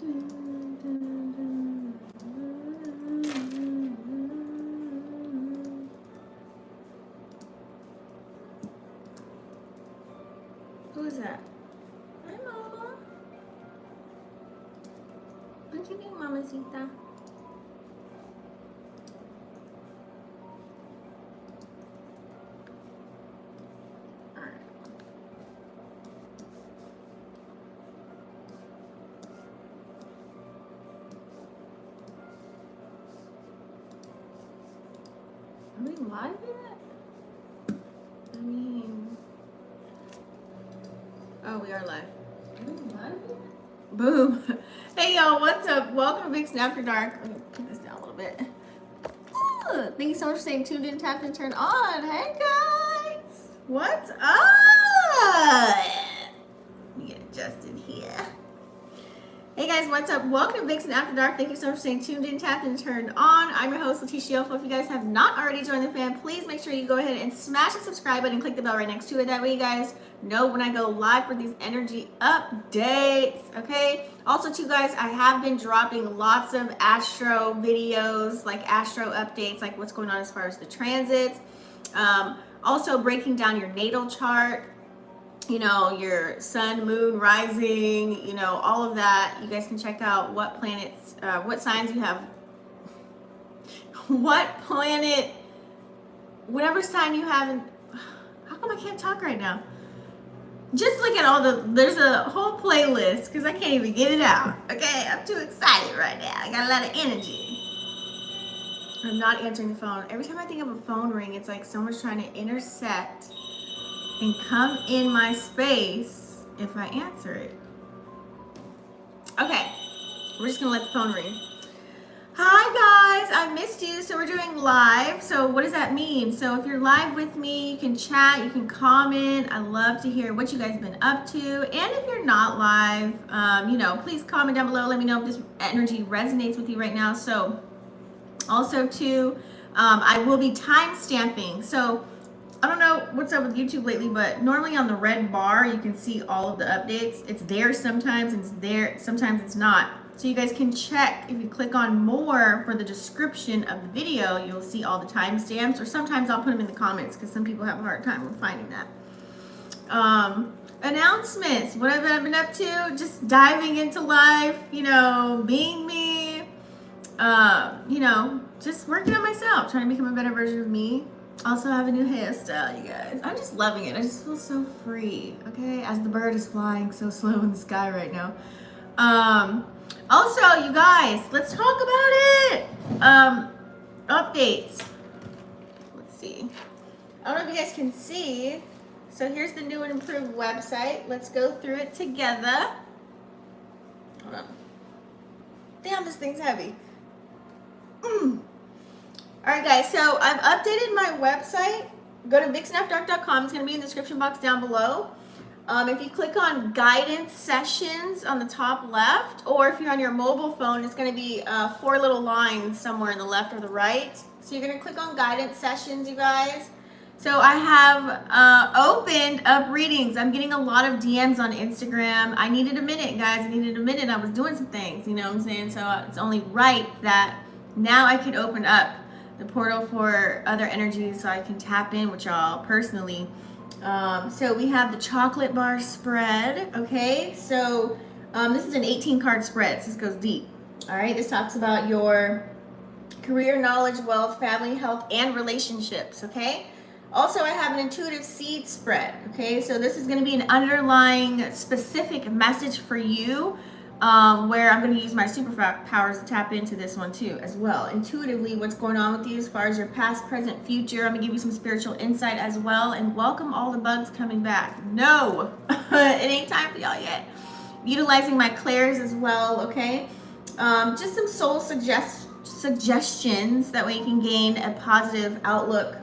Who is that? Hi, Mama. What you doing, Mamacita? Are we live yet? I mean, oh, we are live. Are we live yet? Boom. Hey, y'all, what's up? Welcome to Vixen After Dark. Let me put this down a little bit. Ooh, thank you so much for staying tuned in, tapped, and turned on. Hey, guys. What's up? Let me get adjusted here. Hey guys, what's up? Welcome to Vixen After Dark. Thank you so much for staying tuned in, tapped, and turned on. I'm your host, Leticia Yofo. If you guys have not already joined the fam, please make sure you go ahead and smash the subscribe button and click the bell right next to it. That way you guys know when I go live for these energy updates, okay? Also, too, guys, I have been dropping lots of Astro videos, like Astro Updates, like what's going on as far as the transits. Also, breaking down your natal chart. You know, your sun, moon, rising, you know, all of that. You guys can check out what planets, what signs you have, what planet, whatever sign you have. And how come I can't talk right now? Just look at all there's a whole playlist because I can't even get it out. Okay, I'm too excited right now. I got a lot of energy. I'm not answering the phone. Every time I think of a phone ring, it's like someone's trying to intersect and come in my space if I answer it. Okay, we're just gonna let the phone ring. Hi guys, I missed you. So we're doing live. So what does that mean? So if you're live with me, you can chat, you can comment. I love to hear what you guys have been up to. And if you're not live, you know, please comment down below. Let me know if this energy resonates with you right now. So also too, I will be time stamping. So I don't know what's up with YouTube lately, but normally on the red bar, you can see all of the updates. It's there sometimes, and it's there, sometimes it's not. So you guys can check, if you click on more for the description of the video, you'll see all the timestamps, or sometimes I'll put them in the comments because some people have a hard time with finding that. Announcements, what have I been up to? Just diving into life, you know, being me, you know, just working on myself, trying to become a better version of me. Also have a new hairstyle, you guys. I'm just loving it. I just feel so free, okay? As the bird is flying so slow in the sky right now. Also, you guys, let's talk about it. Updates. Let's see. I don't know if you guys can see. So here's the new and improved website. Let's go through it together. Hold on. Damn, this thing's heavy. All right, guys, so I've updated my website. Go to vixenafterdark.com. It's going to be in the description box down below. If you click on guidance sessions on the top left, or if you're on your mobile phone, it's going to be 4 little lines somewhere in the left or the right. So you're going to click on guidance sessions, you guys. So I have opened up readings. I'm getting a lot of DMs on Instagram. I needed a minute, guys. I needed a minute. I was doing some things, you know what I'm saying? So it's only right that now I can open up the portal for other energies so I can tap in with y'all personally. So we have the chocolate bar spread, okay? So this is an 18 card spread, so this goes deep. All right, this talks about your career, knowledge, wealth, family, health, and relationships, okay? Also, I have an intuitive seed spread, okay? So this is gonna be an underlying specific message for you, where I'm going to use my superpowers to tap into this one too as well. Intuitively, what's going on with you as far as your past, present, future. I'm going to give you some spiritual insight as well, and welcome all the bugs coming back. No, it ain't time for y'all yet. Utilizing my clairs as well, okay? Just some soul suggestions, that way you can gain a positive outlook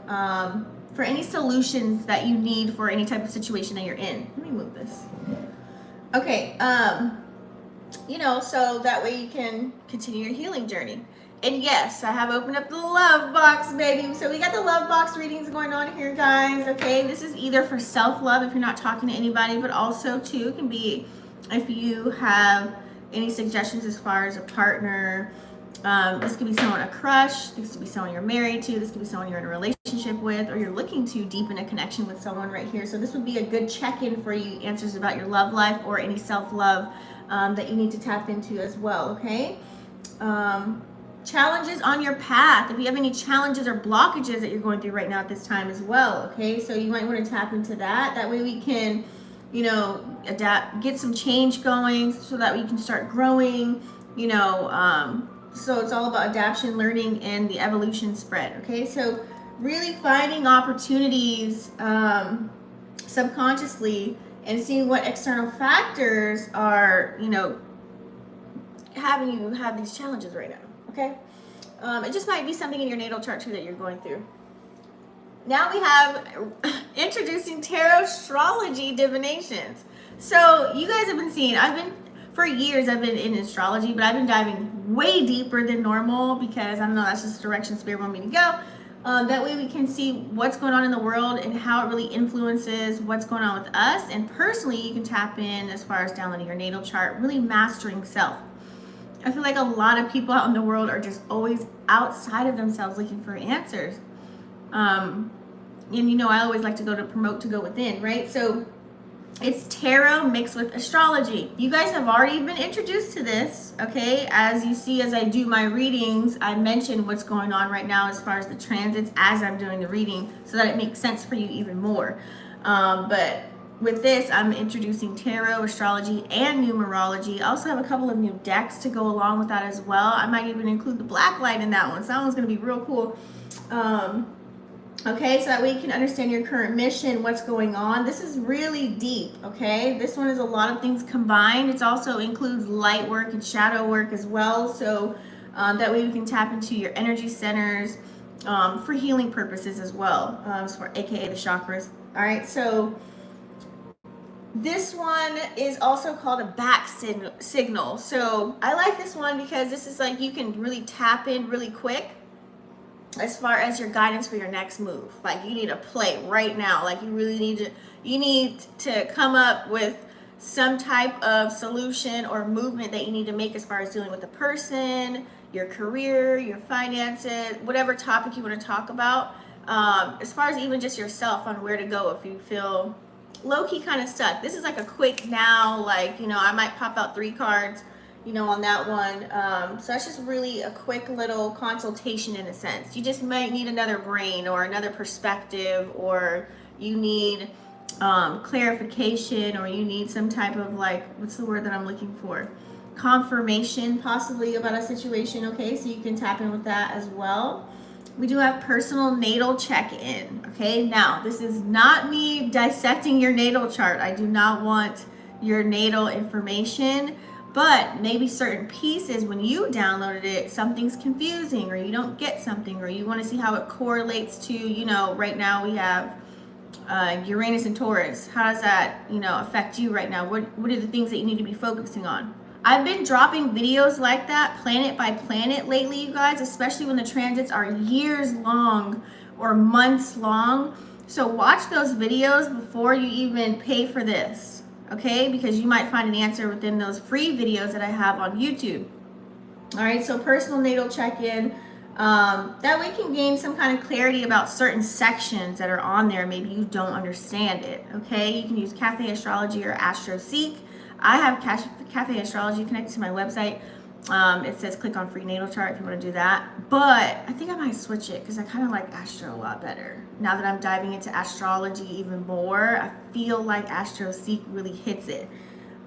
for any solutions that you need for any type of situation that you're in. Let me move this. Okay, you know, so that way you can continue your healing journey. And yes, I have opened up the love box, baby. So we got the love box readings going on here, guys. Okay, this is either for self-love if you're not talking to anybody, but also too, it can be if you have any suggestions as far as a partner. This could be someone, a crush. This could be someone you're married to. This could be someone you're in a relationship with, or you're looking to deepen a connection with someone right here. So this would be a good check-in for you, answers about your love life or any self-love that you need to tap into as well, okay? Challenges on your path. If you have any challenges or blockages that you're going through right now at this time as well, okay? So you might want to tap into that. That way we can, you know, adapt, get some change going so that we can start growing, you know, so it's all about adaptation, learning, and the evolution spread, okay? So really finding opportunities subconsciously and seeing what external factors are, you know, having you have these challenges right now, okay? It just might be something in your natal chart too that you're going through. Now we have introducing tarot astrology divinations. So you guys have been seeing, for years I've been in astrology, but I've been diving way deeper than normal because I don't know, that's just the direction Spirit wants me to go. That way we can see what's going on in the world and how it really influences what's going on with us. And personally, you can tap in as far as downloading your natal chart, really mastering self. I feel like a lot of people out in the world are just always outside of themselves looking for answers. And you know, I always like to go to promote to go within, right? So it's tarot mixed with astrology. You guys have already been introduced to this, okay? As you see, as I do my readings, I mention what's going on right now as far as the transits as I'm doing the reading so that it makes sense for you even more. But with this, I'm introducing tarot, astrology, and numerology. I also have a couple of new decks to go along with that as well. I might even include the black light in that one. So that one's going to be real cool. Okay, so that way you can understand your current mission, what's going on. This is really deep, okay? This one is a lot of things combined. It also includes light work and shadow work as well. So that way you can tap into your energy centers for healing purposes as well, for AKA the chakras. All right, so this one is also called a back signal. So I like this one because this is like you can really tap in really quick as far as your guidance for your next move. Like you need a play right now. Like you really need to come up with some type of solution or movement that you need to make as far as dealing with a person, your career, your finances, whatever topic you want to talk about. As far as even just yourself on where to go if you feel low-key kind of stuck. This is like a quick now, like, you know, I might pop out 3 cards, you know, on that one. So that's just really a quick little consultation in a sense. You just might need another brain or another perspective, or you need clarification, or you need some type of, like, what's the word that I'm looking for? Confirmation possibly about a situation, okay? So you can tap in with that as well. We do have personal natal check-in, okay? Now, this is not me dissecting your natal chart. I do not want your natal information. But maybe certain pieces, when you downloaded it, something's confusing, or you don't get something, or you want to see how it correlates to, you know, right now we have Uranus and Taurus. How does that, you know, affect you right now? What are the things that you need to be focusing on? I've been dropping videos like that, planet by planet lately, you guys, especially when the transits are years long or months long. So watch those videos before you even pay for this. Okay, because you might find an answer within those free videos that I have on YouTube. All right, so personal natal check-in. That way you can gain some kind of clarity about certain sections that are on there. Maybe you don't understand it. Okay, you can use Cafe Astrology or Astro Seek. I have Cafe Astrology connected to my website. It says click on free natal chart if you want to do that. But I think I might switch it because I kind of like Astro a lot better. Now that I'm diving into astrology even more, I feel like Astro Seek really hits it.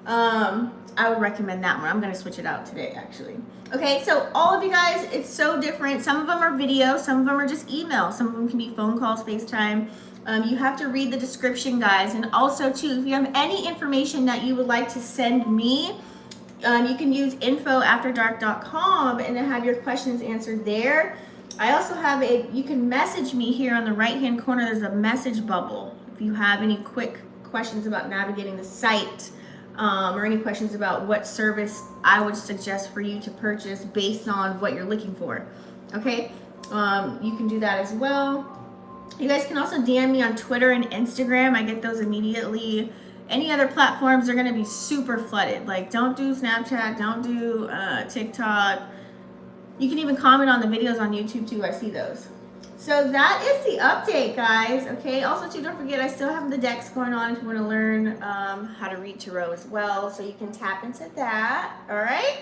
I would recommend that one. I'm going to switch it out today, actually. Okay, so all of you guys, it's so different. Some of them are video, some of them are just email, some of them can be phone calls, FaceTime. You have to read the description, guys. And also, too, if you have any information that you would like to send me, you can use info.afterdark.com and then have your questions answered there. I also have you can message me here on the right-hand corner. There's a message bubble. If you have any quick questions about navigating the site, or any questions about what service I would suggest for you to purchase based on what you're looking for. Okay, you can do that as well. You guys can also DM me on Twitter and Instagram. I get those immediately. Any other platforms are going to be super flooded. Like, don't do Snapchat, don't do TikTok. You can even comment on the videos on YouTube too. I see those. So that is the update, guys. Okay. Also, too, don't forget, I still have the decks going on if you want to learn how to read tarot as well. So you can tap into that. All right.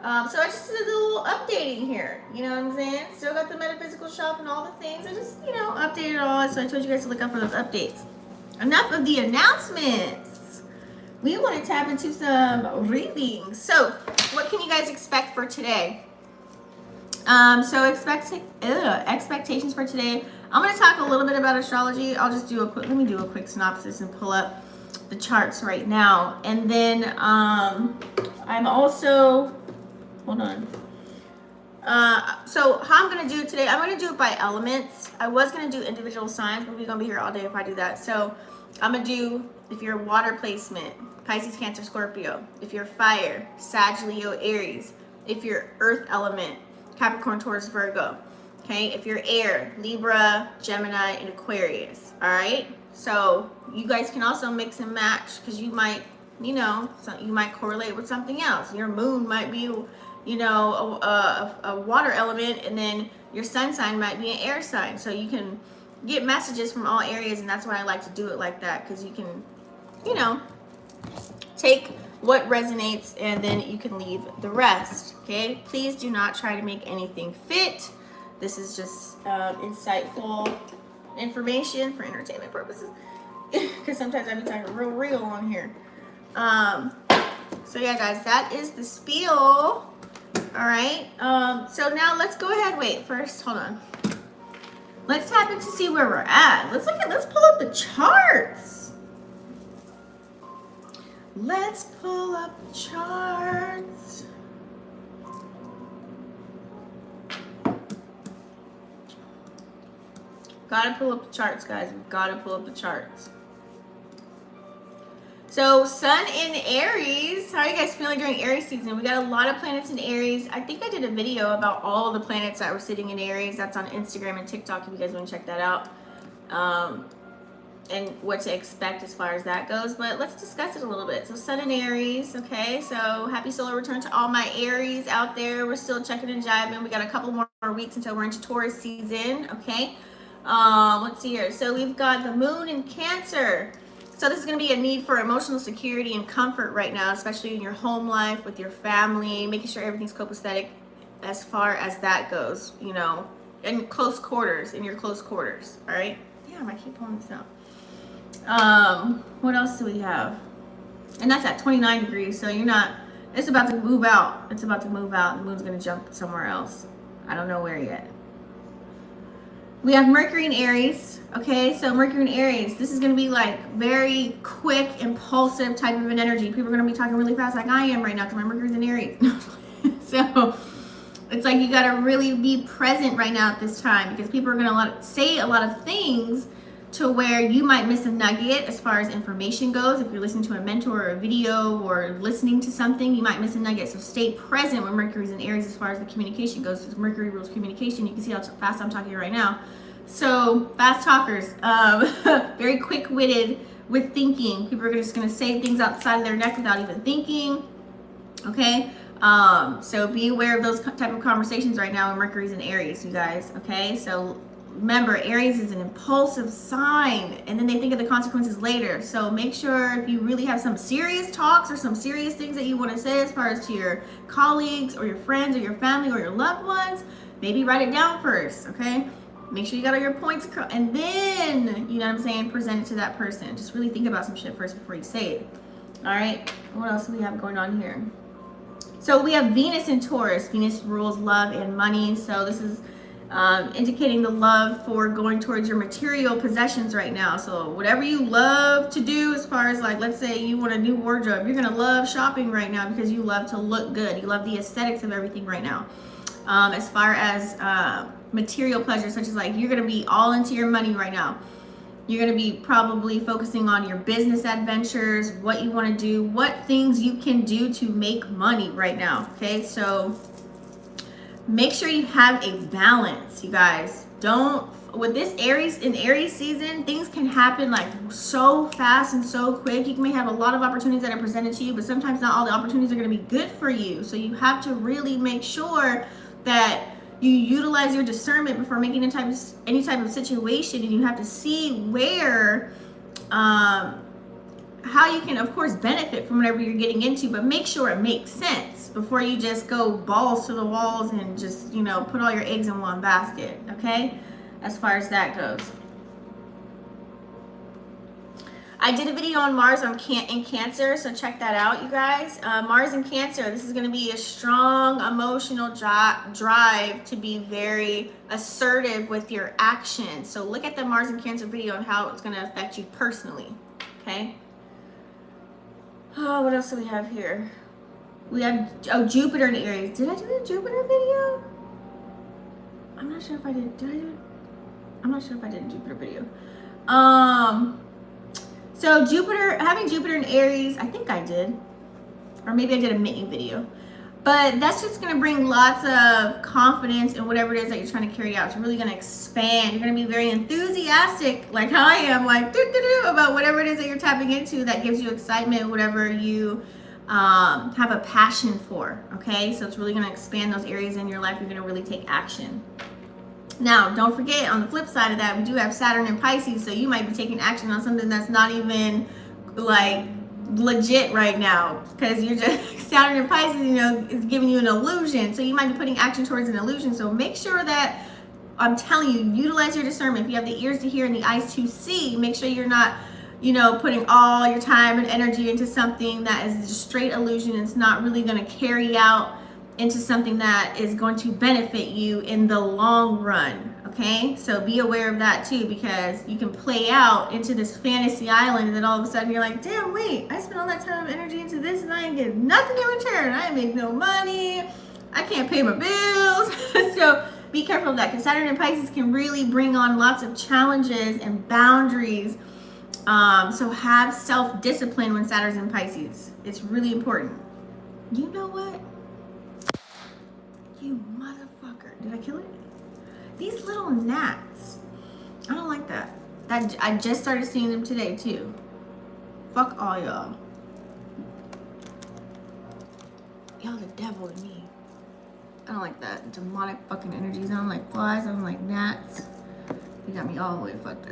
So I just did a little updating here. You know what I'm saying? Still got the metaphysical shop and all the things. I just, updated all. So I told you guys to look out for those updates. Enough of the announcements. We want to tap into some readings. So what can you guys expect for today? So expectations for today. I'm going to talk a little bit about astrology. I'll just do let me do a quick synopsis and pull up the charts right now. And then I'm also, hold on. So how I'm going to do it today, I'm going to do it by elements. I was going to do individual signs, but we're going to be here all day if I do that. So I'm going to do, if you're water placement, Pisces, Cancer, Scorpio. If you're fire, Sag, Leo, Aries. If you're earth element, Capricorn, Taurus, Virgo. Okay, if you're air, Libra, Gemini, and Aquarius. All right, so you guys can also mix and match because you might, you might correlate with something else. Your moon might be, a water element, and then your sun sign might be an air sign. So you can get messages from all areas, and that's why I like to do it like that, because you can, take what resonates and then you can leave the rest. Okay, please do not try to make anything fit. This is just insightful information for entertainment purposes, because sometimes I be talking real on here. So yeah, guys, that is the spiel. All right, so now let's go ahead. Wait, first, hold on. Let's tap in to see where we're at. Let's pull up the charts. Let's pull up the charts. Gotta pull up the charts, guys. We've gotta pull up the charts. So, Sun in Aries. How are you guys feeling during Aries season? We got a lot of planets in Aries. I think I did a video about all the planets that were sitting in Aries. That's on Instagram and TikTok if you guys want to check that out. And what to expect as far as that goes, but let's discuss it a little bit. So Sun in Aries, okay, so happy solar return to all my Aries out there. We're still checking and jiving. We got a couple more weeks until we're into Taurus season, okay. Let's see here. So we've got the moon in Cancer. So this is going to be a need for emotional security and comfort right now, especially in your home life, with your family, making sure everything's copacetic as far as that goes, in your close quarters, all right. Damn, I keep pulling this out. What else do we have? And that's at 29 degrees, so it's about to move out. The moon's gonna jump somewhere else. I don't know where yet. We have Mercury in Aries. Okay, so Mercury in Aries, this is gonna be like very quick, impulsive type of an energy. People are gonna be talking really fast like I am right now because my Mercury's in Aries. So it's like you gotta really be present right now at this time, because people are gonna say a lot of things to where you might miss a nugget as far as information goes. If you're listening to a mentor or a video or listening to something, you might miss a nugget. So stay present when Mercury's in Aries as far as the communication goes, because Mercury rules communication. You can see how fast I'm talking right now. So fast talkers, very quick-witted with thinking. People are just going to say things outside of their neck without even thinking. Okay, so be aware of those type of conversations right now when Mercury's in Aries, you guys. Okay, so remember, Aries is an impulsive sign, and then they think of the consequences later. So make sure, if you really have some serious talks or some serious things that you want to say as far as to your colleagues or your friends or your family or your loved ones, maybe write it down first, okay? Make sure you got all your points across, and then, present it to that person. Just really think about some shit first before you say it. All right, what else do we have going on here? So we have Venus in Taurus. Venus rules love and money, so this is indicating the love for going towards your material possessions right now. So whatever you love to do, as far as like, let's say you want a new wardrobe, you're gonna love shopping right now because you love to look good. You love the aesthetics of everything right now. As far as material pleasures, such as like, you're gonna be all into your money right now. You're gonna be probably focusing on your business adventures, what you want to do, what things you can do to make money right now. Okay, so make sure you have a balance, you guys. Don't with this Aries season, things can happen like so fast and so quick. You may have a lot of opportunities that are presented to you, but sometimes not all the opportunities are going to be good for you. So you have to really make sure that you utilize your discernment before making any type of situation, and you have to see where how you can, of course, benefit from whatever you're getting into, but make sure it makes sense before you just go balls to the walls and just, you know, put all your eggs in one basket, okay? As far as that goes. I did a video on Mars in Cancer, so check that out, you guys. Mars in Cancer, this is going to be a strong emotional drive to be very assertive with your actions. So look at the Mars in Cancer video and how it's going to affect you personally, okay? Oh, what else do we have here? We have, Jupiter in Aries. Did I do the Jupiter video? I'm not sure if I did. Did I do it? I'm not sure if I did a Jupiter video. So having Jupiter in Aries, I think I did. Or maybe I did a mini video. But that's just going to bring lots of confidence in whatever it is that you're trying to carry out. It's really going to expand. You're going to be very enthusiastic, like how I am, like about whatever it is that you're tapping into that gives you excitement, whatever you have a passion for, okay? So it's really going to expand those areas in your life. You're going to really take action. Now, don't forget, on the flip side of that, we do have Saturn in Pisces, so you might be taking action on something that's not even, like, legit right now, because you're just, Saturn in Pisces, you know, is giving you an illusion, so you might be putting action towards an illusion. So make sure that, I'm telling you, utilize your discernment. If you have the ears to hear and the eyes to see, make sure you're not, you know, putting all your time and energy into something that is just straight illusion. It's not really going to carry out into something that is going to benefit you in the long run, okay? So be aware of that too, because you can play out into this fantasy island and then all of a sudden you're like, damn, wait, I spent all that time and energy into this and I ain't getting nothing in return. I make no money. I can't pay my bills. So be careful of that, because Saturn and Pisces can really bring on lots of challenges and boundaries. So have self-discipline when Saturn's in Pisces. It's really important. You know what? You motherfucker. Did I kill it? These little gnats. I don't like that. I just started seeing them today too. Fuck all y'all. Y'all the devil to me. I don't like that. Demonic fucking energies. I don't like flies. I don't like gnats. You got me all the way fucked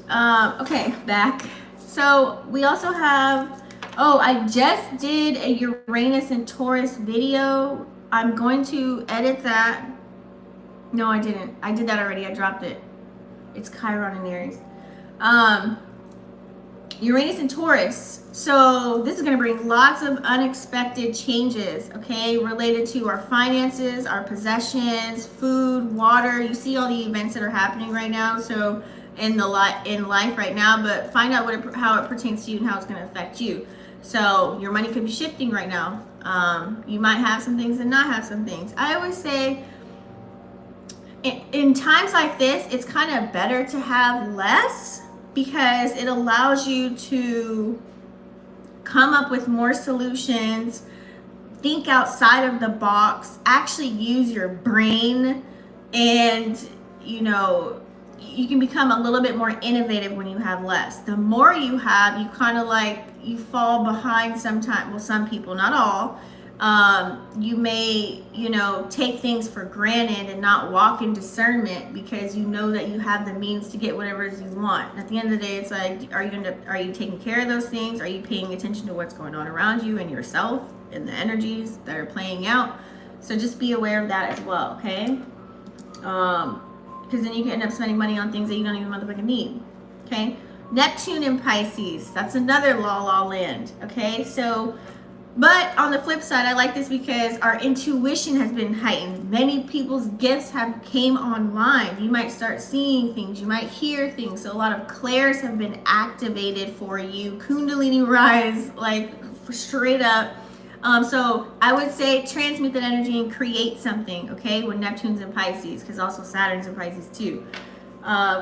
up. Okay, back. So we also have, I just did a Uranus and Taurus video. I'm going to edit that. No, I didn't. I did that already. I dropped it. It's Chiron and Aries. Uranus and Taurus. So this is going to bring lots of unexpected changes, okay, related to our finances, our possessions, food, water. You see all the events that are happening right now. So in life right now, but find out how it pertains to you and how it's going to affect you. So your money could be shifting right now. You might have some things and not have some things. I always say in times like this, it's kind of better to have less, because it allows you to come up with more solutions, think outside of the box, actually use your brain, and, you know, you can become a little bit more innovative when you have less. The more you have, you kind of like, you fall behind sometimes. Well, some people, not all. You may, you know, take things for granted and not walk in discernment because you know that you have the means to get whatever it is you want. At the end of the day, it's like, are you taking care of those things? Are you paying attention to what's going on around you and yourself and the energies that are playing out? So just be aware of that as well, okay? Because then you can end up spending money on things that you don't even motherfucking need, okay? Neptune in Pisces, that's another la land, okay? So, but on the flip side, I like this because our intuition has been heightened. Many people's gifts have came online. You might start seeing things, you might hear things. So a lot of clairs have been activated for you. Kundalini rise, like straight up. So I would say transmute that energy and create something, okay, when Neptune's in Pisces, because also Saturn's in Pisces too.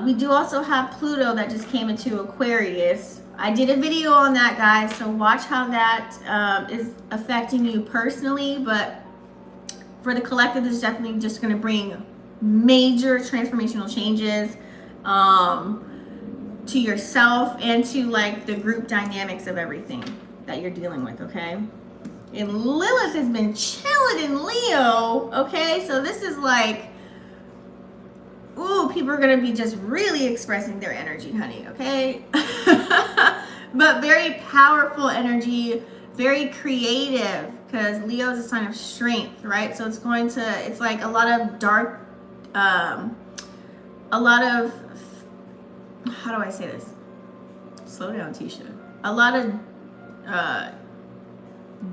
We do also have Pluto that just came into Aquarius. I did a video on that, guys, so watch how that is affecting you personally, but for the collective, it's definitely just going to bring major transformational changes to yourself and to like the group dynamics of everything that you're dealing with, okay? And Lilith has been chilling in Leo, okay? So this is like, ooh, people are gonna be just really expressing their energy, honey, okay? But very powerful energy, very creative, because Leo is a sign of strength, right? So it's like a lot of dark, a lot of, how do I say this? Slow down, Tisha. A lot of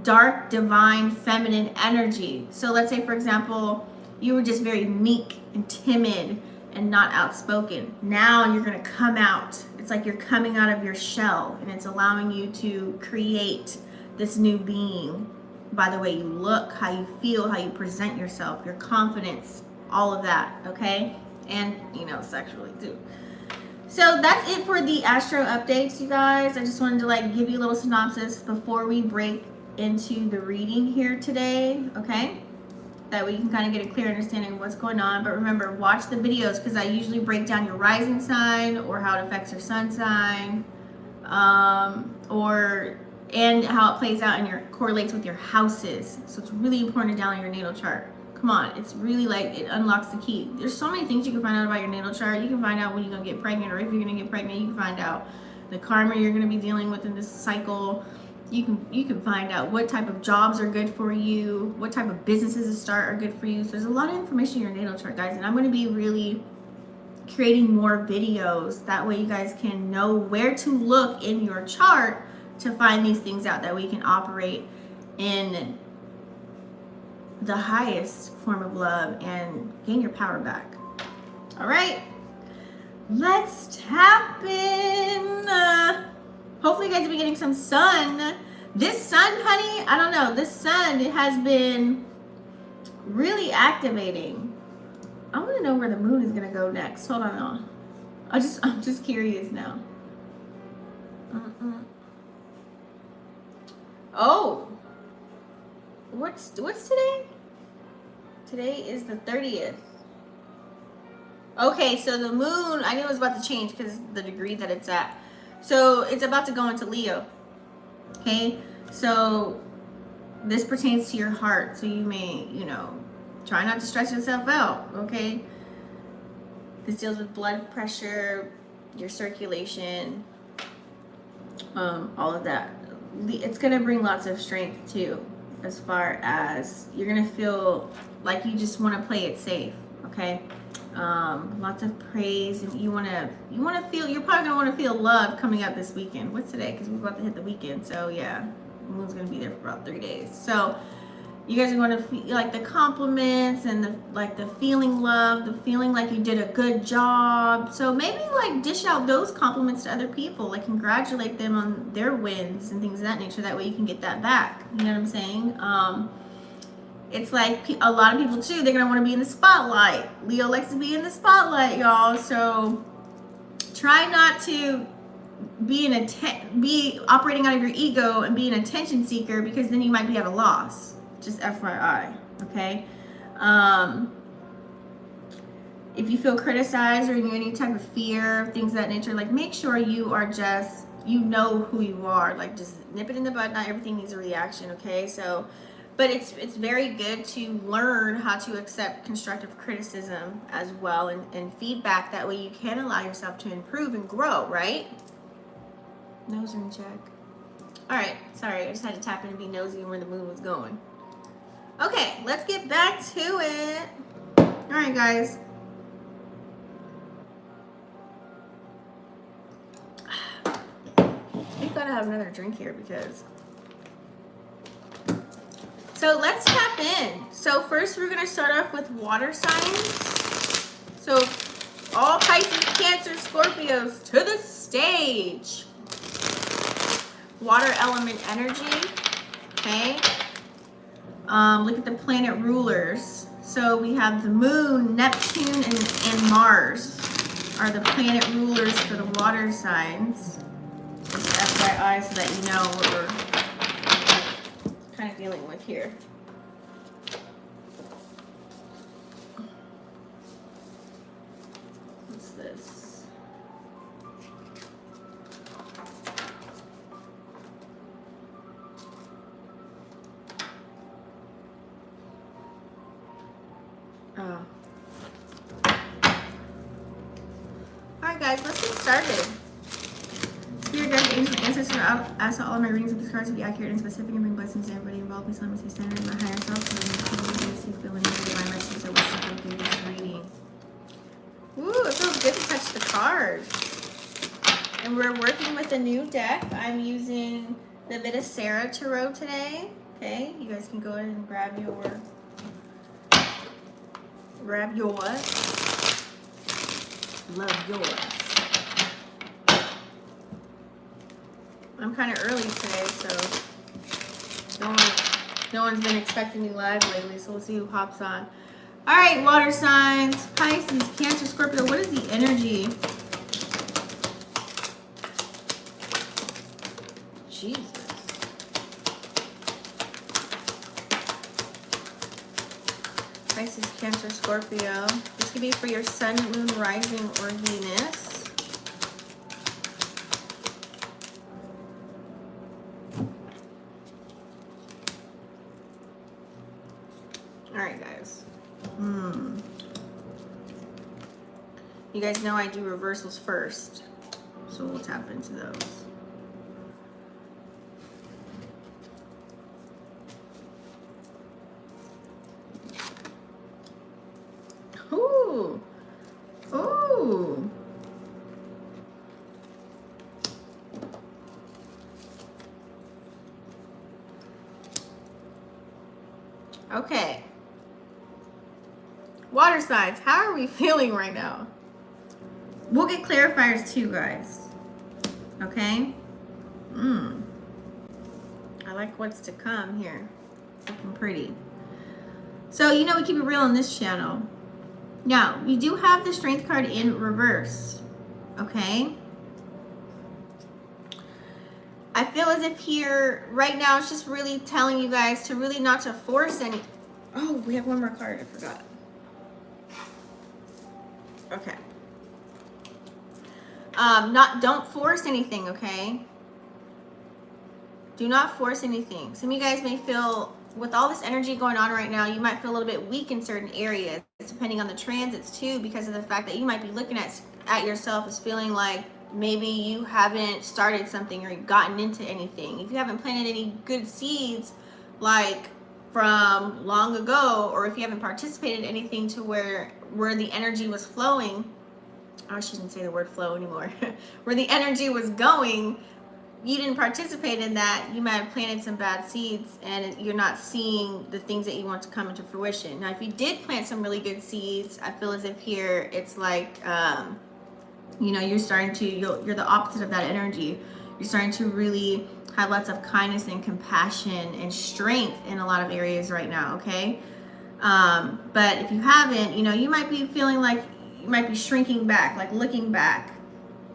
dark, divine, feminine energy. So let's say, for example, you were just very meek and timid and not outspoken. Now you're going to come out. It's like you're coming out of your shell, and it's allowing you to create this new being by the way you look, how you feel, how you present yourself, your confidence, all of that, okay? And, you know, sexually too. So that's it for the Astro updates, you guys. I just wanted to like give you a little synopsis before we break into the reading here today, okay? That way you can kind of get a clear understanding of what's going on. But remember, watch the videos, because I usually break down your rising sign or how it affects your sun sign, and how it plays out and correlates with your houses. So it's really important to download your natal chart. Come on, it's really like it unlocks the key. There's so many things you can find out about your natal chart. You can find out when you're gonna get pregnant, or if you're gonna get pregnant. You can find out the karma you're gonna be dealing with in this cycle. You can find out what type of jobs are good for you, what type of businesses to start are good for you. So there's a lot of information in your natal chart, guys, and I'm going to be really creating more videos. That way you guys can know where to look in your chart to find these things out. That way you can operate in the highest form of love and gain your power back. All right, let's tap in. Hopefully you guys will be getting some sun. This sun, honey, I don't know. This sun, it has been really activating. I want to know where the moon is going to go next. Hold on, y'all. I'm just curious now. Oh. What's today? Today is the 30th. Okay, so the moon, I knew it was about to change because the degree that it's at. So it's about to go into Leo, okay? So this pertains to your heart. So you may, try not to stress yourself out, okay? This deals with blood pressure, your circulation, all of that. It's going to bring lots of strength too, as far as you're going to feel like you just want to play it safe, okay? Lots of praise, and you want to feel, you're probably going to want to feel love coming up this weekend. What's today? Because we're about to hit the weekend. So yeah, the moon's going to be there for about 3 days. So you guys are going to feel like the compliments and the feeling love, the feeling like you did a good job. So maybe like dish out those compliments to other people, like congratulate them on their wins and things of that nature. That way you can get that back. You know what I'm saying? It's like a lot of people too, they're going to want to be in the spotlight. Leo likes to be in the spotlight, y'all. So try not to be operating out of your ego and be an attention seeker, because then you might be at a loss. Just FYI, okay? If you feel criticized or in any type of fear, things of that nature, like make sure you are just, you know who you are. Like just nip it in the bud. Not everything needs a reaction, okay? So, but it's very good to learn how to accept constructive criticism as well, and feedback. That way you can allow yourself to improve and grow, right? Nose in check. All right, sorry, I just had to tap in and be nosy where the moon was going. Okay, let's get back to it. All right, guys. We've got to have another drink here because... So let's tap in. So first we're going to start off with water signs. So all Pisces, Cancer, Scorpios to the stage. Water element energy, okay? Look at the planet rulers. So we have the moon, Neptune, and Mars are the planet rulers for the water signs. Just FYI, so that you know what we're kind of dealing with here. Oh. Alright guys, let's get started. Spirit guides, angels, ancestors, ask all of my readings of these cards to be accurate and specific and bring blessings to everybody involved. Please let me stay centered in my higher self so that I can receive feeling of divine messages that wish to come through this reading. Ooh, it feels good to touch the cards. And we're working with a new deck. I'm using the Vidacera Tarot today. Okay, you guys can go ahead and grab yours. Love yours. I'm kind of early today, so no one's been expecting me live lately, so we'll see who hops on. All right, water signs, Pisces, Cancer, Scorpio. What is the energy? Jesus. Pisces, Cancer, Scorpio. This could be for your sun, moon, rising, or Venus. All right, guys. You guys know I do reversals first, so we'll tap into those. Ooh. Ooh. Okay. Water signs, how are we feeling right now? We'll get clarifiers too, guys. Okay? I like what's to come here. Looking pretty. So, you know we keep it real on this channel. Now, we do have the Strength card in reverse. Okay? I feel as if here, right now, it's just really telling you guys to really not to force any... Oh, we have one more card. I forgot. Okay. Don't force anything, okay? Do not force anything. Some of you guys may feel, with all this energy going on right now, you might feel a little bit weak in certain areas, depending on the transits too, because of the fact that you might be looking at yourself as feeling like maybe you haven't started something or gotten into anything. If you haven't planted any good seeds, like from long ago, or if you haven't participated in anything to where the energy was flowing, I shouldn't say the word flow anymore, where the energy was going, you didn't participate in that, you might have planted some bad seeds and you're not seeing the things that you want to come into fruition. Now, if you did plant some really good seeds, I feel as if here it's like, you know, you're starting to, you're the opposite of that energy. You're starting to really have lots of kindness and compassion and strength in a lot of areas right now, okay? But if you haven't, you know, you might be feeling like you might be shrinking back, like looking back,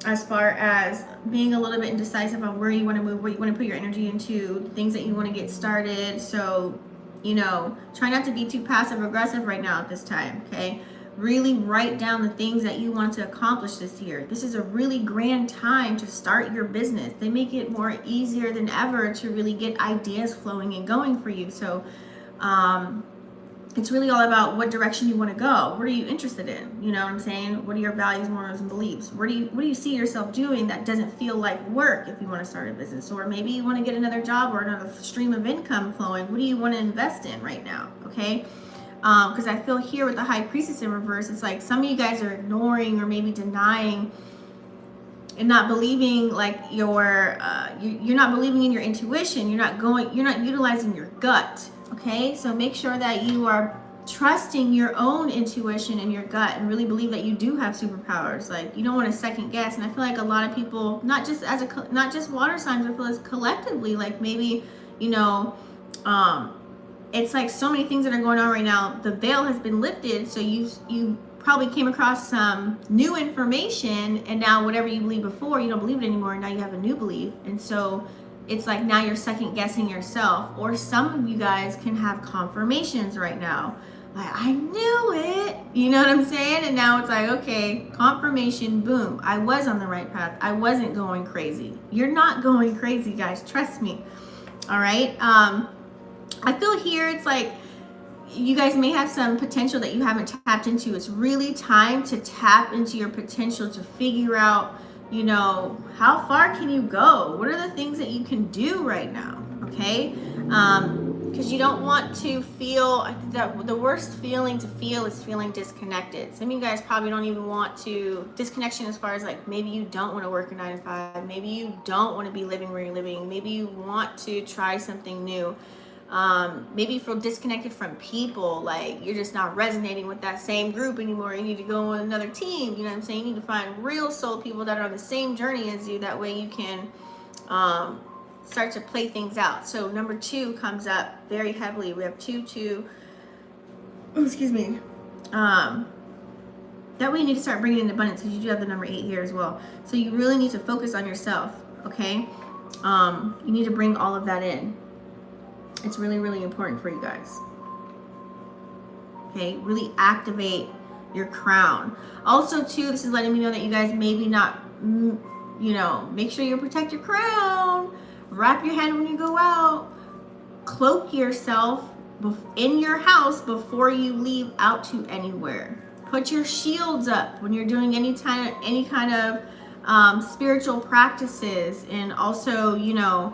as far as being a little bit indecisive on where you want to move, where you want to put your energy into, things that you want to get started. So, you know, try not to be too passive aggressive right now at this time, okay? Really write down the things that you want to accomplish this year. This is a really grand time to start your business. They make it more easier than ever to really get ideas flowing and going for you. So, it's really all about what direction you want to go. What are you interested in? You know what I'm saying? What are your values, morals, and beliefs? What do you see yourself doing that doesn't feel like work if you want to start a business? Or maybe you want to get another job or another stream of income flowing. What do you want to invest in right now? Okay? Because I feel here with the High Priestess in reverse, it's like some of you guys are ignoring or maybe denying and not believing, like you're not believing in your intuition. You're not utilizing your gut. Okay, so make sure that you are trusting your own intuition and your gut and really believe that you do have superpowers. Like, you don't want to second guess. And I feel like a lot of people, not just water signs, I feel as collectively, like maybe, you know, it's like so many things that are going on right now. The veil has been lifted, so you probably came across some new information, and now whatever you believed before, you don't believe it anymore, and now you have a new belief. And so it's like now you're second guessing yourself. Or some of you guys can have confirmations right now. Like, I knew it. You know what I'm saying? And now it's like, okay, confirmation, boom. I was on the right path. I wasn't going crazy. You're not going crazy, guys. Trust me. All right. I feel here it's like you guys may have some potential that you haven't tapped into. It's really time to tap into your potential to figure out, you know, how far can you go? What are the things that you can do right now? Okay. Because you don't want to feel that the worst feeling to feel is feeling disconnected. Some of you guys probably don't even want to disconnection as far as like maybe you don't want to work a 9 to 5, maybe you don't want to be living where you're living, maybe you want to try something new. Maybe you feel disconnected from people, like you're just not resonating with that same group anymore. You need to go on another team. You know what I'm saying? You need to find real soul people that are on the same journey as you. That way you can start to play things out. So number 2 comes up very heavily. We have 2, excuse me. That way you need to start bringing in abundance, because you do have the number 8 here as well. So you really need to focus on yourself, okay? You need to bring all of that in. It's really, really important for you guys. Okay, really activate your crown. Also, too, this is letting me know that you guys maybe not, you know, make sure you protect your crown. Wrap your head when you go out. Cloak yourself in your house before you leave out to anywhere. Put your shields up when you're doing any kind of spiritual practices, and also, you know,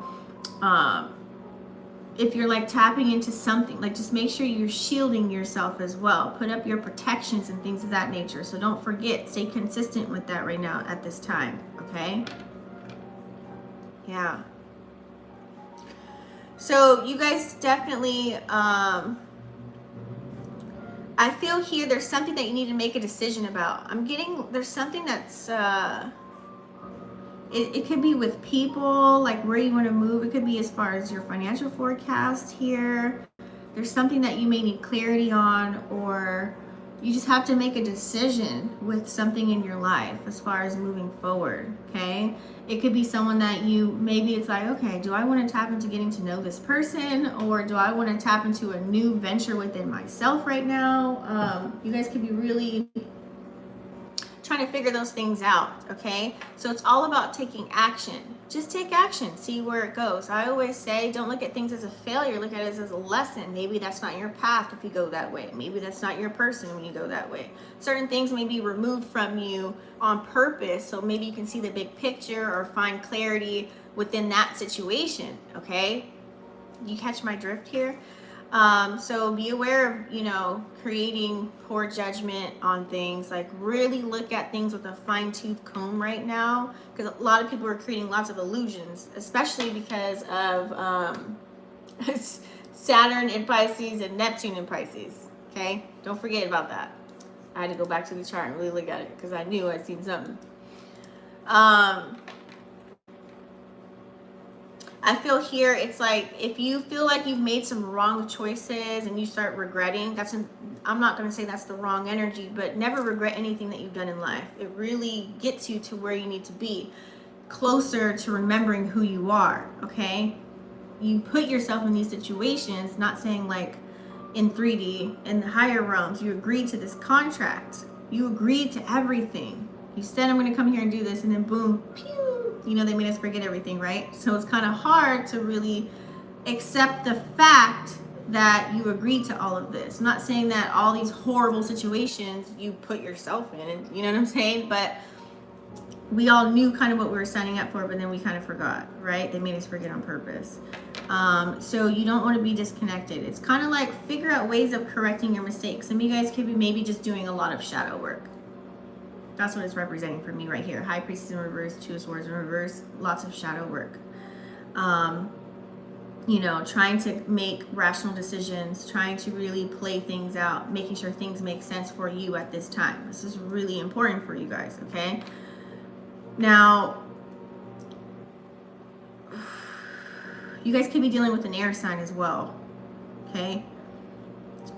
if you're like tapping into something, like just make sure you're shielding yourself as well. Put up your protections and things of that nature. So don't forget, stay consistent with that right now at this time, okay? Yeah. So you guys definitely, I feel here there's something that you need to make a decision about. I'm getting, there's something that's, it could be with people, like where you want to move. It could be as far as your financial forecast here. There's something that you may need clarity on, or you just have to make a decision with something in your life as far as moving forward, okay? It could be someone that you, maybe it's like, okay, do I want to tap into getting to know this person, or do I want to tap into a new venture within myself right now? You guys could be really trying to figure those things out, okay? So it's all about taking action. Just take action, see where it goes. I always say, don't look at things as a failure, look at it as a lesson. Maybe that's not your path if you go that way. Maybe that's not your person when you go that way. Certain things may be removed from you on purpose, so maybe you can see the big picture or find clarity within that situation, okay? You catch my drift here? So be aware of, you know, creating poor judgment on things. Like really look at things with a fine-tooth comb right now, because a lot of people are creating lots of illusions, especially because of Saturn in Pisces and Neptune in Pisces. Okay, don't forget about that. I had to go back to the chart and really look at it because I knew I'd seen something. I feel here it's like if you feel like you've made some wrong choices and you start regretting, I'm not going to say that's the wrong energy, but never regret anything that you've done in life. It really gets you to where you need to be, closer to remembering who you are, okay? You put yourself in these situations, not saying like in 3D, in the higher realms, you agreed to this contract. You agreed to everything. You said, I'm going to come here and do this, and then boom, pew. You know, they made us forget everything, right? So it's kind of hard to really accept the fact that you agreed to all of this. I'm not saying that all these horrible situations you put yourself in, and you know what I'm saying? But we all knew kind of what we were signing up for, but then we kind of forgot, right? They made us forget on purpose. So you don't want to be disconnected. It's kind of like figure out ways of correcting your mistakes. Some of you guys could be maybe just doing a lot of shadow work. That's what it's representing for me right here. High Priestess in reverse, Two of Swords in reverse, lots of shadow work. You know, trying to make rational decisions, trying to really play things out, making sure things make sense for you at this time. This is really important for you guys, okay? Now, you guys could be dealing with an air sign as well, okay?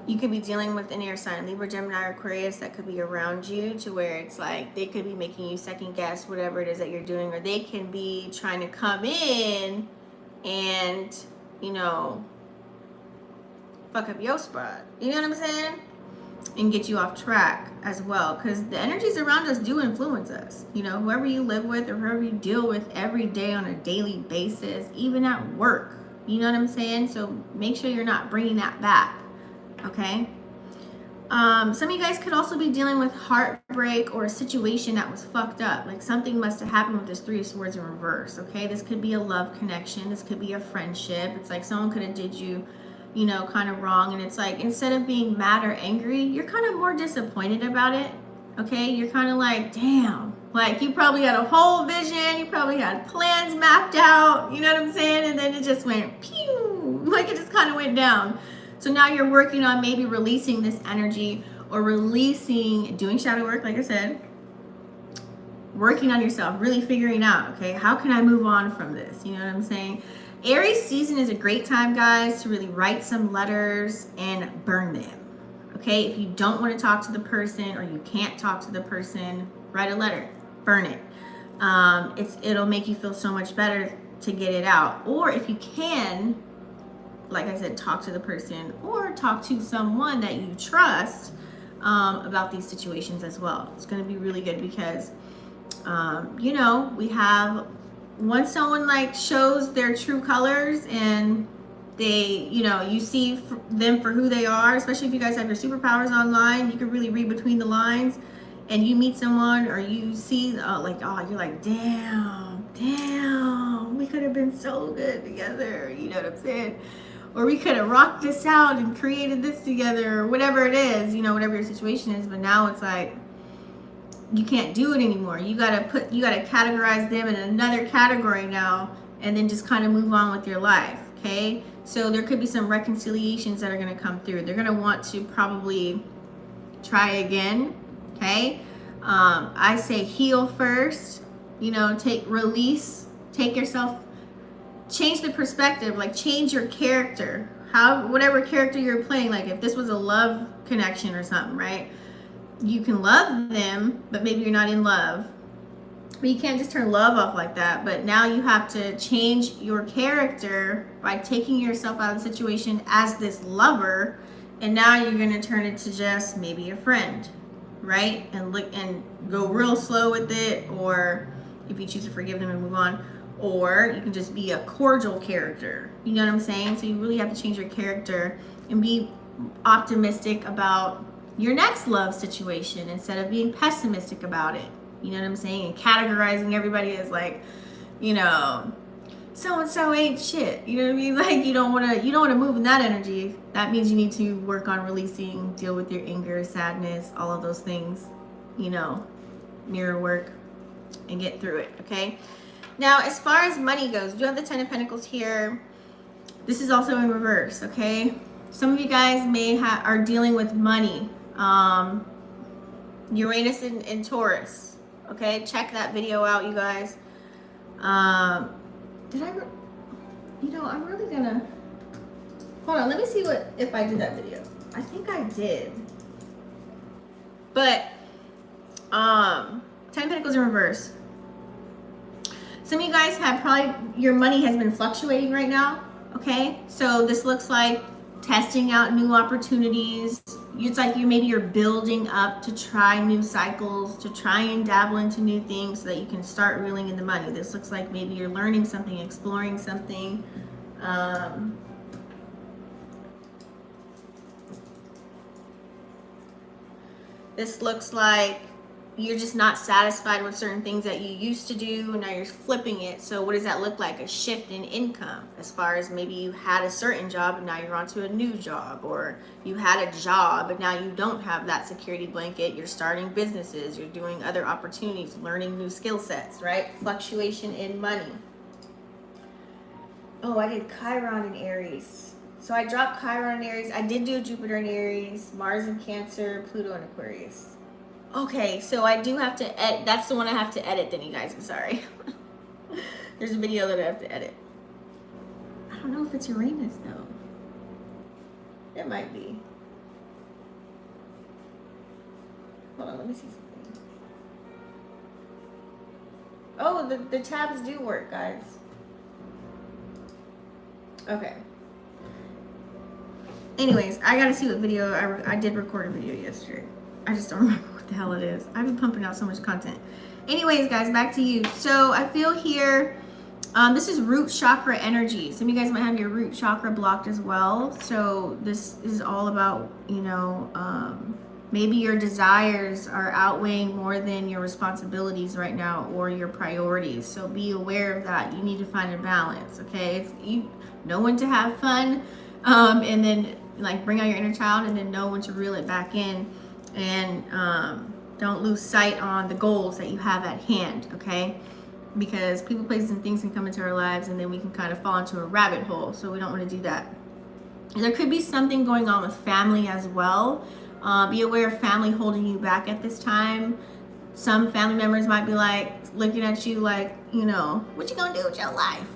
You could be dealing with an air sign, Libra, Gemini, or Aquarius, that could be around you, to where it's like they could be making you second guess whatever it is that you're doing, or they can be trying to come in and, you know, fuck up your spot. You know what I'm saying? And get you off track as well, because the energies around us do influence us. You know, whoever you live with or whoever you deal with every day on a daily basis, even at work. You know what I'm saying? So make sure you're not bringing that back. okay? Some of you guys could also be dealing with heartbreak or a situation that was fucked up. Like something must have happened with this Three of Swords in reverse, okay? This could be a love connection. This could be a friendship. It's like someone could have did you, you know, kind of wrong. And it's like, instead of being mad or angry, you're kind of more disappointed about it, okay? You're kind of like, damn. Like you probably had a whole vision. You probably had plans mapped out. You know what I'm saying? And then it just went pew. Like it just kind of went down. So now you're working on maybe releasing this energy or doing shadow work, like I said, working on yourself, really figuring out, okay, how can I move on from this? You know what I'm saying? Aries season is a great time, guys, to really write some letters and burn them, okay? If you don't want to talk to the person or you can't talk to the person, write a letter, burn it. It'll make you feel so much better to get it out. Or if you can, like I said, talk to the person or talk to someone that you trust about these situations as well. It's going to be really good because, you know, we have, once someone like shows their true colors and they, you know, you see them for who they are, especially if you guys have your superpowers online, you can really read between the lines, and you meet someone or you see like, oh, you're like, damn, we could have been so good together. You know what I'm saying? Or we could have rocked this out and created this together, or whatever it is, you know, whatever your situation is. But now it's like, you can't do it anymore. You gotta categorize them in another category now, and then just kind of move on with your life, okay? So there could be some reconciliations that are gonna come through. They're gonna want to probably try again, okay? I say heal first, you know, take yourself, change the perspective, like change your character, whatever character you're playing. Like if this was a love connection or something, right? You can love them, but maybe you're not in love. But you can't just turn love off like that. But now you have to change your character by taking yourself out of the situation as this lover, and now you're going to turn it to just maybe a friend, right? And go real slow with it, or if you choose to forgive them and move on. Or you can just be a cordial character. You know what I'm saying? So you really have to change your character and be optimistic about your next love situation instead of being pessimistic about it. You know what I'm saying? And categorizing everybody as like, you know, so-and-so ain't shit. You know what I mean? Like you don't want to move in that energy. That means you need to work on releasing, deal with your anger, sadness, all of those things, you know, mirror work and get through it, okay? Now, as far as money goes, we do have the Ten of Pentacles here. This is also in reverse, okay? Some of you guys are dealing with money. Uranus and Taurus, okay? Check that video out, you guys. I'm really gonna, hold on, let me see if I did that video. I think I did. But, Ten of Pentacles in reverse. Some of you guys your money has been fluctuating right now, okay? So this looks like testing out new opportunities. It's like you're building up to try new cycles, to try and dabble into new things so that you can start reeling in the money. This looks like maybe you're learning something, exploring something. This looks like you're just not satisfied with certain things that you used to do, and now you're flipping it. So what does that look like? A shift in income, as far as maybe you had a certain job and now you're onto a new job, or you had a job but now you don't have that security blanket. You're starting businesses, you're doing other opportunities, learning new skill sets, right? Fluctuation in money. Oh, I did Chiron in Aries. So I dropped Chiron in Aries. I did do Jupiter in Aries, Mars in Cancer, Pluto in Aquarius. Okay, so I do have to edit. That's the one I have to edit then, you guys. I'm sorry. There's a video that I have to edit. I don't know if it's Uranus, though. It might be. Hold on, let me see something. Oh, the tabs do work, guys. Okay. Anyways, I gotta see what video. I did record a video yesterday. I just don't remember what the hell it is. I've been pumping out so much content. Anyways, guys, back to you. So I feel here This is root chakra energy. Some of you guys might have your root chakra blocked as well. So this is all about, you know, maybe your desires are outweighing more than your responsibilities right now, or your priorities. So be aware of that. You need to find a balance, okay? You know when to have fun, and then like bring out your inner child, and then know when to reel it back in, and don't lose sight on the goals that you have at hand, okay? Because people, places, and things can come into our lives, and then we can kind of fall into a rabbit hole. So we don't want to do that. There could be something going on with family as well. Be aware of family holding you back at this time. Some family members might be like looking at you like, you know, what you gonna do with your life?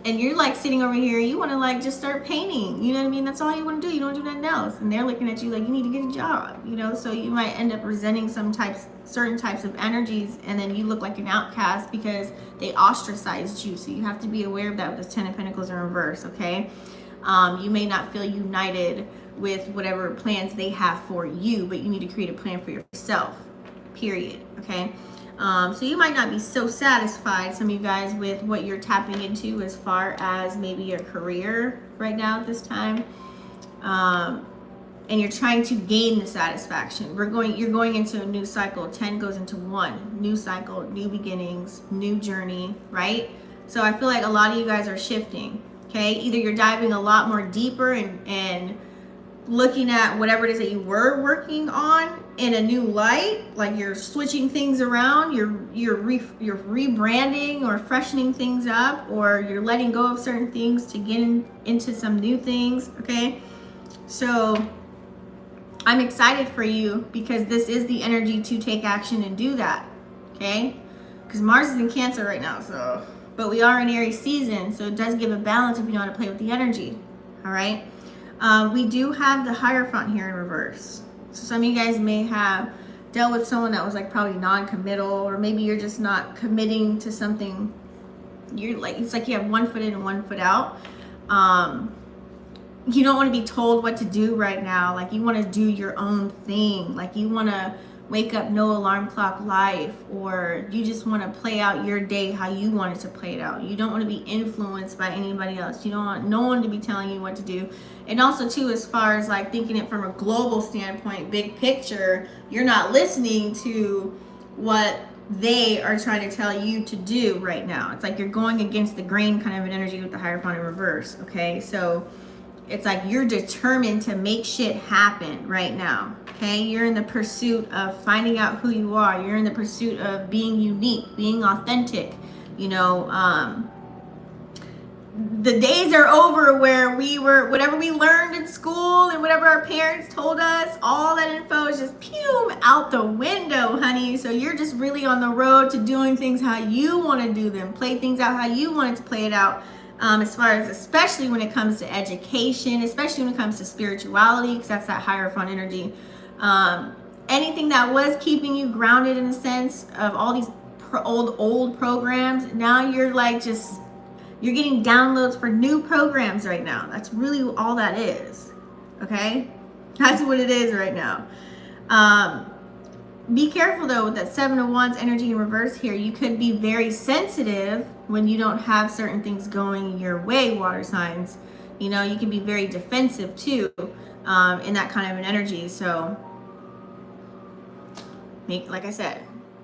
And you're like sitting over here, you want to like just start painting, you know what I mean? That's all you want to do. You don't do nothing else. And they're looking at you like you need to get a job, you know? So you might end up resenting certain types of energies, and then you look like an outcast because they ostracized you. So you have to be aware of that with this 10 of Pentacles in reverse, okay? You may not feel united with whatever plans they have for you, but you need to create a plan for yourself, period, okay? So you might not be so satisfied, some of you guys, with what you're tapping into as far as maybe your career right now at this time. And you're trying to gain the satisfaction. You're going into a new cycle. 10 goes into 1. New cycle, new beginnings, new journey, right? So I feel like a lot of you guys are shifting, okay? Either you're diving a lot more deeper and looking at whatever it is that you were working on in a new light, like you're switching things around, you're rebranding or freshening things up, or you're letting go of certain things to get into some new things, okay? So I'm excited for you because this is the energy to take action and do that, okay? Because Mars is in Cancer right now, so, but we are in Aries season, so it does give a balance if you know how to play with the energy, all right? We do have the Hierophant here in reverse. So some of you guys may have dealt with someone that was like probably non-committal, or maybe you're just not committing to something. You're like, it's like you have 1 foot in and 1 foot out. You don't want to be told what to do right now. Like you want to do your own thing. Like you want to wake up, no alarm clock life, or you just want to play out your day how you want it to play it out. You don't want to be influenced by anybody else. You don't want no one to be telling you what to do. And also too, as far as like thinking it from a global standpoint, big picture, you're not listening to what they are trying to tell you to do right now. It's like you're going against the grain kind of an energy with the Hierophant in reverse, okay? So it's like you're determined to make shit happen right now, okay? You're in the pursuit of finding out who you are. You're in the pursuit of being unique, being authentic, you know. The days are over where we were, whatever we learned in school and whatever our parents told us, all that info is just pew out the window, honey. So you're just really on the road to doing things how you want to do them, play things out how you want it to play it out. As far as, especially when it comes to education, especially when it comes to spirituality, because that's that Hierophant energy. Anything that was keeping you grounded in a sense of all these old programs, now you're like you're getting downloads for new programs right now. That's really all that is, okay? That's what it is right now. Be careful though with that 7 of Wands energy in reverse here. You could be very sensitive when you don't have certain things going your way, water signs. You know, you can be very defensive too in that kind of an energy. So, like I said,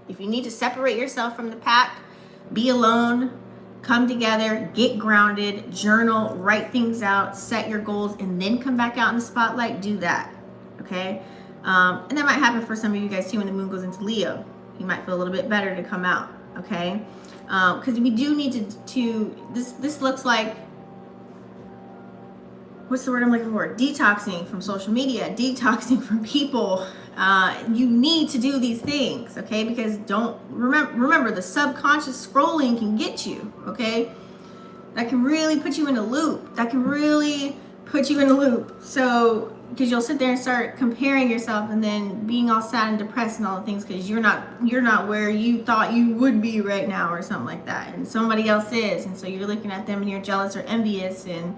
if you need to separate yourself from the pack, be alone, come together, get grounded, journal, write things out, set your goals, and then come back out in the spotlight, do that, okay? And that might happen for some of you guys too when the moon goes into Leo. You might feel a little bit better to come out, okay? Because we do need this looks like, what's the word I'm looking for? Detoxing from social media, detoxing from people. You need to do these things, okay? Because remember the subconscious scrolling can get you, okay? That can really put you in a loop. So, because you'll sit there and start comparing yourself and then being all sad and depressed and all the things because you're not where you thought you would be right now or something like that, and somebody else is, and so you're looking at them and you're jealous or envious, and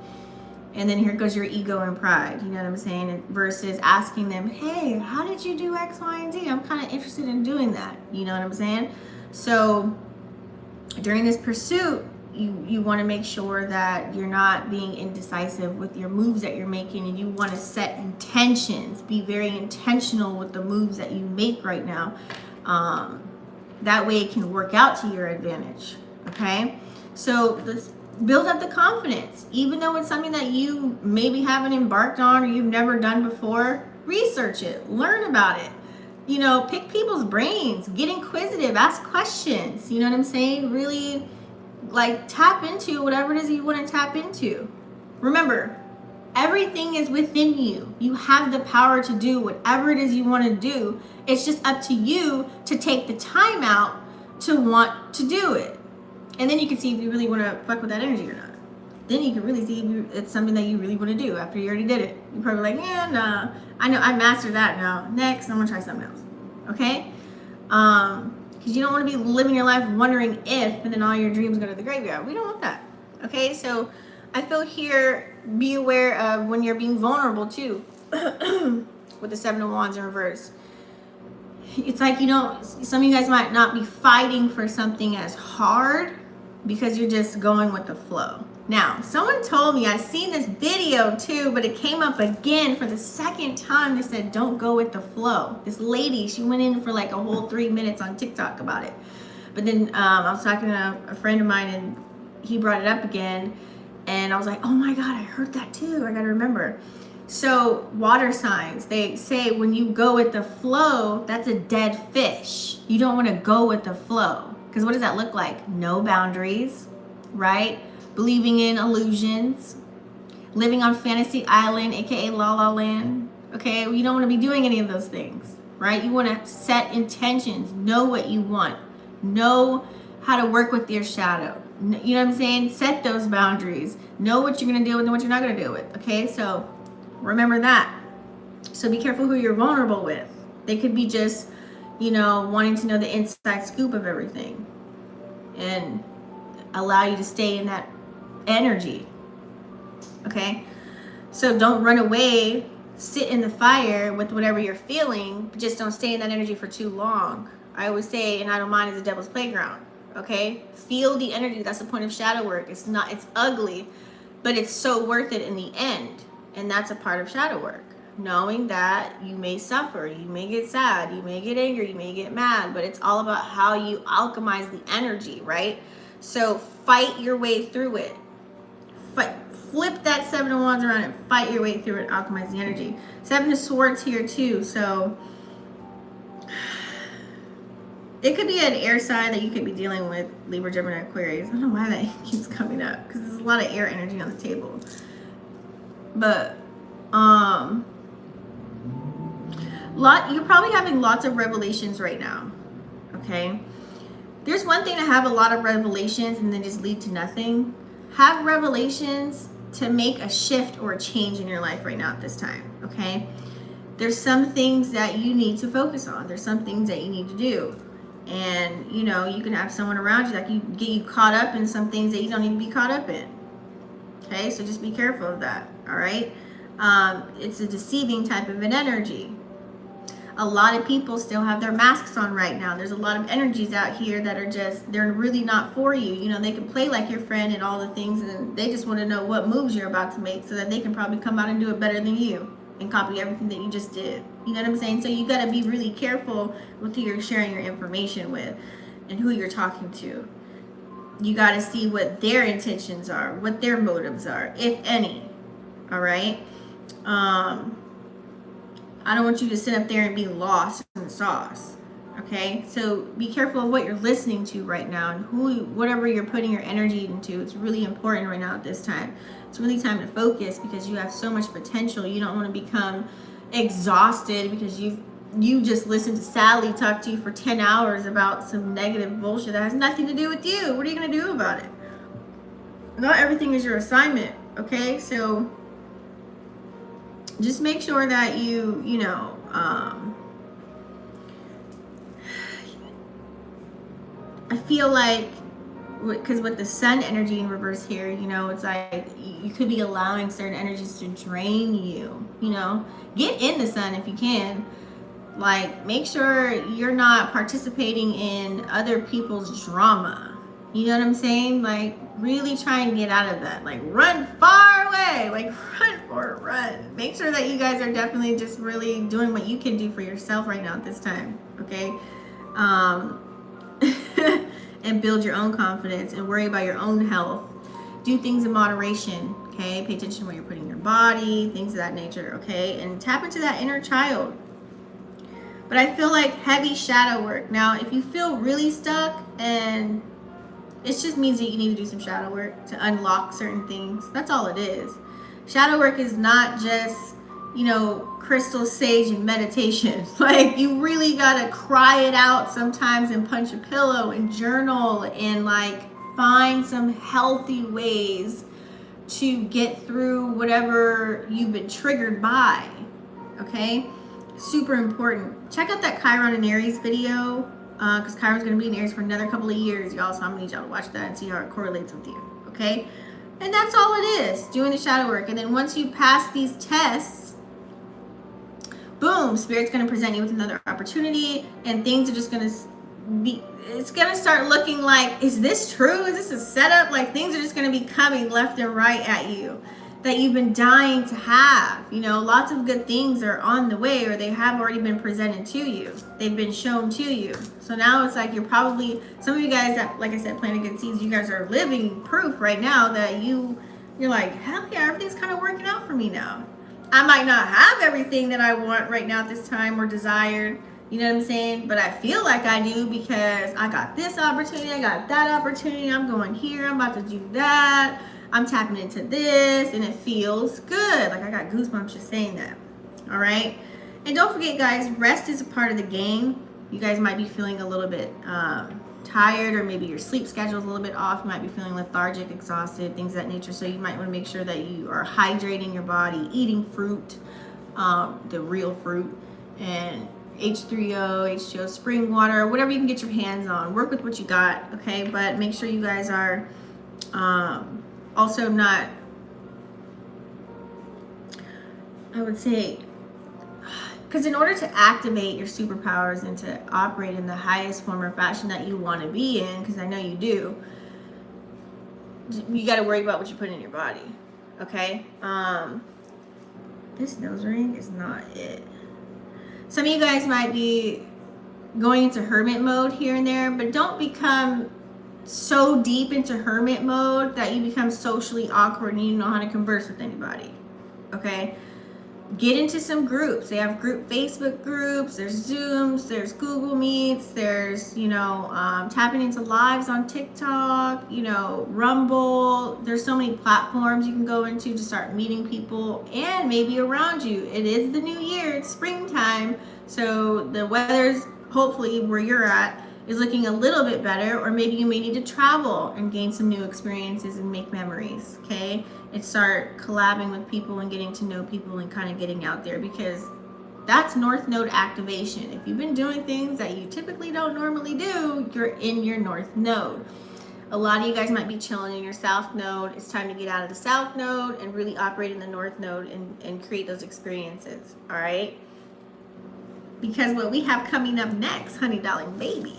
then here goes your ego and pride, you know what I'm saying? Versus asking them, hey, how did you do X, Y, and Z? I'm kind of interested in doing that, you know what I'm saying? So during this pursuit, you want to make sure that you're not being indecisive with your moves that you're making, and you want to set intentions. Be very intentional with the moves that you make right now. That way it can work out to your advantage. Okay, so let's build up the confidence. Even though it's something that you maybe haven't embarked on or you've never done before, research it, learn about it. You know, pick people's brains, get inquisitive, ask questions. You know what I'm saying? Really, like, tap into whatever it is you want to tap into. Remember, everything is within you. You have the power to do whatever it is you want to do. It's just up to you to take the time out to want to do it. And then you can see if you really want to fuck with that energy or not. Then you can really see if it's something that you really want to do after you already did it. You're probably like, yeah, nah, I know I mastered that now. Next, I'm going to try something else. Okay? Because you don't want to be living your life wondering if, and then all your dreams go to the graveyard. We don't want that. Okay? So I feel here, be aware of when you're being vulnerable too. With the Seven of Wands in reverse. It's like, you know, some of you guys might not be fighting for something as hard because you're just going with the flow. Now, someone told me, I've seen this video too, but it came up again for the second time. They said, don't go with the flow. This lady, she went in for like a whole 3 minutes on TikTok about it. But then I was talking to a friend of mine and he brought it up again. And I was like, oh my God, I heard that too. I got to remember. So water signs, they say when you go with the flow, that's a dead fish. You don't want to go with the flow. Because what does that look like? No boundaries, right? Believing in illusions, living on fantasy island, aka La La Land. Okay, you don't want to be doing any of those things, right? You want to set intentions, know what you want, know how to work with your shadow. You know what I'm saying? Set those boundaries, know what you're going to deal with and what you're not going to deal with. Okay, so remember that. So be careful who you're vulnerable with. They could be just, you know, wanting to know the inside scoop of everything and allow you to stay in that energy. Okay, so don't run away, sit in the fire with whatever you're feeling, but just don't stay in that energy for too long. I always say an idle mind is a devil's playground. Okay, feel the energy. That's the point of shadow work. It's ugly, but it's so worth it in the end. And that's a part of shadow work, knowing that you may suffer, you may get sad, you may get angry, you may get mad, but it's all about how you alchemize the energy, right? So fight your way through it. Flip that Seven of Wands around and fight your way through it, alchemize the energy. Seven of Swords here too, so it could be an air sign that you could be dealing with, Libra, Gemini, Aquarius. I don't know why that keeps coming up, because there's a lot of air energy on the table. But you're probably having lots of revelations right now. Okay, there's one thing to have a lot of revelations and then just lead to nothing. Have revelations to make a shift or a change in your life right now at this time. Okay, there's some things that you need to focus on. There's some things that you need to do, and you know, you can have someone around you that can get you caught up in some things that you don't need to be caught up in. Okay, so just be careful of that. All right, it's a deceiving type of an energy. A lot of people still have their masks on right now. There's a lot of energies out here that are just, they're really not for you. You know, they can play like your friend and all the things, and they just want to know what moves you're about to make so that they can probably come out and do it better than you and copy everything that you just did. You know what I'm saying? So you got to be really careful with who you're sharing your information with and who you're talking to. You got to see what their intentions are, what their motives are, if any. All right? I don't want you to sit up there and be lost in the sauce. Okay? So be careful of what you're listening to right now and whatever you're putting your energy into. It's really important right now at this time. It's really time to focus because you have so much potential. You don't want to become exhausted because you just listened to Sally talk to you for 10 hours about some negative bullshit that has nothing to do with you. What are you going to do about it? Not everything is your assignment. Okay? So just make sure that you know, I feel like, because with the sun energy in reverse here, you know, it's like you could be allowing certain energies to drain you, you know. Get in the sun if you can. Like, make sure you're not participating in other people's drama. You know what I'm saying? Like, really try and get out of that. Like, run far away. Like, run. Make sure that you guys are definitely just really doing what you can do for yourself right now at this time, okay? And build your own confidence and worry about your own health. Do things in moderation, okay? Pay attention to where you're putting your body, things of that nature, okay? And tap into that inner child. But I feel like heavy shadow work. Now, if you feel really stuck, and it just means that you need to do some shadow work to unlock certain things. That's all it is. Shadow work is not just, you know, crystal sage and meditation. Like, you really gotta cry it out sometimes and punch a pillow and journal and like find some healthy ways to get through whatever you've been triggered by. Okay? Super important. Check out that Chiron and Aries video, because Chiron's going to be in Aries for another couple of years, y'all. So I'm going to need y'all to watch that and see how it correlates with you. Okay? And that's all it is, doing the shadow work. And then once you pass these tests, boom, Spirit's going to present you with another opportunity, and things are just going to be, it's going to start looking like, is this true? Is this a setup? Like, things are just going to be coming left and right at you that you've been dying to have. You know, lots of good things are on the way, or they have already been presented to you. They've been shown to you. So now it's like you're probably, some of you guys that, like I said, planting good seeds, you guys are living proof right now that you're like, hell yeah, everything's kind of working out for me now. I might not have everything that I want right now at this time or desired, you know what I'm saying? But I feel like I do because I got this opportunity, I got that opportunity, I'm going here, I'm about to do that. I'm tapping into this, and it feels good. Like, I got goosebumps just saying that. All right? And don't forget, guys, rest is a part of the game. You guys might be feeling a little bit tired, or maybe your sleep schedule is a little bit off. You might be feeling lethargic, exhausted, things of that nature. So you might want to make sure that you are hydrating your body, eating fruit, the real fruit, and H3O, H2O, spring water, whatever you can get your hands on. Work with what you got, okay? But make sure you guys are also not, I would say, because in order to activate your superpowers and to operate in the highest form or fashion that you want to be in, because I know you do, you got to worry about what you put in your body, okay? This nose ring is not it. Some of you guys might be going into hermit mode here and there, but don't become so deep into hermit mode that you become socially awkward and you don't know how to converse with anybody, okay? Get into some groups. They have group Facebook groups, there's Zooms, there's Google Meets, there's, you know, tapping into lives on TikTok, you know, Rumble. There's so many platforms you can go into to start meeting people and maybe around you. It is the new year, it's springtime, so the weather's hopefully where you're at is looking a little bit better, or maybe you may need to travel and gain some new experiences and make memories, okay? And start collabing with people and getting to know people and kind of getting out there, because that's North Node activation. If you've been doing things that you typically don't normally do, you're in your North Node. A lot of you guys might be chilling in your South Node. It's time to get out of the South Node and really operate in the North Node and create those experiences, all right? Because what we have coming up next, honey darling baby,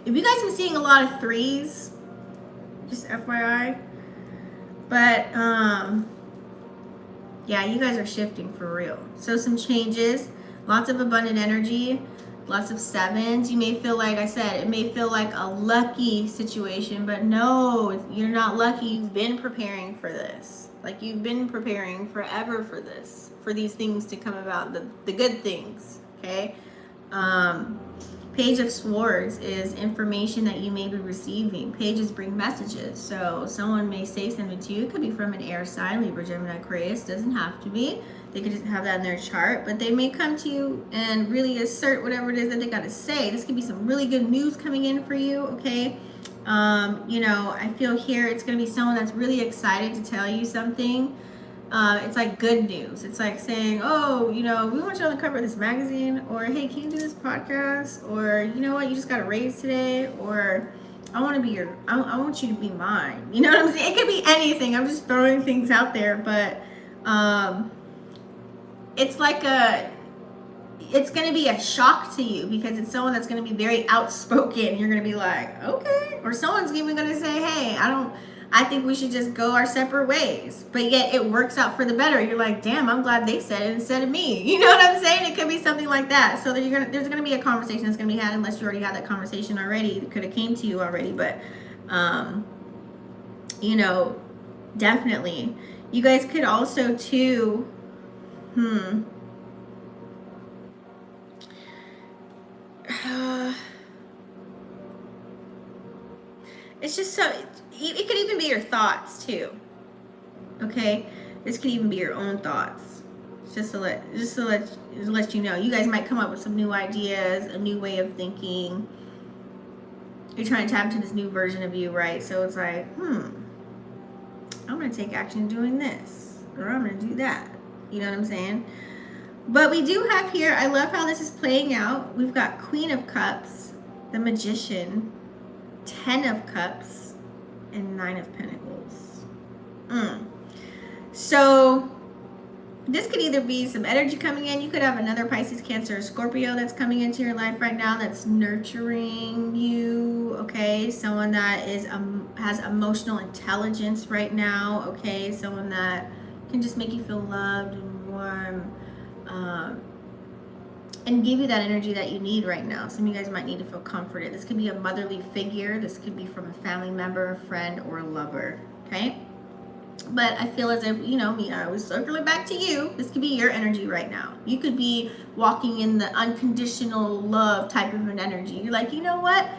if you guys have been seeing a lot of threes, just FYI, but yeah, you guys are shifting for real. So some changes, lots of abundant energy, lots of sevens. You may feel like I said, it may feel like a lucky situation, but no, you're not lucky. You've been preparing for this. Like, you've been preparing forever for this, for these things to come about, the good things, okay? Page of Swords is information that you may be receiving. Pages bring messages. So someone may say something to you. It could be from an air sign, Libra, Gemini, Aquarius. Doesn't have to be. They could just have that in their chart. But they may come to you and really assert whatever it is that they got to say. This could be some really good news coming in for you, okay? You know, I feel here it's going to be someone that's really excited to tell you something. It's like good news. It's like saying, oh, you know, we want you on the cover of this magazine, or hey, can you do this podcast, or you know what, you just got a raise today, or I want to be I want you to be mine. You know what I'm saying? It could be anything. I'm just throwing things out there, but it's like it's going to be a shock to you because it's someone that's going to be very outspoken. You're going to be like, okay. Or someone's even going to say, hey, I think we should just go our separate ways. But yet it works out for the better. You're like, damn, I'm glad they said it instead of me. You know what I'm saying? It could be something like that. So there's going to be a conversation that's going to be had, unless you already had that conversation already. It could have came to you already. But, you know, definitely. You guys could also, too, it's just so, it could even be your thoughts too. Okay, this could even be your own thoughts. Just to let you know, you guys might come up with some new ideas, a new way of thinking. You're trying to tap into this new version of you, right? So it's like, I'm gonna take action doing this, or I'm gonna do that. You know what I'm saying? But we do have here, I love how this is playing out. We've got Queen of Cups, the Magician, 10 of Cups, and 9 of Pentacles. So this could either be some energy coming in. You could have another Pisces, Cancer, or Scorpio that's coming into your life right now that's nurturing you, okay? Someone that is has emotional intelligence right now, okay? Someone that can just make you feel loved and warm, and give you that energy that you need right now. Some of you guys might need to feel comforted. This could be a motherly figure. This could be from a family member, a friend, or a lover, okay? But I feel as if, you know me, I was circling back to you. This could be your energy right now. You could be walking in the unconditional love type of an energy. You're like, you know what?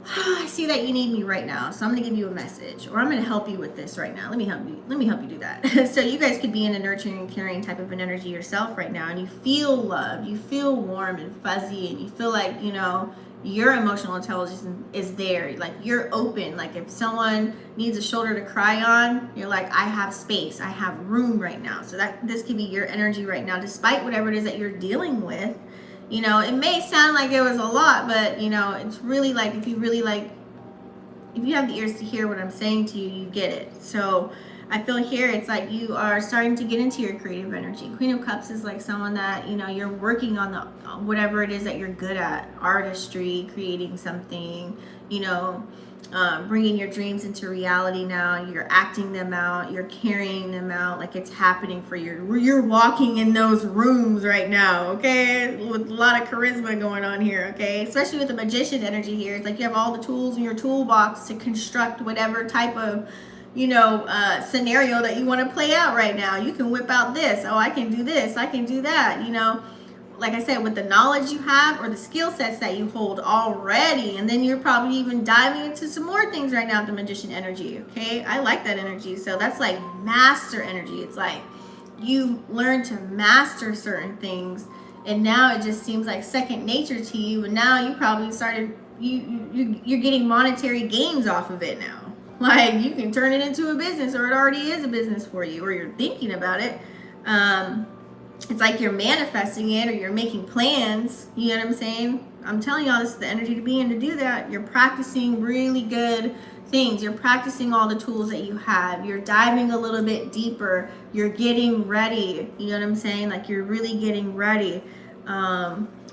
I see that you need me right now, so I'm going to give you a message, or I'm going to help you with this right now. Let me help you do that. So you guys could be in a nurturing and caring type of an energy yourself right now, and you feel loved, you feel warm and fuzzy, and you feel like, you know, your emotional intelligence is there. Like, you're open. Like, if someone needs a shoulder to cry on, you're like, I have space, I have room right now. So that this could be your energy right now, despite whatever it is that you're dealing with. You know, it may sound like it was a lot, but, you know, it's really like, if you have the ears to hear what I'm saying to you, you get it. So I feel here it's like you are starting to get into your creative energy. Queen of Cups is like someone that, you know, you're working on whatever it is that you're good at. Artistry, creating something, you know, bringing your dreams into reality now. You're acting them out. You're carrying them out like it's happening for you. You're walking in those rooms right now, okay? With a lot of charisma going on here, okay? Especially with the Magician energy here. It's like you have all the tools in your toolbox to construct whatever type of, you know, scenario that you want to play out right now. You can whip out this. Oh, I can do this. I can do that, you know. Like I said, with the knowledge you have or the skill sets that you hold already, and then you're probably even diving into some more things right now with the Magician energy, okay? I like that energy. So that's like master energy. It's like you learn to master certain things, and now it just seems like second nature to you, and now you probably started, you're getting monetary gains off of it now. Like, you can turn it into a business, or it already is a business for you, or you're thinking about it. It's like you're manifesting it, or you're making plans. You know what I'm saying? I'm telling y'all, this is the energy to be in to do that. You're practicing really good things. You're practicing all the tools that you have. You're diving a little bit deeper. You're getting ready. You know what I'm saying? Like, you're really getting ready.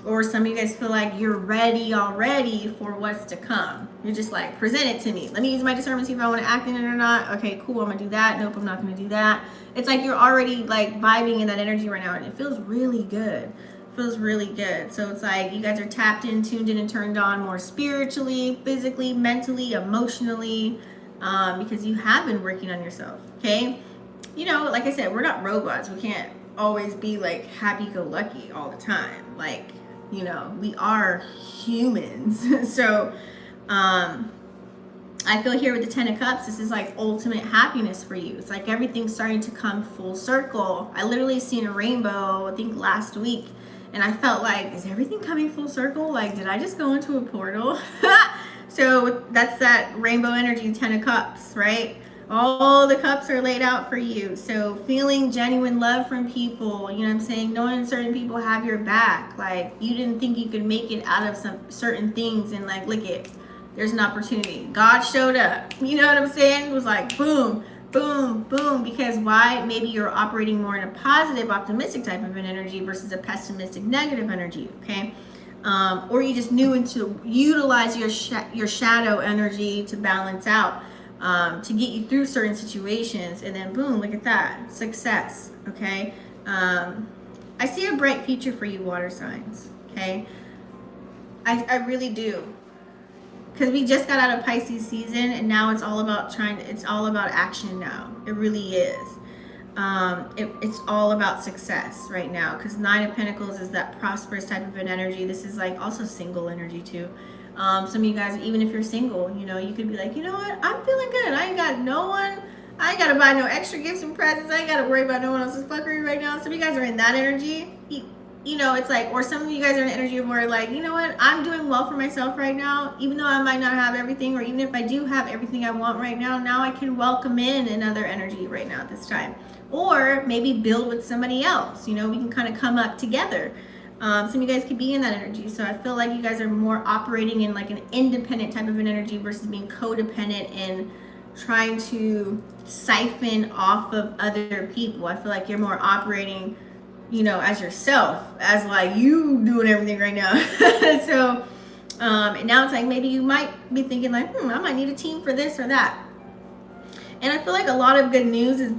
Or some of you guys feel like you're ready already for what's to come. You're just like, present it to me. Let me use my discernment, see if I want to act in it or not. Okay, cool, I'm going to do that. Nope, I'm not going to do that. It's like you're already like vibing in that energy right now, and it feels really good. It feels really good. So it's like you guys are tapped in, tuned in, and turned on more spiritually, physically, mentally, emotionally, because you have been working on yourself, okay? You know, like I said, we're not robots. We can't always be like happy-go-lucky all the time. Like, you know, we are humans. So I feel here with the 10 of Cups, this is like ultimate happiness for you. It's like everything's starting to come full circle. I literally seen a rainbow, I think last week, and I felt like, is everything coming full circle? Like, did I just go into a portal? So that's that rainbow energy, 10 of Cups, right? All the cups are laid out for you. So feeling genuine love from people, you know what I'm saying? Knowing certain people have your back. Like, you didn't think you could make it out of some certain things, and like, look it, there's an opportunity. God showed up. You know what I'm saying? It was like, boom, Boom, boom. Because why? Maybe you're operating more in a positive, optimistic type of an energy versus a pessimistic, negative energy, okay? Or you just knew to utilize your shadow energy to balance out, to get you through certain situations, and then boom, look at that, success, okay? I see a bright future for you, water signs, okay? I really do. Because we just got out of Pisces season, and now it's all about it's all about action now. It really is. It's all about success right now, because Nine of Pentacles is that prosperous type of an energy. This is like also single energy too. Some of you guys, even if you're single, you know, you could be like, you know what, I'm feeling good. I ain't got no one. I ain't got to buy no extra gifts and presents. I ain't got to worry about no one else's fuckery right now. Some of you guys are in that energy. You know, it's like, or some of you guys are in energy where like, you know what, I'm doing well for myself right now, even though I might not have everything, or even if I do have everything I want right now I can welcome in another energy right now at this time. Or maybe build with somebody else, you know, we can kind of come up together. Some of you guys could be in that energy. So I feel like you guys are more operating in like an independent type of an energy versus being codependent and trying to siphon off of other people. I feel like you're more operating, you know, as yourself, as like you doing everything right now. So and now it's like maybe you might be thinking like, I might need a team for this or that. And I feel like a lot of good news is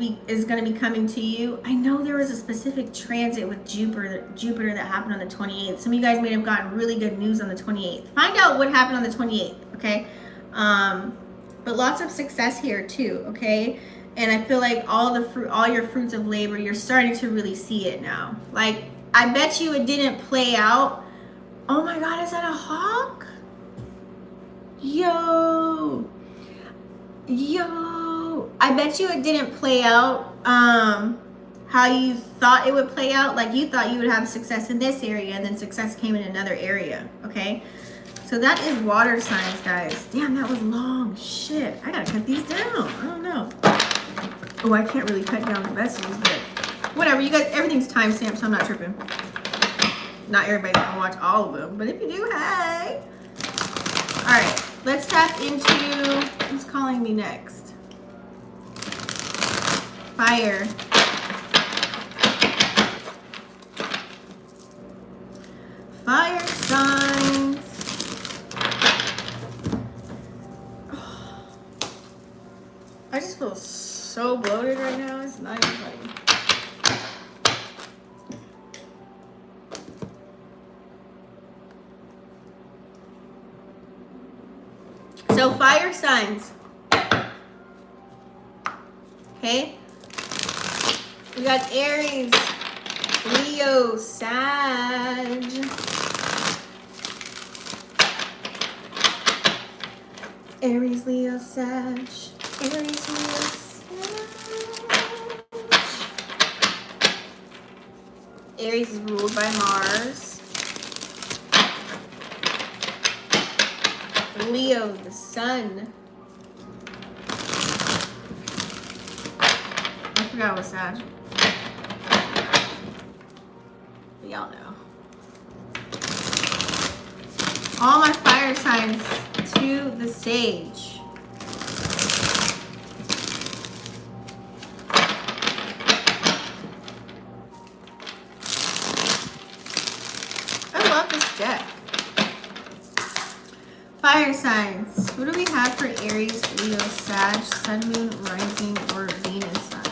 going to be coming to you. I know there was a specific transit with Jupiter that happened on the 28th. Some of you guys may have gotten really good news on the 28th. Find out what happened on the 28th, okay? But lots of success here too, okay? And I feel like all your fruits of labor, you're starting to really see it now. Like, I bet you it didn't play out. Oh my God, is that a hawk? Yo. I bet you it didn't play out how you thought it would play out. Like, you thought you would have success in this area, and then success came in another area, okay? So that is water signs, guys. Damn, that was long. Shit, I gotta cut these down. I don't know. Oh, I can't really cut down the messages, but whatever. You guys, everything's timestamped, so I'm not tripping. Not everybody's gonna watch all of them, but if you do, hey. All right, let's tap into who's calling me next. Fire. Fire signs. Oh, I just feel so bloated right now. It's not even funny. So fire signs. Okay. We got Aries, Leo, Sag. Aries, Leo, Sag. Aries, Leo, Sag. Aries is ruled by Mars. Leo, the sun. I forgot what Sag. Y'all know. All my fire signs to the stage. I love this deck. Fire signs. What do we have for Aries, Leo, Sag, Sun, Moon, Rising, or Venus signs?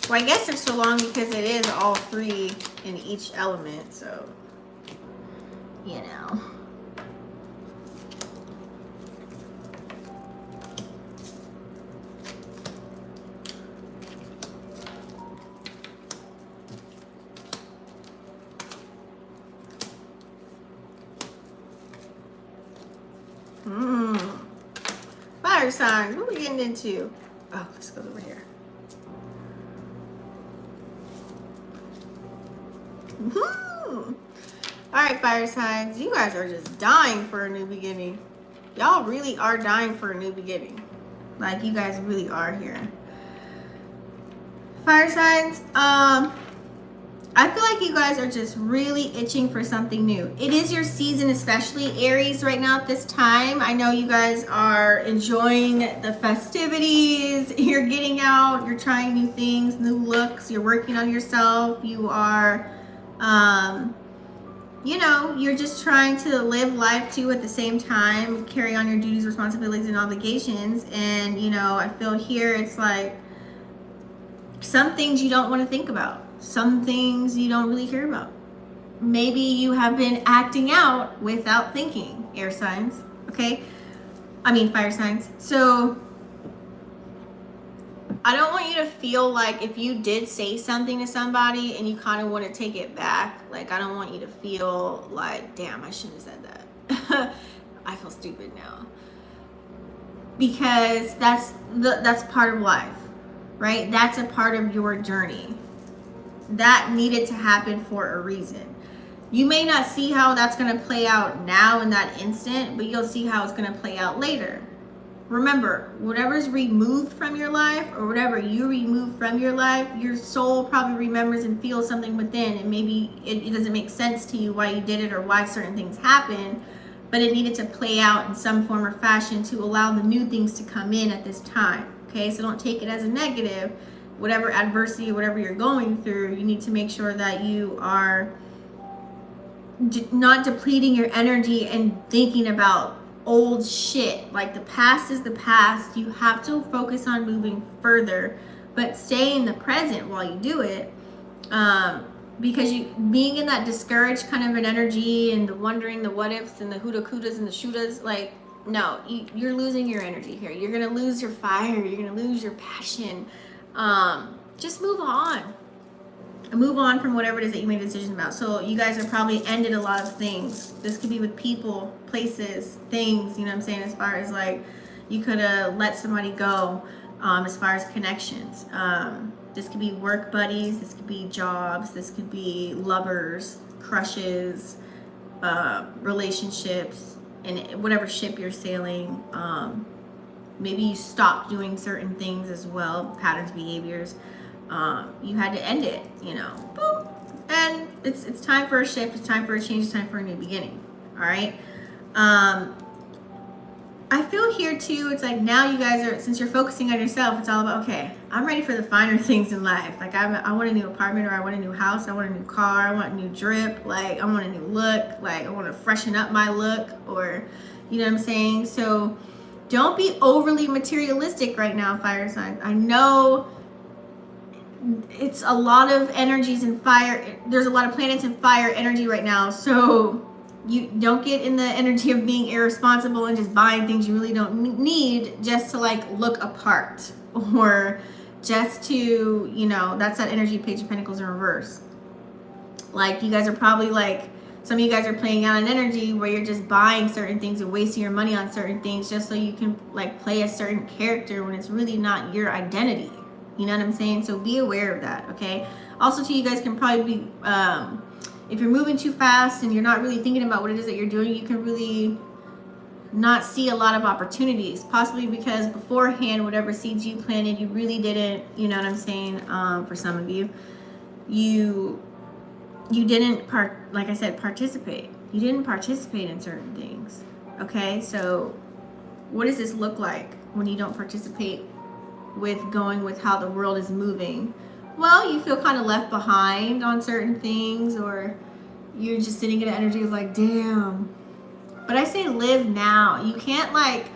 Well, I guess they're so long because it is all three in each element, so, you know. Fire signs. What are we getting into? Oh, let's go over here. All right, fire signs. You guys are just dying for a new beginning. Y'all really are dying for a new beginning. Like, you guys really are here. Fire signs. I feel like you guys are just really itching for something new. It is your season, especially Aries right now at this time. I know you guys are enjoying the festivities. You're getting out, you're trying new things, new looks, you're working on yourself. You are, you know, you're just trying to live life too at the same time, carry on your duties, responsibilities, and obligations. And, you know, I feel here it's like some things you don't want to think about. Some things you don't really care about. Maybe you have been acting out without thinking, air signs, okay? I mean, fire signs. So I don't want you to feel like if you did say something to somebody and you kind of want to take it back, like I don't want you to feel like, damn, I shouldn't have said that. I feel stupid now. Because that's part of life, right? That's a part of your journey. That needed to happen for a reason. You may not see how that's going to play out now in that instant, but you'll see how it's going to play out later. Remember, whatever's removed from your life or whatever you remove from your life, your soul probably remembers and feels something within, and maybe it doesn't make sense to you why you did it or why certain things happen, but it needed to play out in some form or fashion to allow the new things to come in at this time. Okay, so don't take it as a negative. Whatever adversity, whatever you're going through, you need to make sure that you are not depleting your energy and thinking about old shit. Like the past is the past. You have to focus on moving further, but stay in the present while you do it. Because you being in that discouraged kind of an energy and the wondering, the what ifs and the huda kudas and the shouldas, like no, you're losing your energy here. You're gonna lose your fire. You're gonna lose your passion. Just move on. Move on from whatever it is that you made decisions about. So you guys have probably ended a lot of things. This could be with people, places, things, you know what I'm saying? As far as like, you could have let somebody go, as far as connections. This could be work buddies, this could be jobs, this could be lovers, crushes, relationships, and whatever ship you're sailing. Maybe you stopped doing certain things as well, patterns, behaviors. You had to end it, you know, boom. And it's time for a shift, it's time for a change, it's time for a new beginning. All right. I feel here too, it's like now you guys are, since you're focusing on yourself, it's all about, okay, I'm ready for the finer things in life. Like I want a new apartment, or I want a new house, I want a new car, I want a new drip, like I want a new look, like I want to freshen up my look, or you know what I'm saying? So don't be overly materialistic right now, fire signs. I know it's a lot of energies in fire. There's a lot of planets in fire energy right now. So you don't get in the energy of being irresponsible and just buying things you really don't need just to like look apart, or just to, you know, that's that energy, Page of Pentacles in reverse. Like you guys are probably like, some of you guys are playing out an energy where you're just buying certain things and wasting your money on certain things just so you can like play a certain character when it's really not your identity. You know what I'm saying? So be aware of that, okay? Also, too, you guys can probably be, if you're moving too fast and you're not really thinking about what it is that you're doing, you can really not see a lot of opportunities. Possibly because beforehand, whatever seeds you planted, you really didn't, you know what I'm saying? For some of you, you didn't, like I said, participate. You didn't participate in certain things, okay? So what does this look like when you don't participate with going with how the world is moving? Well, you feel kind of left behind on certain things, or you're just sitting in an energy of like, damn. But I say live now. You can't like,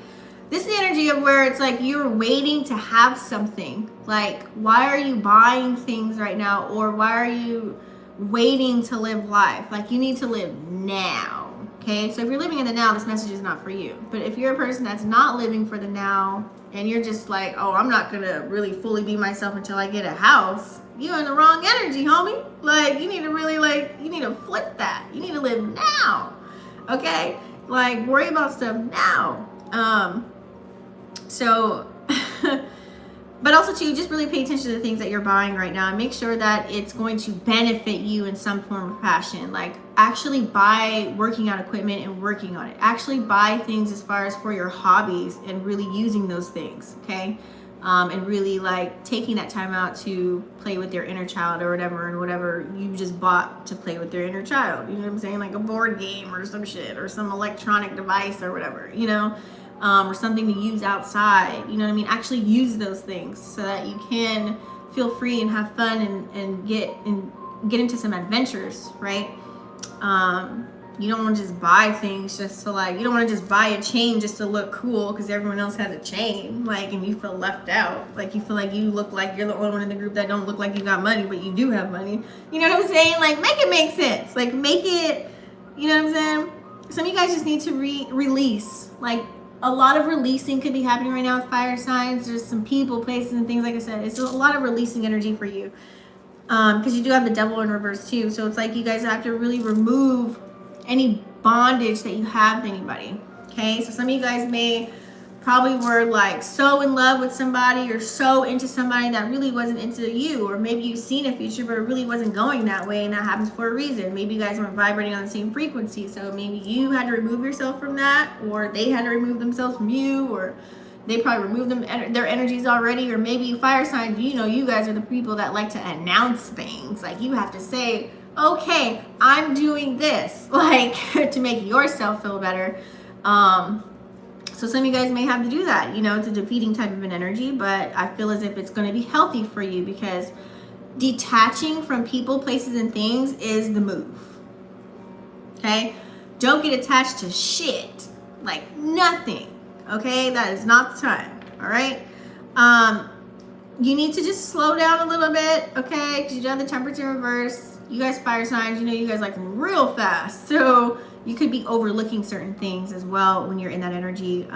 this is the energy of where it's like you're waiting to have something. Like, why are you buying things right now? Or why are you waiting to live life? Like, you need to live now. Okay, so if you're living in the now, this message is not for you. But if you're a person that's not living for the now, and you're just like, oh, I'm not gonna really fully be myself until I get a house, you're in the wrong energy, homie. Like, you need to really, like, you need to flip that. You need to live now, okay? Like, worry about stuff now. So, but also too, just really pay attention to the things that you're buying right now and make sure that it's going to benefit you in some form of fashion. Like, actually buy working out equipment and working on it. Actually buy things as far as for your hobbies and really using those things, okay? and really like taking that time out to play with your inner child or whatever, and whatever you just bought to play with your inner child. You know what I'm saying? Like a board game or some shit or some electronic device or whatever, you know, or something to use outside. You know what I mean? Actually use those things so that you can feel free and have fun and get into some adventures, right? You don't want to just buy things just to like, you don't want to just buy a chain just to look cool because everyone else has a chain, like, and you feel left out. Like, you feel like you look like you're the only one in the group that don't look like you got money, but you do have money. You know what I'm saying? Like, make it make sense. Like, make it, you know what I'm saying? Some of you guys just need to release. Like, a lot of releasing could be happening right now with fire signs. There's some people, places, and things, like I said. It's a lot of releasing energy for you. Because you do have the devil in reverse, too. So it's like you guys have to really remove any bondage that you have to anybody. Okay, so some of you guys may probably were like so in love with somebody or so into somebody that really wasn't into you, or maybe you've seen a future but it really wasn't going that way, and that happens for a reason. Maybe you guys weren't vibrating on the same frequency, so maybe you had to remove yourself from that, or they had to remove themselves from you, or they probably removed their energies already. Or maybe fire signs, you know, you guys are the people that like to announce things. Like, you have to say, okay, I'm doing this, like, to make yourself feel better. So some of you guys may have to do that. You know, it's a defeating type of an energy, but I feel as if it's going to be healthy for you, because detaching from people, places, and things is the move. Okay? Don't get attached to shit. Like, nothing. Okay? That is not the time. All right? You need to just slow down a little bit, okay? Because you do have the temperature in reverse. You guys fire signs, you know, you guys like them real fast. So you could be overlooking certain things as well when you're in that energy.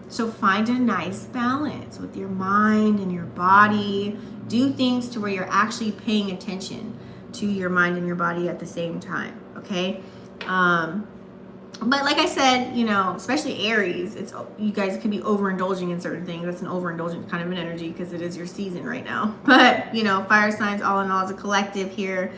So find a nice balance with your mind and your body. Do things to where you're actually paying attention to your mind and your body at the same time, okay? But like I said, you know, especially Aries, you guys could be overindulging in certain things. That's an overindulgent kind of an energy because it is your season right now. But, you know, fire signs all in all as a collective here.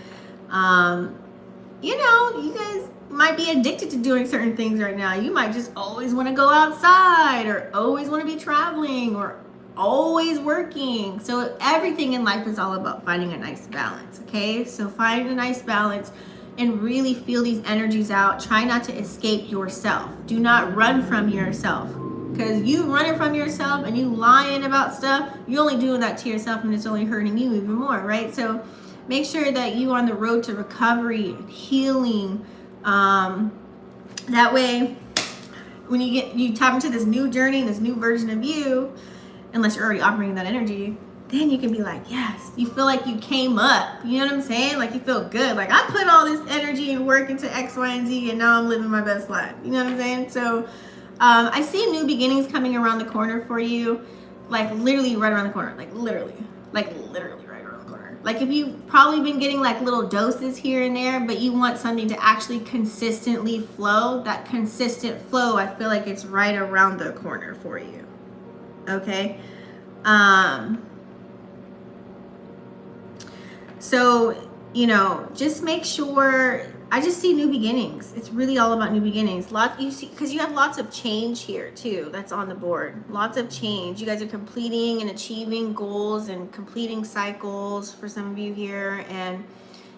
You know, you guys might be addicted to doing certain things right now. You might just always want to go outside, or always want to be traveling, or always working. So everything in life is all about finding a nice balance, okay? So find a nice balance and really feel these energies out. Try not to escape yourself. Do not run from yourself, because you running from yourself and you lying about stuff, you're only doing that to yourself, and it's only hurting you even more, right? So make sure that you are on the road to recovery and healing. That way, when you tap into this new journey, this new version of you, unless you're already operating that energy, then you can be like, yes, you feel like you came up. You know what I'm saying? Like, you feel good. Like, I put all this energy and work into X, Y, and Z, and now I'm living my best life. You know what I'm saying? So I see new beginnings coming around the corner for you. Like, literally right around the corner. Like literally right around the corner. Like, if you've probably been getting like little doses here and there, but you want something to actually consistently flow, that consistent flow, I feel like it's right around the corner for you. Okay? So, you know, just make sure. I just see new beginnings. It's really all about new beginnings. You see, because you have lots of change here too. That's on the board. Lots of change. You guys are completing and achieving goals and completing cycles for some of you here, and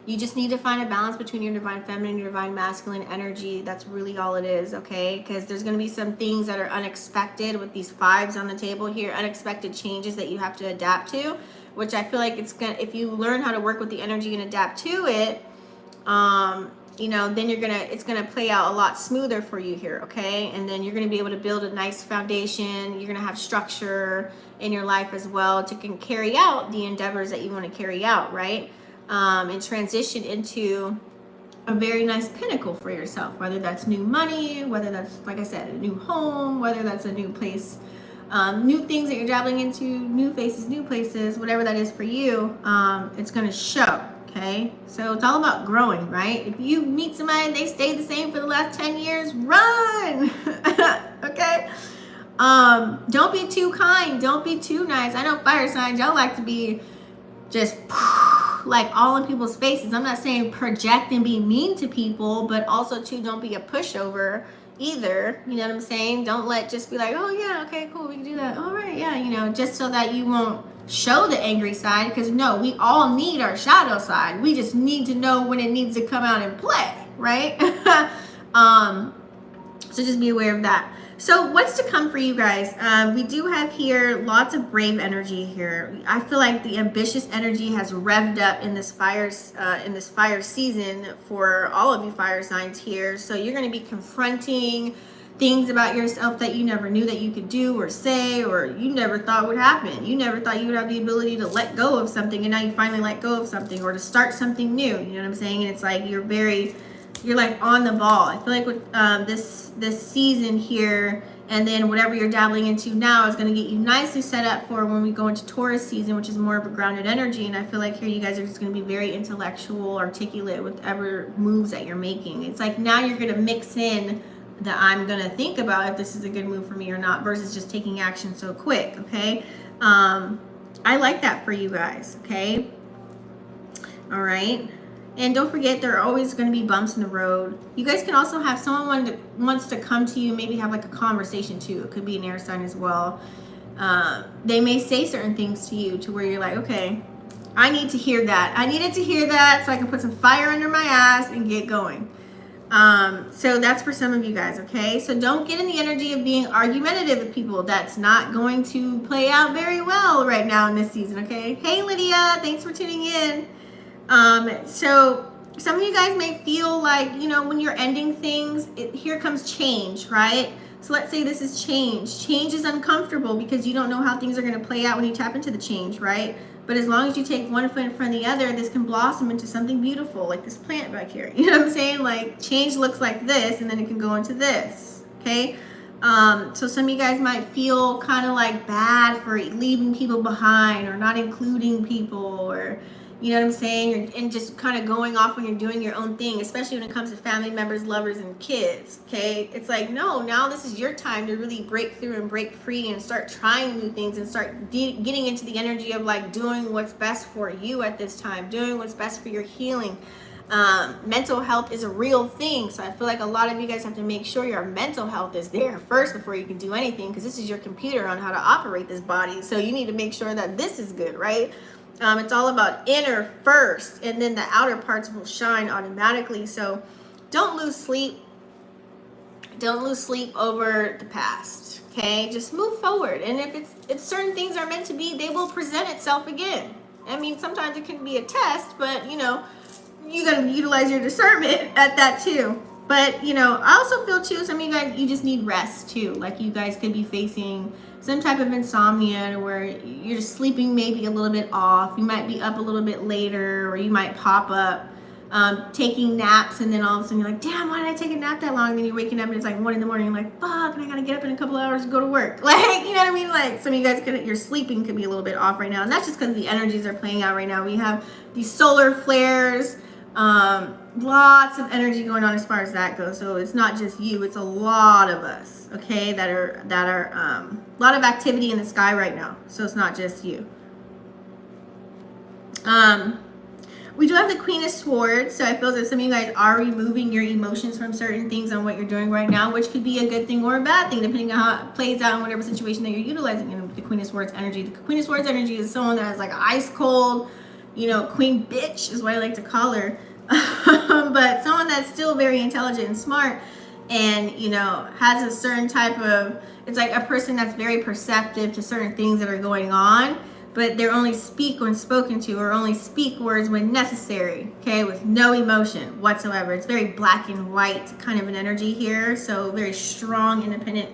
you just need to find a balance between your divine feminine and your divine masculine energy. That's really all it is, okay? Because there's going to be some things that are unexpected with these fives on the table here. Unexpected changes that you have to adapt to, which I feel like if you learn how to work with the energy and adapt to it, you know, then it's gonna play out a lot smoother for you here, okay? And then you're gonna be able to build a nice foundation. You're gonna have structure in your life as well to can carry out the endeavors that you want to carry out, right? And transition into a very nice pinnacle for yourself, whether that's new money, whether that's, like I said, a new home, whether that's a new place, new things that you're dabbling into, new faces, new places, whatever that is for you, it's going to show, okay? So it's all about growing, right? If you meet somebody and they stay the same for the last 10 years, run, okay? Don't be too kind. Don't be too nice. I know fire signs, y'all like to be just like all in people's faces. I'm not saying project and be mean to people, but also too, don't be a pushover. either. You know what I'm saying? Don't just be like, oh yeah, okay, cool, we can do that. All right, yeah, you know, just so that you won't show the angry side, because no, we all need our shadow side. We just need to know when it needs to come out and play, right? So just be aware of that. So what's to come for you guys? We do have here lots of brave energy here. I feel like the ambitious energy has revved up in this fire season for all of you fire signs here. So you're going to be confronting things about yourself that you never knew that you could do or say, or you never thought would happen. You never thought you would have the ability to let go of something, and now you finally let go of something, or to start something new. You know what I'm saying? And it's like you're like on the ball. I feel like with this season here, and then whatever you're dabbling into now is going to get you nicely set up for when we go into Taurus season, which is more of a grounded energy. And I feel like here you guys are just going to be very intellectual, articulate with whatever moves that you're making. It's like now you're going to mix in that I'm going to think about if this is a good move for me or not, versus just taking action so quick. Okay. I like that for you guys. Okay. All right. And don't forget, there are always going to be bumps in the road. You guys can also have someone that wants to come to you, maybe have like a conversation too. It could be an air sign as well. They may say certain things to you to where you're like, okay, I need to hear that. I needed to hear that so I can put some fire under my ass and get going. So that's for some of you guys, okay? So don't get in the energy of being argumentative with people. That's not going to play out very well right now in this season, okay? Hey, Lydia, thanks for tuning in. So some of you guys may feel like, you know, when you're ending things, here comes change, right? So let's say this is change. Change is uncomfortable because you don't know how things are going to play out when you tap into the change, right? But as long as you take one foot in front of the other, this can blossom into something beautiful, like this plant back here. You know what I'm saying? Like change looks like this, and then it can go into this, okay? So some of you guys might feel kind of like bad for leaving people behind or not including people, or you know what I'm saying? And just kind of going off when you're doing your own thing, especially when it comes to family members, lovers, and kids, okay? It's like, no, now this is your time to really break through and break free and start trying new things and start getting into the energy of like doing what's best for you at this time, doing what's best for your healing. Mental health is a real thing, so I feel like a lot of you guys have to make sure your mental health is there first before you can do anything, because this is your computer on how to operate this body, so you need to make sure that this is good, right? It's all about inner first, and then the outer parts will shine automatically. So don't lose sleep. Don't lose sleep over the past, okay? Just move forward. And if certain things are meant to be, they will present itself again. I mean, sometimes it can be a test, but, you know, you got to utilize your discernment at that too. But, you know, I also feel too, some of you guys, you just need rest too. Like you guys could be facing some type of insomnia where you're just sleeping maybe a little bit off. You might be up a little bit later, or you might pop up taking naps, and then all of a sudden you're like, damn, why did I take a nap that long? And then you're waking up and it's like 1 a.m. You're like, fuck, and I gotta get up in a couple of hours to go to work. Like, you know what I mean? Like some of you guys your sleeping could be a little bit off right now, and that's just because the energies are playing out right now. We have these solar flares, lots of energy going on as far as that goes. So it's not just you, it's a lot of us, okay, that are a lot of activity in the sky right now. So it's not just you. We do have the Queen of Swords, so I feel that some of you guys are removing your emotions from certain things on what you're doing right now, which could be a good thing or a bad thing, depending on how it plays out in whatever situation that you're utilizing in the Queen of Swords energy. The Queen of Swords energy is someone that has like ice cold, you know, queen bitch is what I like to call her. But someone that's still very intelligent and smart, and, you know, has a certain type of, it's like a person that's very perceptive to certain things that are going on, but they're only speak when spoken to, or only speak words when necessary, okay, with no emotion whatsoever. It's very black and white kind of an energy here, so very strong, independent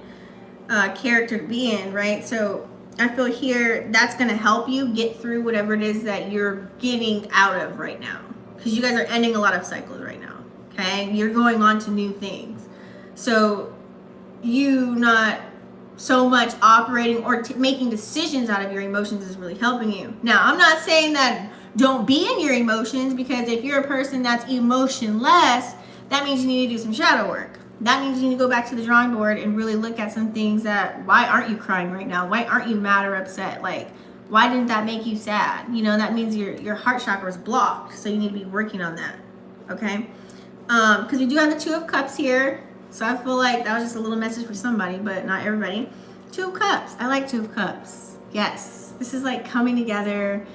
character to be in, right? So I feel here that's going to help you get through whatever it is that you're getting out of right now, because you guys are ending a lot of cycles right now, okay? You're going on to new things. So you not so much operating or making decisions out of your emotions is really helping you. Now, I'm not saying that don't be in your emotions, because if you're a person that's emotionless, that means you need to do some shadow work. That means you need to go back to the drawing board and really look at some things that, why aren't you crying right now? Why aren't you mad or upset? Like, why didn't that make you sad? You know, that means your heart chakra is blocked. So you need to be working on that, okay? Because we do have the Two of Cups here. So I feel like that was just a little message for somebody, but not everybody. Two of Cups. I like Two of Cups. Yes. This is like coming together.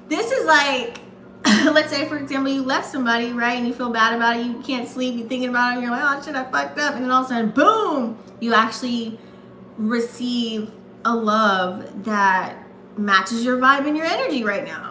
This is like, let's say, for example, you left somebody, right? And you feel bad about it. You can't sleep. You're thinking about it. And you're like, oh, shit, I fucked up. And then all of a sudden, boom, you actually receive a love that matches your vibe and your energy right now.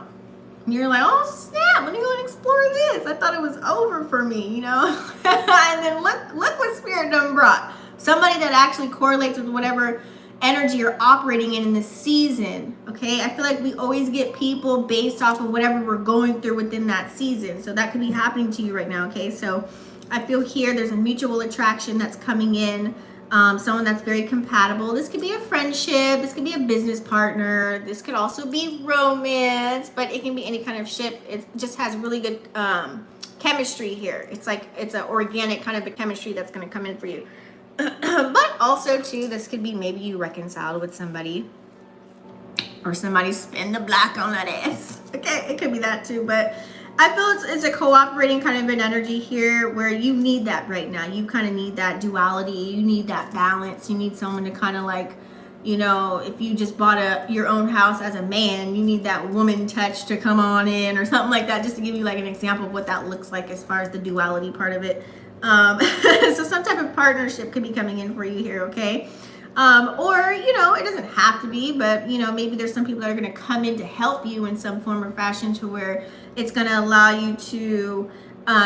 And you're like, oh, snap. Let me go and explore this. I thought it was over for me, you know? And then look what Spirit done brought. Somebody that actually correlates with whatever energy you're operating in this season. Okay, I feel like we always get people based off of whatever we're going through within that season. So that could be happening to you right now. Okay, so I feel here there's a mutual attraction that's coming in. Someone that's very compatible. This could be a friendship. This could be a business partner. This could also be romance, but it can be any kind of ship. It just has really good chemistry here. It's like it's an organic kind of a chemistry that's going to come in for you. But also too, this could be maybe you reconciled with somebody, or somebody spin the block on that ass. Okay, it could be that too, but I feel it's a cooperating kind of an energy here where you need that right now. You kind of need that duality. You need that balance. You need someone to kind of like, you know, if you just bought your own house as a man, you need that woman touch to come on in or something like that, just to give you like an example of what that looks like as far as the duality part of it. So some type of partnership could be coming in for you here, okay? Or, you know, it doesn't have to be, but, you know, maybe there's some people that are going to come in to help you in some form or fashion to where it's going to allow you to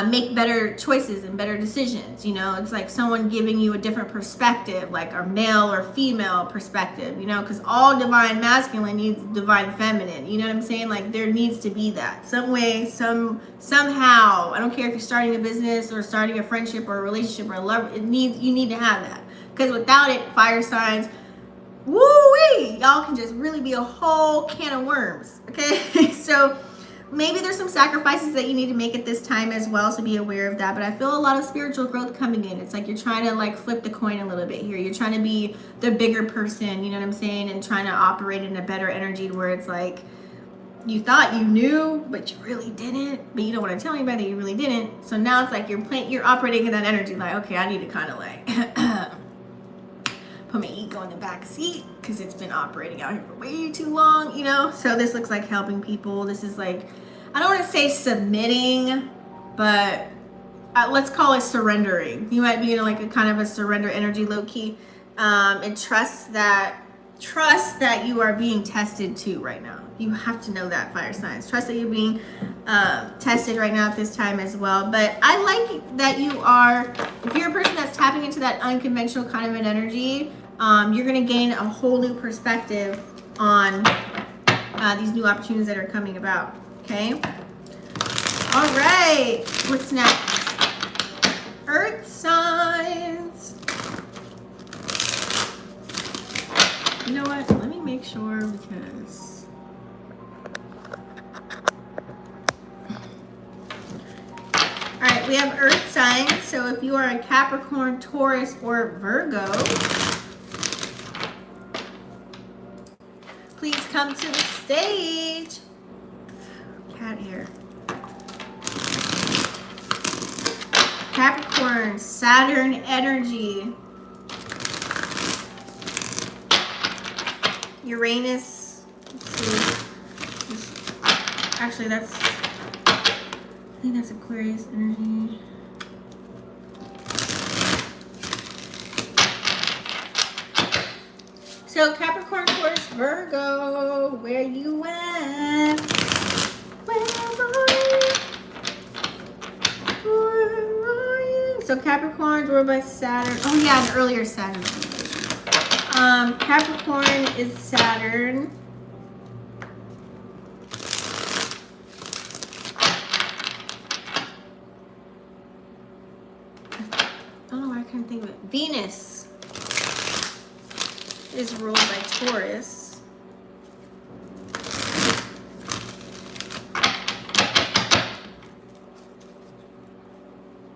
make better choices and better decisions. You know, it's like someone giving you a different perspective, like a male or female perspective, you know, because all divine masculine needs divine feminine. You know what I'm saying? Like there needs to be that some way, somehow. I don't care if you're starting a business or starting a friendship or a relationship or a love. You need to have that, because without it, fire signs, woo-wee, y'all can just really be a whole can of worms. Okay, so maybe there's some sacrifices that you need to make at this time as well, so be aware of that. But I feel a lot of spiritual growth coming in. It's like you're trying to like flip the coin a little bit here. You're trying to be the bigger person, you know what I'm saying, and trying to operate in a better energy to where it's like you thought you knew, but you really didn't. But you don't want to tell anybody that you really didn't. So now it's like you're operating in that energy, like, okay, I need to kind of like put my ego in the back seat because it's been operating out here for way too long, you know? So this looks like helping people. This is like, I don't want to say submitting, but let's call it surrendering. You might be in like a kind of a surrender energy, low key, and trust that you are being tested too right now. You have to know that, fire signs. Trust that you're being tested right now at this time as well. But I like that you are, if you're a person that's tapping into that unconventional kind of an energy, you're going to gain a whole new perspective on these new opportunities that are coming about. Okay? All right. What's next? Earth signs. You know what? Let me make sure, because all right, we have earth signs. So if you are a Capricorn, Taurus, or Virgo, please come to the stage. Cat hair. Capricorn, Saturn energy. Uranus. Let's see. Actually, I think that's Aquarius energy. So Capricorn, Taurus, Virgo, where you at? Where are you? So Capricorn's ruled by Saturn. Oh yeah, an earlier Saturn. Capricorn is Saturn. I don't know why I couldn't think of it. Venus is ruled by Taurus.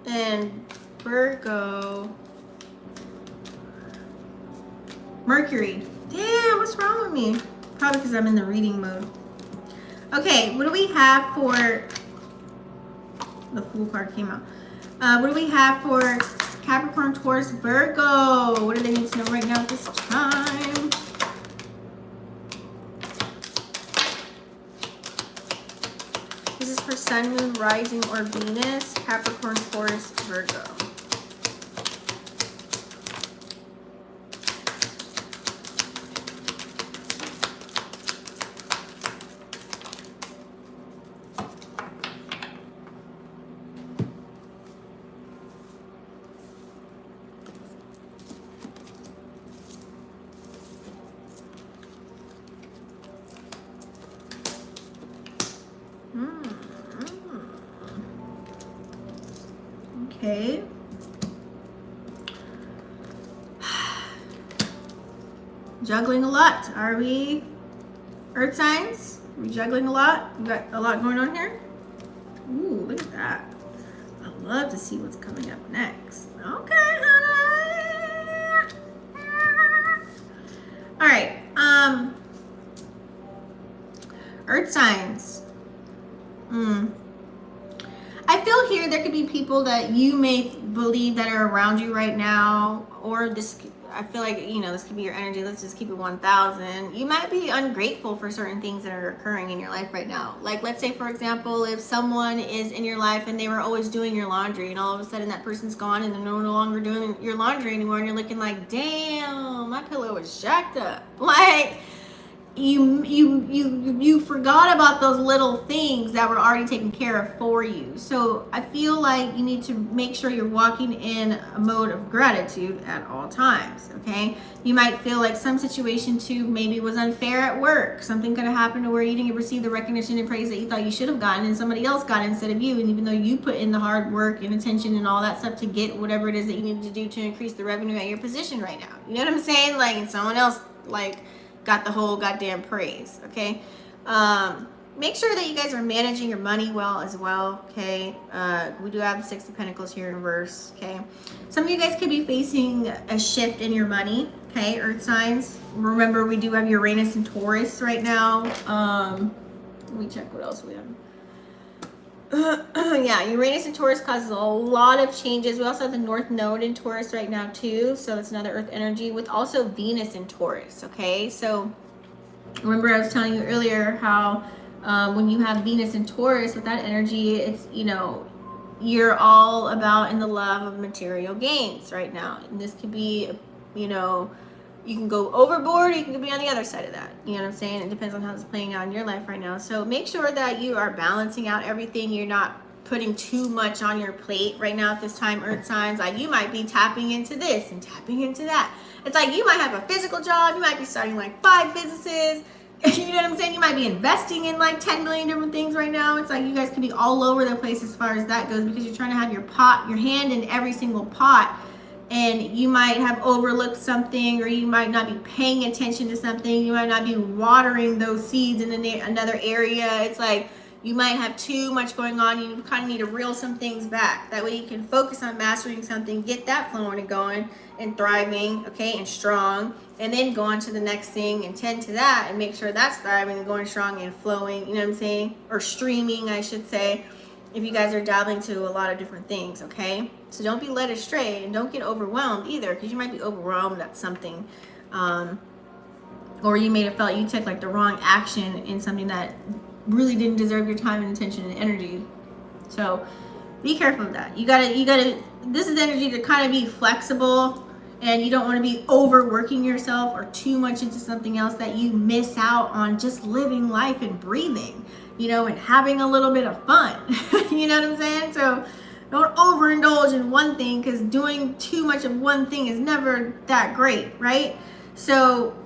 And Virgo, Mercury. Damn, what's wrong with me? Probably because I'm in the reading mode. Okay, what do we have for... The Fool card came out. What do we have for Capricorn, Taurus, Virgo. What do they need to know right now at this time? This is for Sun, Moon, Rising, or Venus. Capricorn, Taurus, Virgo. Okay. Juggling a lot. Are we earth signs? Are we juggling a lot? We got a lot going on here. Ooh, look at that. I'd love to see what's coming up next. Okay, honey. All right. Earth signs. I feel here there could be people that you may believe that are around you right now, or this, I feel like, you know, this could be your energy. Let's just keep it 1,000. You might be ungrateful for certain things that are occurring in your life right now. Like, let's say, for example, if someone is in your life and they were always doing your laundry, and all of a sudden that person's gone and they're no longer doing your laundry anymore, and you're looking like, damn, my pillow is jacked up. Like, you forgot about those little things that were already taken care of for you. So I feel like you need to make sure you're walking in a mode of gratitude at all times. Okay, you might feel like some situation too maybe was unfair at work. Something could have happened to where you didn't receive the recognition and praise that you thought you should have gotten, and somebody else got it instead of you. And even though you put in the hard work and attention and all that stuff to get whatever it is that you needed to do to increase the revenue at your position right now, you know what I'm saying? Like, and someone else like got the whole goddamn praise. Okay, make sure that you guys are managing your money well as well. Okay, we do have the Six of Pentacles here in reverse. Okay, some of you guys could be facing a shift in your money. Okay, earth signs, remember we do have Uranus and Taurus right now. Let me check what else we have. Yeah, Uranus and Taurus causes a lot of changes. We also have the North Node in Taurus right now too, so that's another earth energy, with also Venus in Taurus. Okay, so remember I was telling you earlier how when you have Venus in Taurus with that energy, it's, you know, you're all about in the love of material gains right now. And this could be, you know, you can go overboard, you can be on the other side of that. You know what I'm saying? It depends on how it's playing out in your life right now. So make sure that you are balancing out everything. You're not putting too much on your plate right now at this time, earth signs. Like, you might be tapping into this and tapping into that. It's like you might have a physical job. You might be starting like 5 businesses. You know what I'm saying? You might be investing in like 10 million different things right now. It's like you guys could be all over the place as far as that goes, because you're trying to have your hand in every single pot. And you might have overlooked something, or you might not be paying attention to something. You might not be watering those seeds in another area. It's like you might have too much going on. You kind of need to reel some things back. That way you can focus on mastering something, get that flowing and going and thriving, okay, and strong. And then go on to the next thing and tend to that and make sure that's thriving and going strong and flowing, you know what I'm saying? Or streaming, I should say, if you guys are dabbling to a lot of different things, okay? So don't be led astray, and don't get overwhelmed either, because you might be overwhelmed at something. Or you may have felt you took like the wrong action in something that really didn't deserve your time and attention and energy. So be careful of that. You gotta, this is energy to kind of be flexible, and you don't want to be overworking yourself or too much into something else that you miss out on just living life and breathing, you know, and having a little bit of fun. You know what I'm saying? So don't overindulge in one thing, because doing too much of one thing is never that great, right? So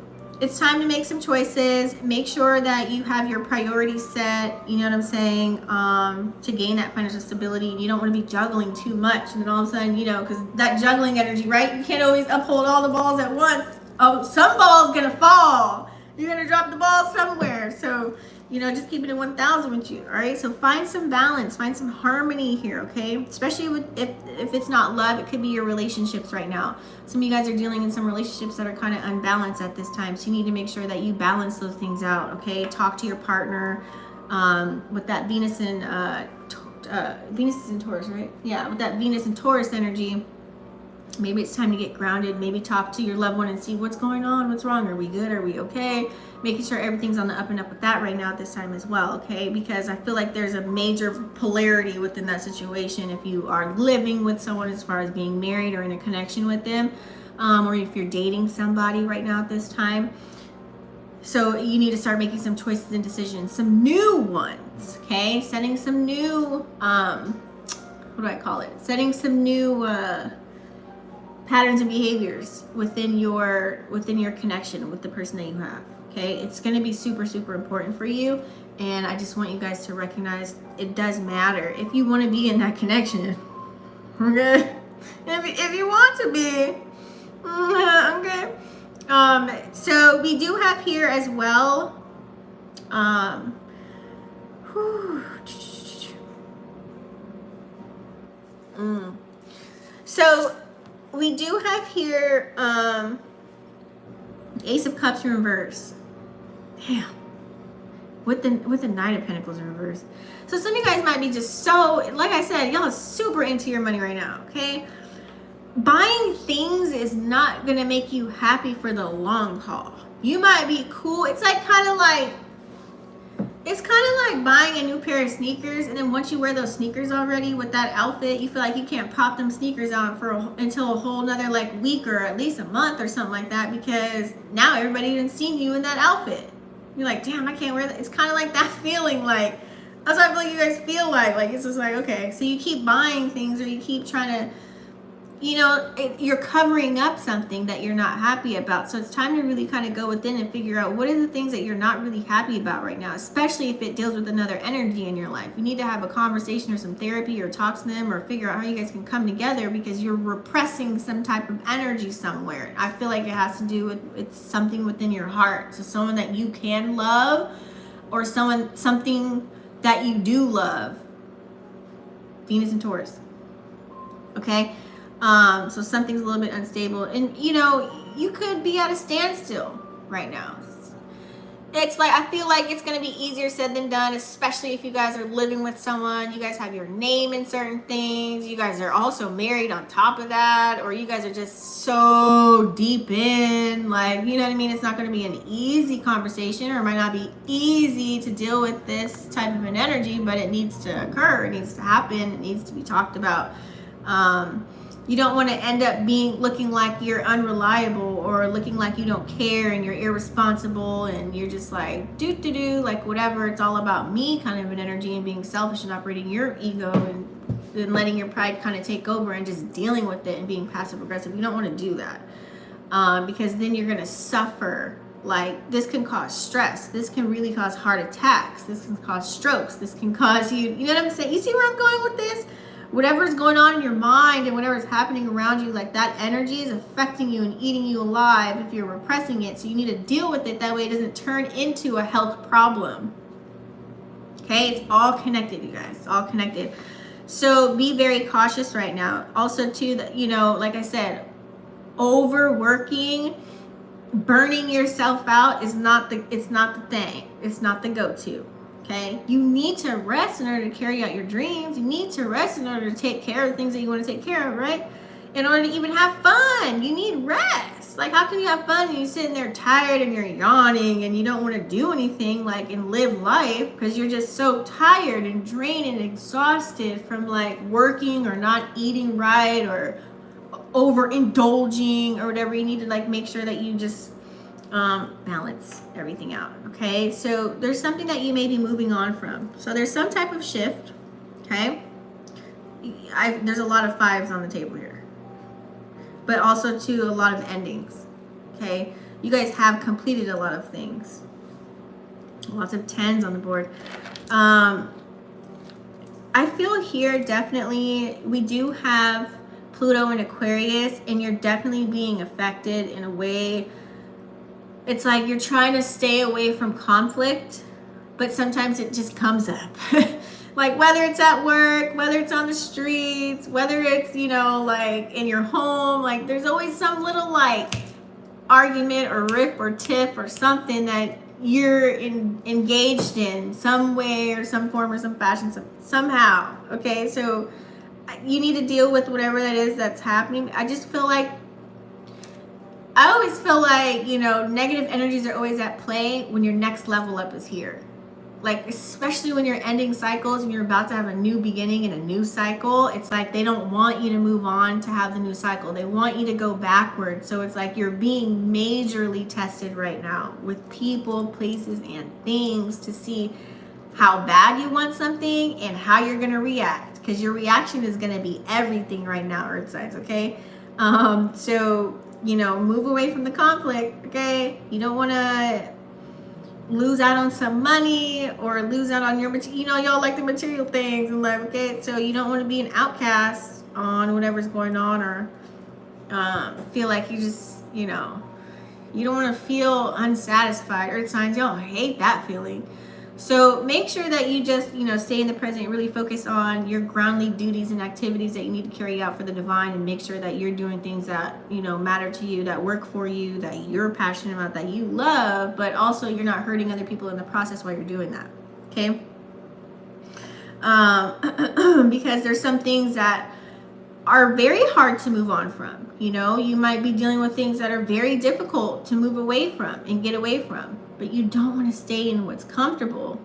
it's time to make some choices. Make sure that you have your priorities set, you know what I'm saying, to gain that financial stability. And you don't want to be juggling too much, and then all of a sudden, you know, because that juggling energy, right? You can't always uphold all the balls at once. Oh, some ball's gonna fall. You're gonna drop the ball somewhere. So, you know, just keep it at 1,000 with you, all right? So find some balance, find some harmony here, okay? Especially with if it's not love, it could be your relationships right now. Some of you guys are dealing in some relationships that are kind of unbalanced at this time, so you need to make sure that you balance those things out, okay? Talk to your partner with that Venus and Venus is in Taurus, right? Yeah, with that Venus and Taurus energy. Maybe it's time to get grounded. Maybe talk to your loved one and see what's going on, what's wrong, are we good, are we okay? Making sure everything's on the up and up with that right now at this time as well, okay? Because I feel like there's a major polarity within that situation if you are living with someone as far as being married or in a connection with them, or if you're dating somebody right now at this time. So you need to start making some choices and decisions, some new ones, okay? Setting some new, what do I call it? Setting some new patterns and behaviors within your connection with the person that you have, okay? It's going to be super, super important for you, and I just want you guys to recognize it does matter if you want to be in that connection, okay? If you want to be, okay? So we do have here as well, so we do have here, Ace of Cups in reverse. Damn. With the Knight of Pentacles in reverse. So some of you guys might be just so, like I said, y'all are super into your money right now, okay? Buying things is not gonna make you happy for the long haul. You might be cool. It's kind of like buying a new pair of sneakers, and then once you wear those sneakers already with that outfit, you feel like you can't pop them sneakers out until a whole nother like week or at least a month or something like that, because now everybody done seen you in that outfit. You're like, damn, I can't wear that. It's kind of like that feeling. Like, that's what I feel like you guys feel like. Like, it's just like, okay, so you keep buying things, or you keep trying to, you know, you're covering up something that you're not happy about. So it's time to really kind of go within and figure out what are the things that you're not really happy about right now, especially if it deals with another energy in your life. You need to have a conversation or some therapy, or talk to them, or figure out how you guys can come together, because you're repressing some type of energy somewhere. I feel like it has to do with it's something within your heart. So someone that you can love, or something that you do love. Venus and Taurus. Okay? So something's a little bit unstable, and you know, you could be at a standstill right now. It's like, I feel like it's going to be easier said than done, especially if you guys are living with someone, you guys have your name in certain things, you guys are also married on top of that, or you guys are just so deep in, like, you know what I mean? It's not going to be an easy conversation, or it might not be easy to deal with this type of an energy, but it needs to occur, it needs to happen, it needs to be talked about. You don't want to end up looking like you're unreliable, or looking like you don't care and you're irresponsible and you're just like like whatever. It's all about me kind of an energy, and being selfish and operating your ego, and then letting your pride kind of take over and just dealing with it and being passive aggressive. You don't want to do that, because then you're going to suffer. Like, this can cause stress. This can really cause heart attacks. This can cause strokes. This can cause you know what I'm saying? You see where I'm going with this? Whatever's going on in your mind and whatever's happening around you, like, that energy is affecting you and eating you alive if you're repressing it. So you need to deal with it. That way it doesn't turn into a health problem. Okay? It's all connected, you guys. It's all connected. So be very cautious right now. Also, too, that, you know, like I said, overworking, burning yourself out it's not the thing. It's not the go-to. Okay, you need to rest in order to carry out your dreams. You need to rest in order to take care of the things that you want to take care of, right? In order to even have fun, you need rest. Like, how can you have fun when you're sitting there tired and you're yawning and you don't want to do anything, like, and live life, because you're just so tired and drained and exhausted from, like, working or not eating right or overindulging or whatever. You need to, like, make sure that you just balance everything out. Okay, so there's something that you may be moving on from. So there's some type of shift. Okay, there's a lot of fives on the table here, but also too a lot of endings. Okay, you guys have completed a lot of things. Lots of tens on the board. I feel here definitely we do have Pluto in Aquarius, and you're definitely being affected in a way. It's like you're trying to stay away from conflict, but sometimes it just comes up. Like, whether it's at work, whether it's on the streets, whether it's, you know, like in your home, like, there's always some little, like, argument or riff or tiff or something that you're engaged in some way or some form or some fashion, somehow. Okay, so you need to deal with whatever that is that's happening. I just feel like, I always feel like, you know, negative energies are always at play when your next level up is here. Like, especially when you're ending cycles and you're about to have a new beginning and a new cycle, it's like they don't want you to move on to have the new cycle. They want you to go backwards. So it's like you're being majorly tested right now with people, places, and things to see how bad you want something and how you're going to react. Because your reaction is going to be everything right now, Earth signs, okay? So, you know, move away from the conflict, okay? You don't want to lose out on some money or lose out on your, you know, y'all like the material things in life, okay? So you don't want to be an outcast on whatever's going on, or feel like you just, you know, you don't want to feel unsatisfied. Earth signs, y'all hate that feeling. So make sure that you just, you know, stay in the present, really focus on your groundly duties and activities that you need to carry out for the divine, and make sure that you're doing things that, you know, matter to you, that work for you, that you're passionate about, that you love, but also you're not hurting other people in the process while you're doing that, okay? Because there's some things that are very hard to move on from. You know, you might be dealing with things that are very difficult to move away from and get away from, but you don't want to stay in what's comfortable.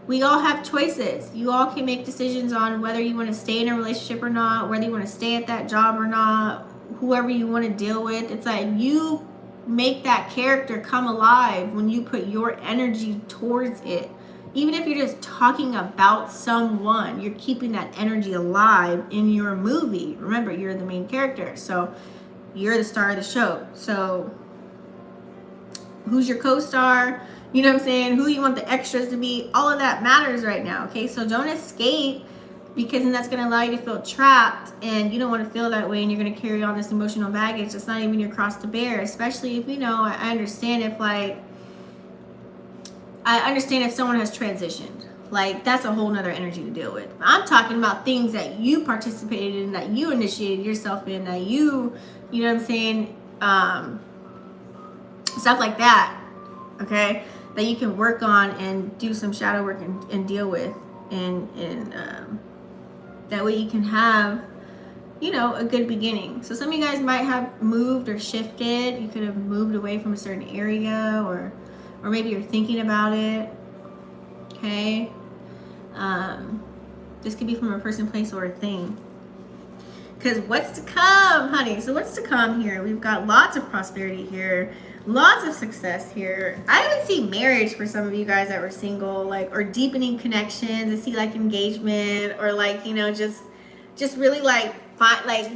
We all have choices. You all can make decisions on whether you want to stay in a relationship or not, whether you want to stay at that job or not, whoever you want to deal with. It's like you make that character come alive when you put your energy towards it. Even if you're just talking about someone, you're keeping that energy alive in your movie. Remember, you're the main character, so you're the star of the show. So who's your co-star? You know what I'm saying? Who you want the extras to be? All of that matters right now, okay? So don't escape, because then that's going to allow you to feel trapped, and you don't want to feel that way, and you're going to carry on this emotional baggage that's not even your cross to bear. Especially if, you know, I understand if, like, I understand if someone has transitioned. Like, that's a whole nother energy to deal with. I'm talking about things that you participated in, that you initiated yourself in, that you know what I'm saying? Stuff like that, okay? That you can work on and do some shadow work and deal with. And that way you can have, you know, a good beginning. So some of you guys might have moved or shifted. You could have moved away from a certain area, or maybe you're thinking about it, okay? This could be from a person, place, or a thing. Because what's to come, honey? So what's to come here? We've got lots of prosperity here, lots of success here. I even see marriage for some of you guys that were single, like, or deepening connections. I see like engagement, or like, you know, just really like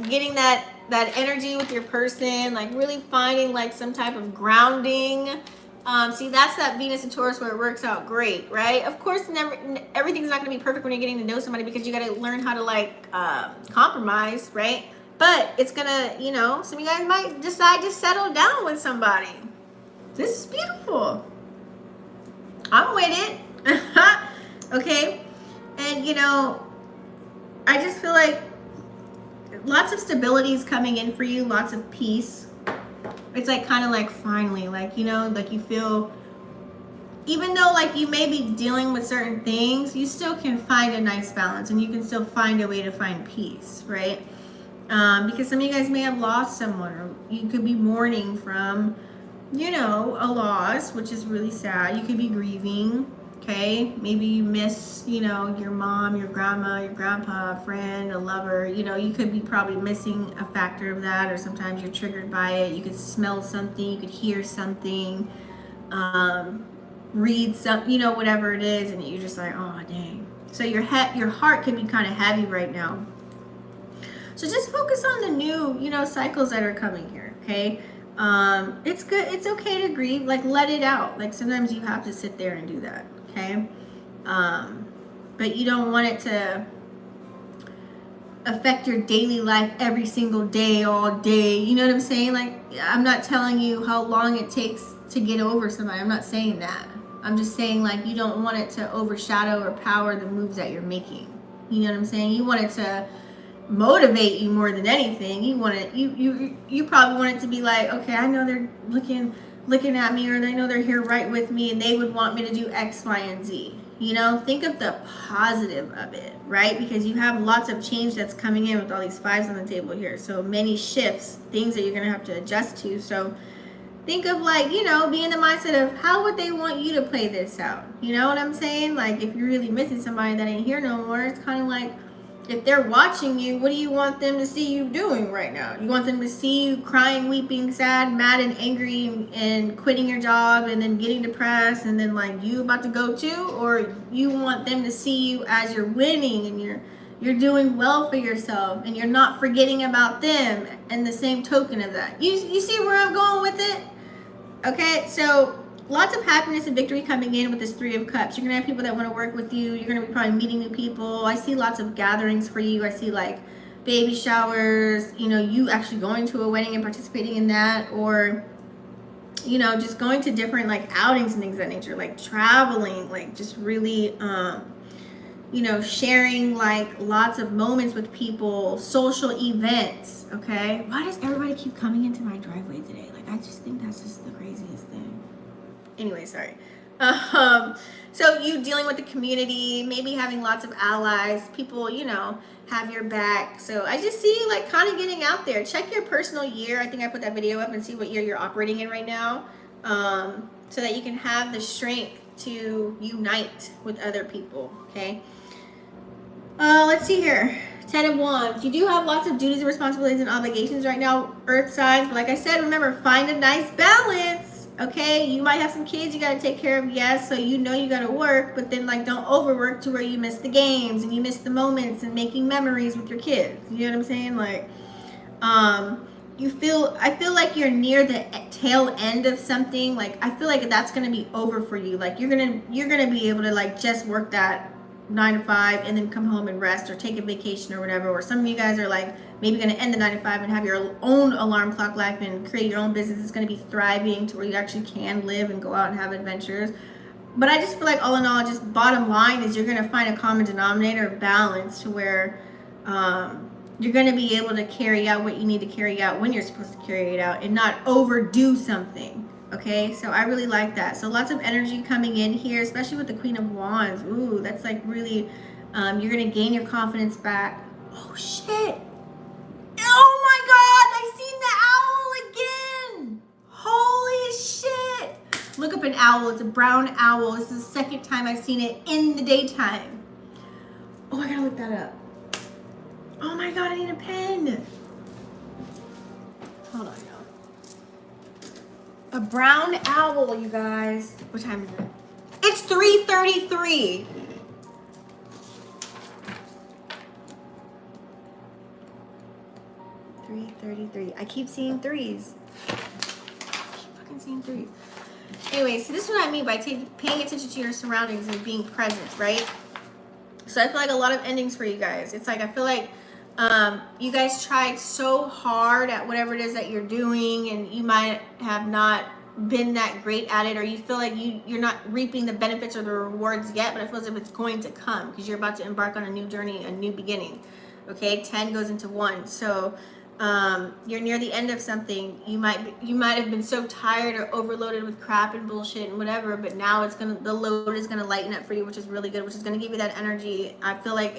getting that energy with your person, like really finding like some type of grounding. See, that's that Venus and Taurus where it works out great, right? Of course, everything's not going to be perfect when you're getting to know somebody, because you got to learn how to like compromise, right? But it's going to, you know, some of you guys might decide to settle down with somebody. This is beautiful. I'm with it. Okay? And, you know, I just feel like lots of stability is coming in for you, lots of peace. It's like kind of like finally, like, you know, like you feel, even though like you may be dealing with certain things, you still can find a nice balance, and you can still find a way to find peace, right? Because some of you guys may have lost someone, or you could be mourning from, you know, a loss, which is really sad. You could be grieving, okay? Maybe you miss, you know, your mom, your grandma, your grandpa, a friend, a lover. You know, you could be probably missing a factor of that, or sometimes you're triggered by it. You could smell something, you could hear something, read some, you know, whatever it is, and you're just like, oh, dang. So your heart can be kind of heavy right now. So just focus on the new, you know, cycles that are coming here, okay? It's good. It's okay to grieve. Like, let it out. Like, sometimes you have to sit there and do that, okay? But you don't want it to affect your daily life every single day, all day. You know what I'm saying? Like, I'm not telling you how long it takes to get over somebody. I'm not saying that. I'm just saying, like, you don't want it to overshadow or power the moves that you're making. You know what I'm saying? You want it to motivate you more than anything. You want it, you probably want it to be like, okay, I know they're looking at me, or they know they're here right with me, and they would want me to do X, Y, and Z. You know, think of the positive of it, right? Because you have lots of change that's coming in with all these fives on the table here. So many shifts, things that you're going to have to adjust to. So think of, like, you know, be in the mindset of how would they want you to play this out? You know what I'm saying? Like, if you're really missing somebody that ain't here no more, it's kind of like, if they're watching you, what do you want them to see you doing right now? You want them to see you crying, weeping, sad, mad, and angry, and quitting your job, and then getting depressed, and then like you about to go too? Or you want them to see you as you're winning and you're doing well for yourself and you're not forgetting about them? And the same token of that, you see where I'm going with it? Okay, so lots of happiness and victory coming in with this Three of Cups. You're going to have people that want to work with you. You're going to be probably meeting new people. I see lots of gatherings for you. I see like baby showers, you know, you actually going to a wedding and participating in that, or, you know, just going to different like outings and things of that nature, like traveling, like just really, you know, sharing like lots of moments with people, social events, okay? Why does everybody keep coming into my driveway today? Like, I just think that's just the craziest thing. Anyway, sorry. So you dealing with the community, maybe having lots of allies, people, you know, have your back. So I just see like kind of getting out there. Check your personal year. I think I put that video up, and see what year you're operating in right now, so that you can have the strength to unite with other people, okay? Let's see here. 10 of Wands. You do have lots of duties and responsibilities and obligations right now, Earth signs. But like I said, remember, find a nice balance. Okay, you might have some kids you got to take care of, yes, so you know you got to work, but then like don't overwork to where you miss the games and you miss the moments and making memories with your kids. You know what I'm saying? Like, I feel like you're near the tail end of something. Like, I feel like that's going to be over for you. Like, you're going to be able to like just work that 9 to 5 and then come home and rest, or take a vacation or whatever. Or some of you guys are like maybe going to end the 9 to 5 and have your own alarm clock life and create your own business. It's going to be thriving to where you actually can live and go out and have adventures. But I just feel like all in all, just bottom line is you're going to find a common denominator of balance to where you're going to be able to carry out what you need to carry out when you're supposed to carry it out, and not overdo something. Okay, so I really like that. So lots of energy coming in here, especially with the Queen of Wands. Ooh, that's like really, you're going to gain your confidence back. Oh, shit. Oh, my God. I seen the owl again. Holy shit. Look up an owl. It's a brown owl. This is the second time I've seen it in the daytime. Oh, I got to look that up. Oh, my God. I need a pen. Hold on. A brown owl, you guys. What time is it? It's 3:33. I keep seeing threes. I keep fucking seeing threes. Anyway, so this is what I mean by paying attention to your surroundings and being present, right? So I feel like a lot of endings for you guys. It's like, I feel like you guys tried so hard at whatever it is that you're doing, and you might have not been that great at it, or you feel like you're not reaping the benefits or the rewards yet, but I feel as if it's going to come because you're about to embark on a new journey, a new beginning. Okay, 10 goes into 1. So you're near the end of something. You might have been so tired or overloaded with crap and bullshit and whatever, but now the load is gonna lighten up for you, which is really good, which is gonna give you that energy. I feel like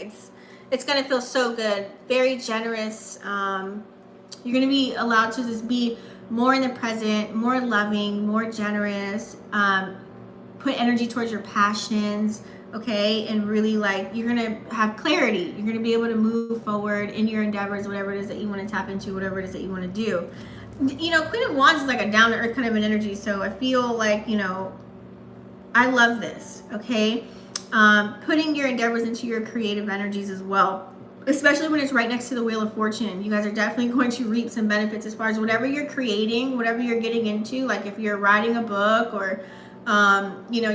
it's going to feel so good. Very generous. You're going to be allowed to just be more in the present, more loving, more generous. Put energy towards your passions, okay? And really, like, you're going to have clarity. You're going to be able to move forward in your endeavors, whatever it is that you want to tap into, whatever it is that you want to do. You know, Queen of Wands is like a down-to-earth kind of an energy, so I feel like, you know, I love this, okay? Putting your endeavors into your creative energies as well, especially when it's right next to the Wheel of Fortune. You guys are definitely going to reap some benefits as far as whatever you're creating, whatever you're getting into. Like if you're writing a book, or you know,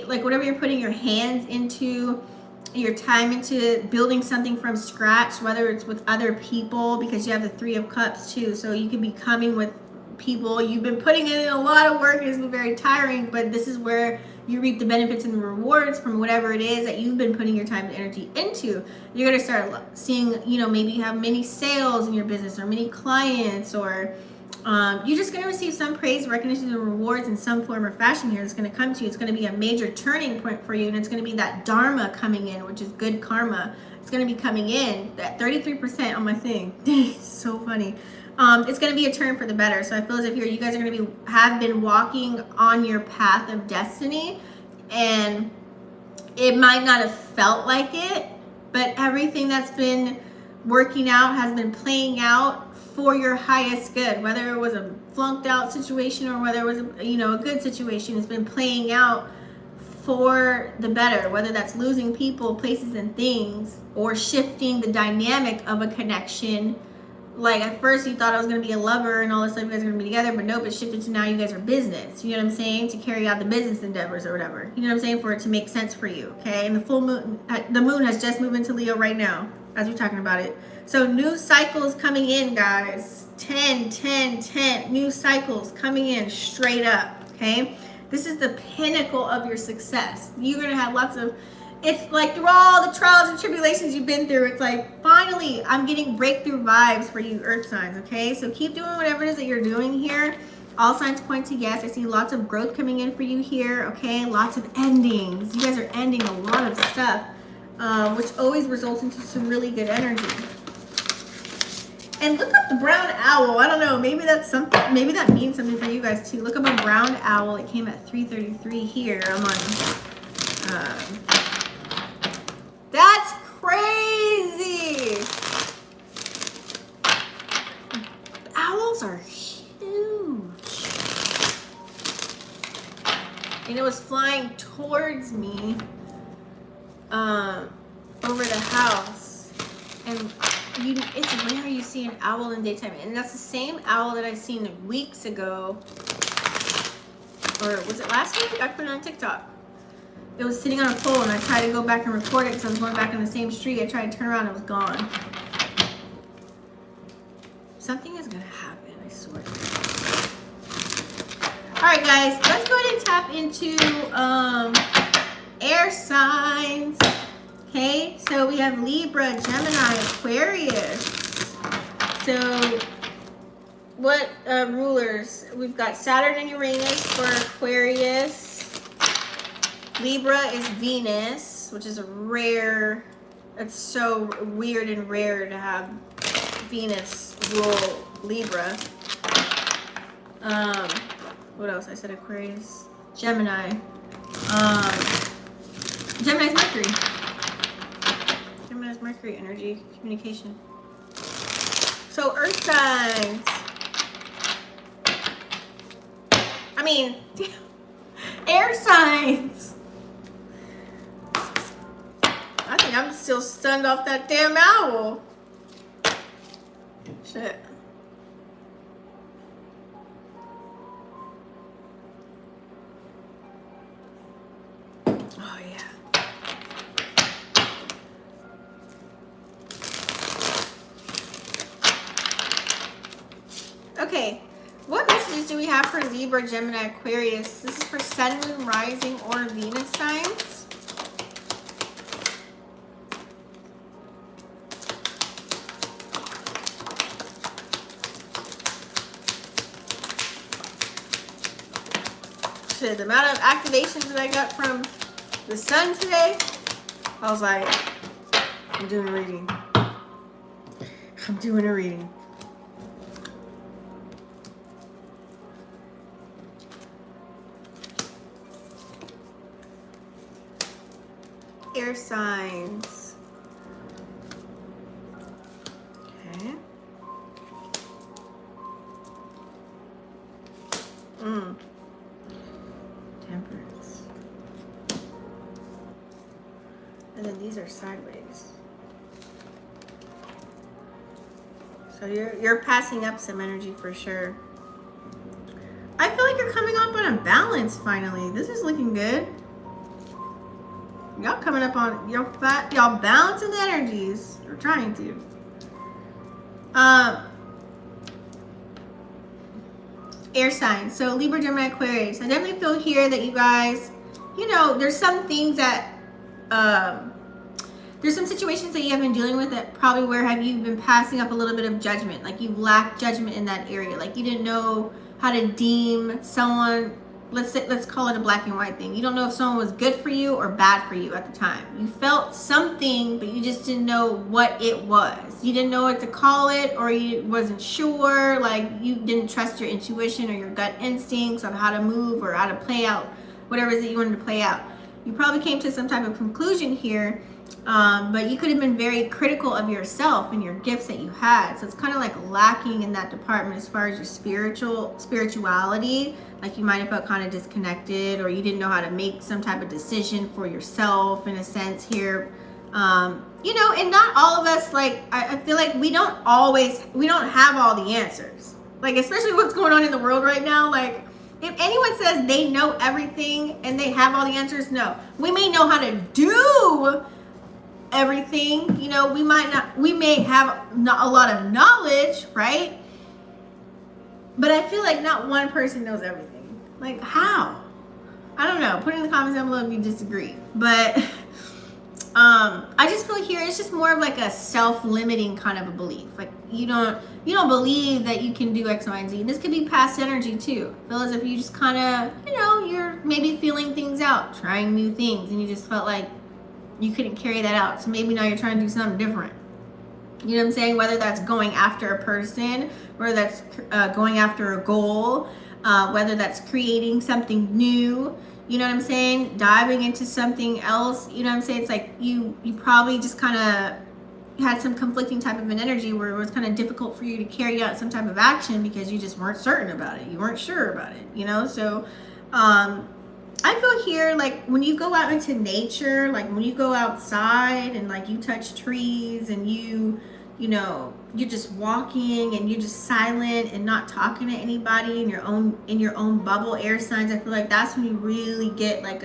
like whatever you're putting your hands into, your time into building something from scratch, whether it's with other people, because you have the 3 of Cups too, so you could be coming with people. You've been putting in a lot of work, and it's been very tiring, but this is where you reap the benefits and the rewards from whatever it is that you've been putting your time and energy into. You're going to start seeing, you know, maybe you have many sales in your business, or many clients, or You're just going to receive some praise, recognition, and rewards in some form or fashion here. It's going to come to you. It's going to be a major turning point for you, and it's going to be that dharma coming in, which is good karma. It's going to be coming in. That 33% on my thing. So funny. It's going to be a turn for the better. So I feel as if you guys are going to have been walking on your path of destiny, and it might not have felt like it, but everything that's been working out has been playing out for your highest good. Whether it was a flunked out situation or whether it was a good situation, it's been playing out for the better. Whether that's losing people, places, and things, or shifting the dynamic of a connection. Like at first you thought I was going to be a lover and all of a sudden you guys are going to be together, but nope, it shifted to now you guys are business. You know what I'm saying? To carry out the business endeavors or whatever. You know what I'm saying? For it to make sense for you, okay? And the moon has just moved into Leo right now as we're talking about it. So new cycles coming in, guys. 10, 10, 10. New cycles coming in straight up, okay? This is the pinnacle of your success. You're going to have lots of... It's like through all the trials and tribulations you've been through, it's like, finally, I'm getting breakthrough vibes for you earth signs, okay? So keep doing whatever it is that you're doing here. All signs point to yes. I see lots of growth coming in for you here, okay? Lots of endings. You guys are ending a lot of stuff, which always results into some really good energy. And look up the brown owl. I don't know. Maybe that's something. Maybe that means something for you guys too. Look up a brown owl. It came at 3:33 here. I'm on... That's crazy. Owls are huge. And it was flying towards me over the house. And it's rare you see an owl in daytime. And that's the same owl that I seen weeks ago. Or was it last week? I put it on TikTok. It was sitting on a pole, and I tried to go back and record it because I was going back in the same street. I tried to turn around, and it was gone. Something is going to happen, I swear. All right, guys, let's go ahead and tap into air signs. Okay, so we have Libra, Gemini, Aquarius. So what rulers? We've got Saturn and Uranus for Aquarius. Libra is Venus, which is a rare, it's so weird and rare to have Venus rule Libra. What else? I said Aquarius. Gemini. Gemini's Mercury. Gemini's Mercury energy, communication. So Earth signs. I mean, air signs. I think I'm still stunned off that damn owl. Shit. Oh, yeah. Okay. What messages do we have for Libra, Gemini, Aquarius? This is for Sun, Moon, Rising, or Venus signs. Shit, the amount of activations that I got from the sun today, I was like, I'm doing a reading. I'm doing a reading. Air signs. Okay. Temperance. And then these are sideways. So you're passing up some energy for sure. I feel like you're coming up on a balance finally. This is looking good. Y'all coming up on y'all balancing the energies. Or trying to. Air signs. So Libra, Gemini, Aquarius. I definitely feel here that you guys, there's some things that there's some situations that you have been dealing with that probably where have you been passing up a little bit of judgment, like you've lacked judgment in that area, like you didn't know how to deem someone. Let's call it a black and white thing. You don't know if someone was good for you or bad for you at the time. You felt something, but you just didn't know what it was. You didn't know what to call it, or you wasn't sure, like you didn't trust your intuition or your gut instincts on how to move or how to play out whatever it is that you wanted to play out. You probably came to some type of conclusion here, but you could have been very critical of yourself and your gifts that you had. So it's kind of like lacking in that department as far as your spirituality. Like you might have felt kind of disconnected, or you didn't know how to make some type of decision for yourself in a sense here. You know, and not all of us, like, I feel like we don't have all the answers. Like, especially what's going on in the world right now. Like, if anyone says they know everything and they have all the answers, no. We may know how to do everything. You know, we may have a lot of knowledge, right? But I feel like not one person knows everything. Like, how? I don't know. Put it in the comments down below if you disagree. But I just feel here it's just more of like a self-limiting kind of a belief. Like you don't believe that you can do X, Y, and Z. And this could be past energy too. I feel as if you just kind of, you know, you're maybe feeling things out, trying new things, and you just felt like you couldn't carry that out. So maybe now you're trying to do something different. You know what I'm saying? Whether that's going after a person, whether that's going after a goal, whether that's creating something new, you know what I'm saying? Diving into something else, you know what I'm saying? It's like you probably just kind of had some conflicting type of an energy where it was kind of difficult for you to carry out some type of action because you just weren't certain about it. You weren't sure about it, you know? So I feel here, like when you go out into nature, like when you go outside and like you touch trees and you know, you're just walking and you're just silent and not talking to anybody in your own bubble, air signs. I feel like that's when you really get like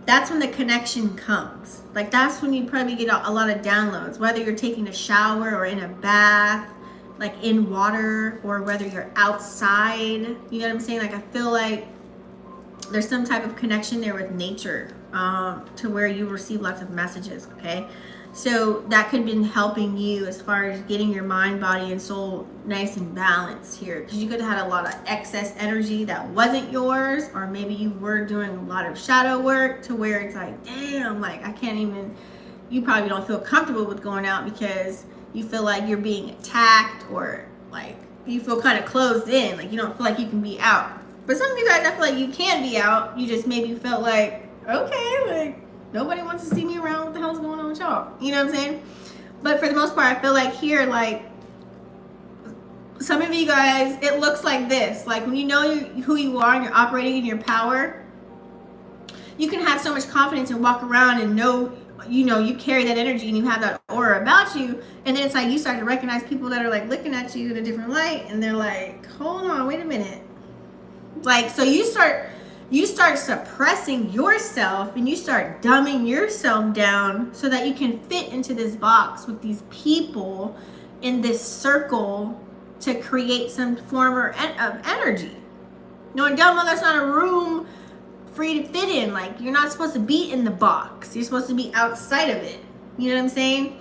that's when the connection comes. Like that's when you probably get a lot of downloads, whether you're taking a shower or in a bath, like in water, or whether you're outside, you know what I'm saying? Like I feel like there's some type of connection there with nature, to where you receive lots of messages, okay? So that could have been helping you as far as getting your mind, body, and soul nice and balanced here. Because you could have had a lot of excess energy that wasn't yours, or maybe you were doing a lot of shadow work to where it's like, damn, like I can't even, you probably don't feel comfortable with going out because you feel like you're being attacked, or like you feel kind of closed in, like you don't feel like you can be out. But some of you guys, I feel like you can be out. You just maybe felt like, okay, like nobody wants to see me around. What the hell's going on with y'all? You know what I'm saying? But for the most part, I feel like here, like some of you guys, it looks like this. Like when you know who you are and you're operating in your power, you can have so much confidence and walk around and know, you know, you carry that energy and you have that aura about you. And then it's like you start to recognize people that are like looking at you in a different light, and they're like, hold on, wait a minute. Like, so you start suppressing yourself and you start dumbing yourself down so that you can fit into this box with these people in this circle to create some form of energy. No, dumb, that's not a room for you to fit in. Like, you're not supposed to be in the box. You're supposed to be outside of it. You know what I'm saying?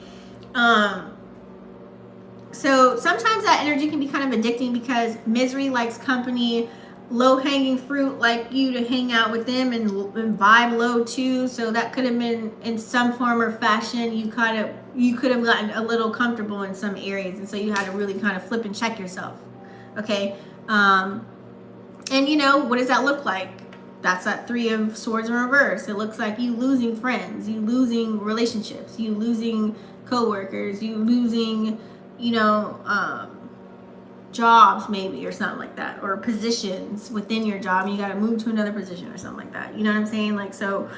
So sometimes that energy can be kind of addicting because misery likes company. Low-hanging fruit like you to hang out with them and vibe low too. So that could have been in some form or fashion. You could have gotten a little comfortable in some areas, and so you had to really kind of flip and check yourself. Okay, and you know, what does that look like? That's that 3 of Swords in reverse. It looks like you losing friends, you losing relationships, you losing coworkers, you losing, you know, jobs maybe, or something like that, or positions within your job, and you got to move to another position or something like that. You know what I'm saying? Like, so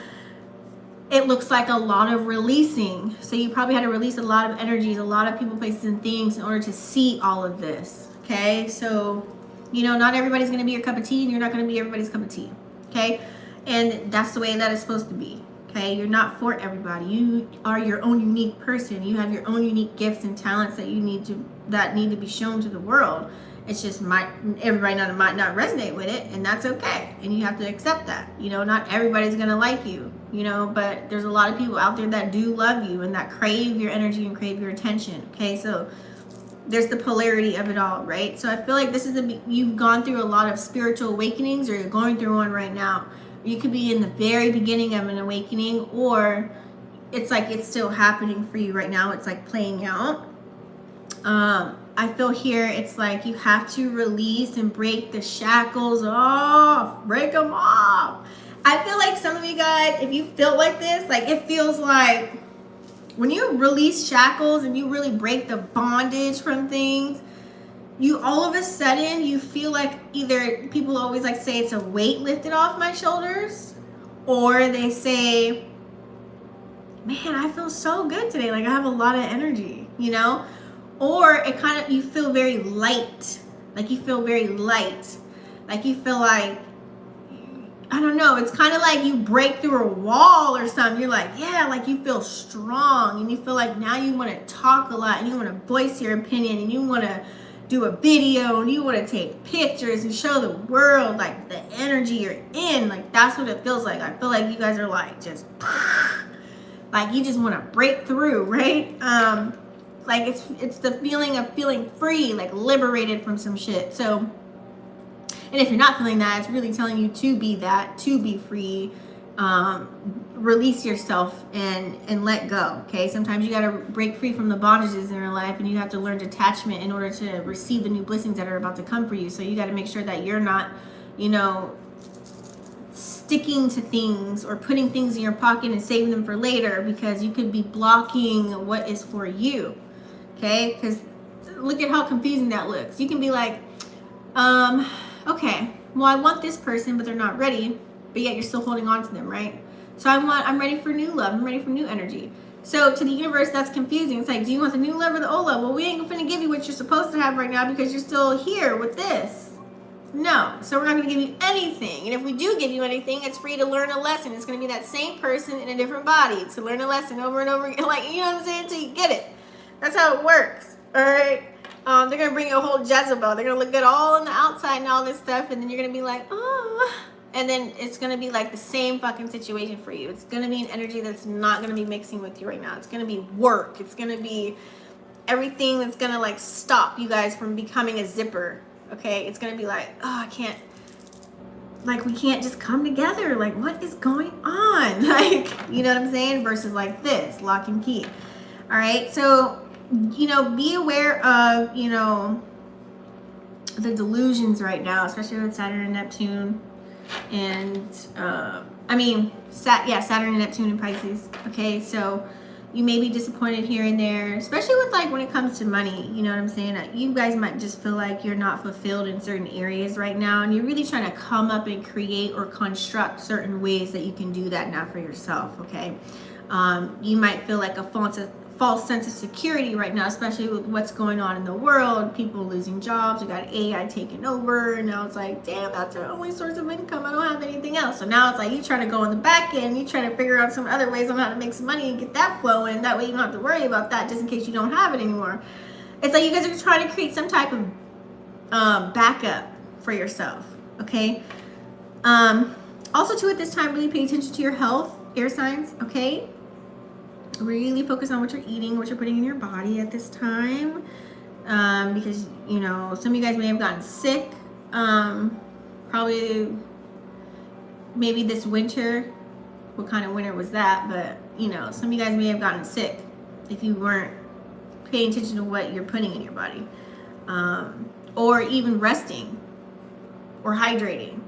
it looks like a lot of releasing. So you probably had to release a lot of energies, a lot of people, places, and things in order to see all of this. Okay, so you know, not everybody's going to be your cup of tea, and you're not going to be everybody's cup of tea. Okay, and that's the way that it's supposed to be. Okay, you're not for everybody. You are your own unique person. You have your own unique gifts and talents that need to be shown to the world. It's just everybody might not resonate with it, and that's okay. And you have to accept that. You know, not everybody's gonna like you. you know, but there's a lot of people out there that do love you and that crave your energy and crave your attention. Okay, so there's the polarity of it all, right? So I feel like this is you've gone through a lot of spiritual awakenings, or you're going through one right now. You could be in the very beginning of an awakening, or it's like it's still happening for you right now. It's like playing out. I feel here it's like you have to release and break the shackles off. Break them off. I feel like some of you guys, if you feel like this, like it feels like when you release shackles and you really break the bondage from things, you all of a sudden you feel like either people always like say it's a weight lifted off my shoulders, or they say, man, I feel so good today. Like I have a lot of energy, you know? Or it kind of, you feel very light. Like you feel very light. Like you feel like, I don't know, it's kind of like you break through a wall or something. You're like, yeah, like you feel strong, and you feel like now you want to talk a lot, and you want to voice your opinion, and you want to do a video, and you want to take pictures and show the world like the energy you're in. Like that's what it feels like. I feel like you guys are like just like you just want to break through, right? Like it's the feeling of feeling free, like liberated from some shit. So, and if you're not feeling that, it's really telling you to be that, to be free, release yourself and let go. Okay, sometimes you got to break free from the bondages in your life, and you have to learn detachment in order to receive the new blessings that are about to come for you. So you got to make sure that you're not, you know, sticking to things or putting things in your pocket and saving them for later, because you could be blocking what is for you. Okay, because look at how confusing that looks. You can be like, okay, well, I want this person, but they're not ready, but yet you're still holding on to them, right? So I'm ready for new love. I'm ready for new energy. So to the universe, that's confusing. It's like, do you want the new love or the old love? Well, we ain't gonna give you what you're supposed to have right now because you're still here with this. No, so we're not gonna give you anything. And if we do give you anything, it's for you to learn a lesson. It's gonna be that same person in a different body to learn a lesson over and over again. Like, you know what I'm saying? Until you get it. That's how it works, all right? They're going to bring you a whole Jezebel. They're going to look good all on the outside and all this stuff, and then you're going to be like, oh. And then it's going to be like the same fucking situation for you. It's going to be an energy that's not going to be mixing with you right now. It's going to be work. It's going to be everything that's going to like stop you guys from becoming a zipper, okay? It's going to be like, oh, I can't, like we can't just come together. Like what is going on? Like, you know what I'm saying? Versus like this, lock and key. All right, so, you know, be aware of, you know, the delusions right now, especially with Saturn and Neptune, and, Saturn and Neptune and Pisces, okay? So you may be disappointed here and there, especially with, like, when it comes to money, you know what I'm saying? You guys might just feel like you're not fulfilled in certain areas right now, and you're really trying to come up and create or construct certain ways that you can do that now for yourself, okay? You might feel like a false sense of security right now, especially with what's going on in the world, people losing jobs, we got AI taking over, and now it's like, damn, that's our only source of income, I don't have anything else. So now it's like you trying to go on the back end, you trying to figure out some other ways on how to make some money and get that flowing, that way you don't have to worry about that just in case you don't have it anymore. It's like you guys are trying to create some type of backup for yourself, okay? Also too, at this time, really pay attention to your health, air signs, okay? Really focus on what you're eating, what you're putting in your body at this time, because, you know, some of you guys may have gotten sick, probably maybe this winter. What kind of winter was that? But, you know, some of you guys may have gotten sick if you weren't paying attention to what you're putting in your body, or even resting or hydrating.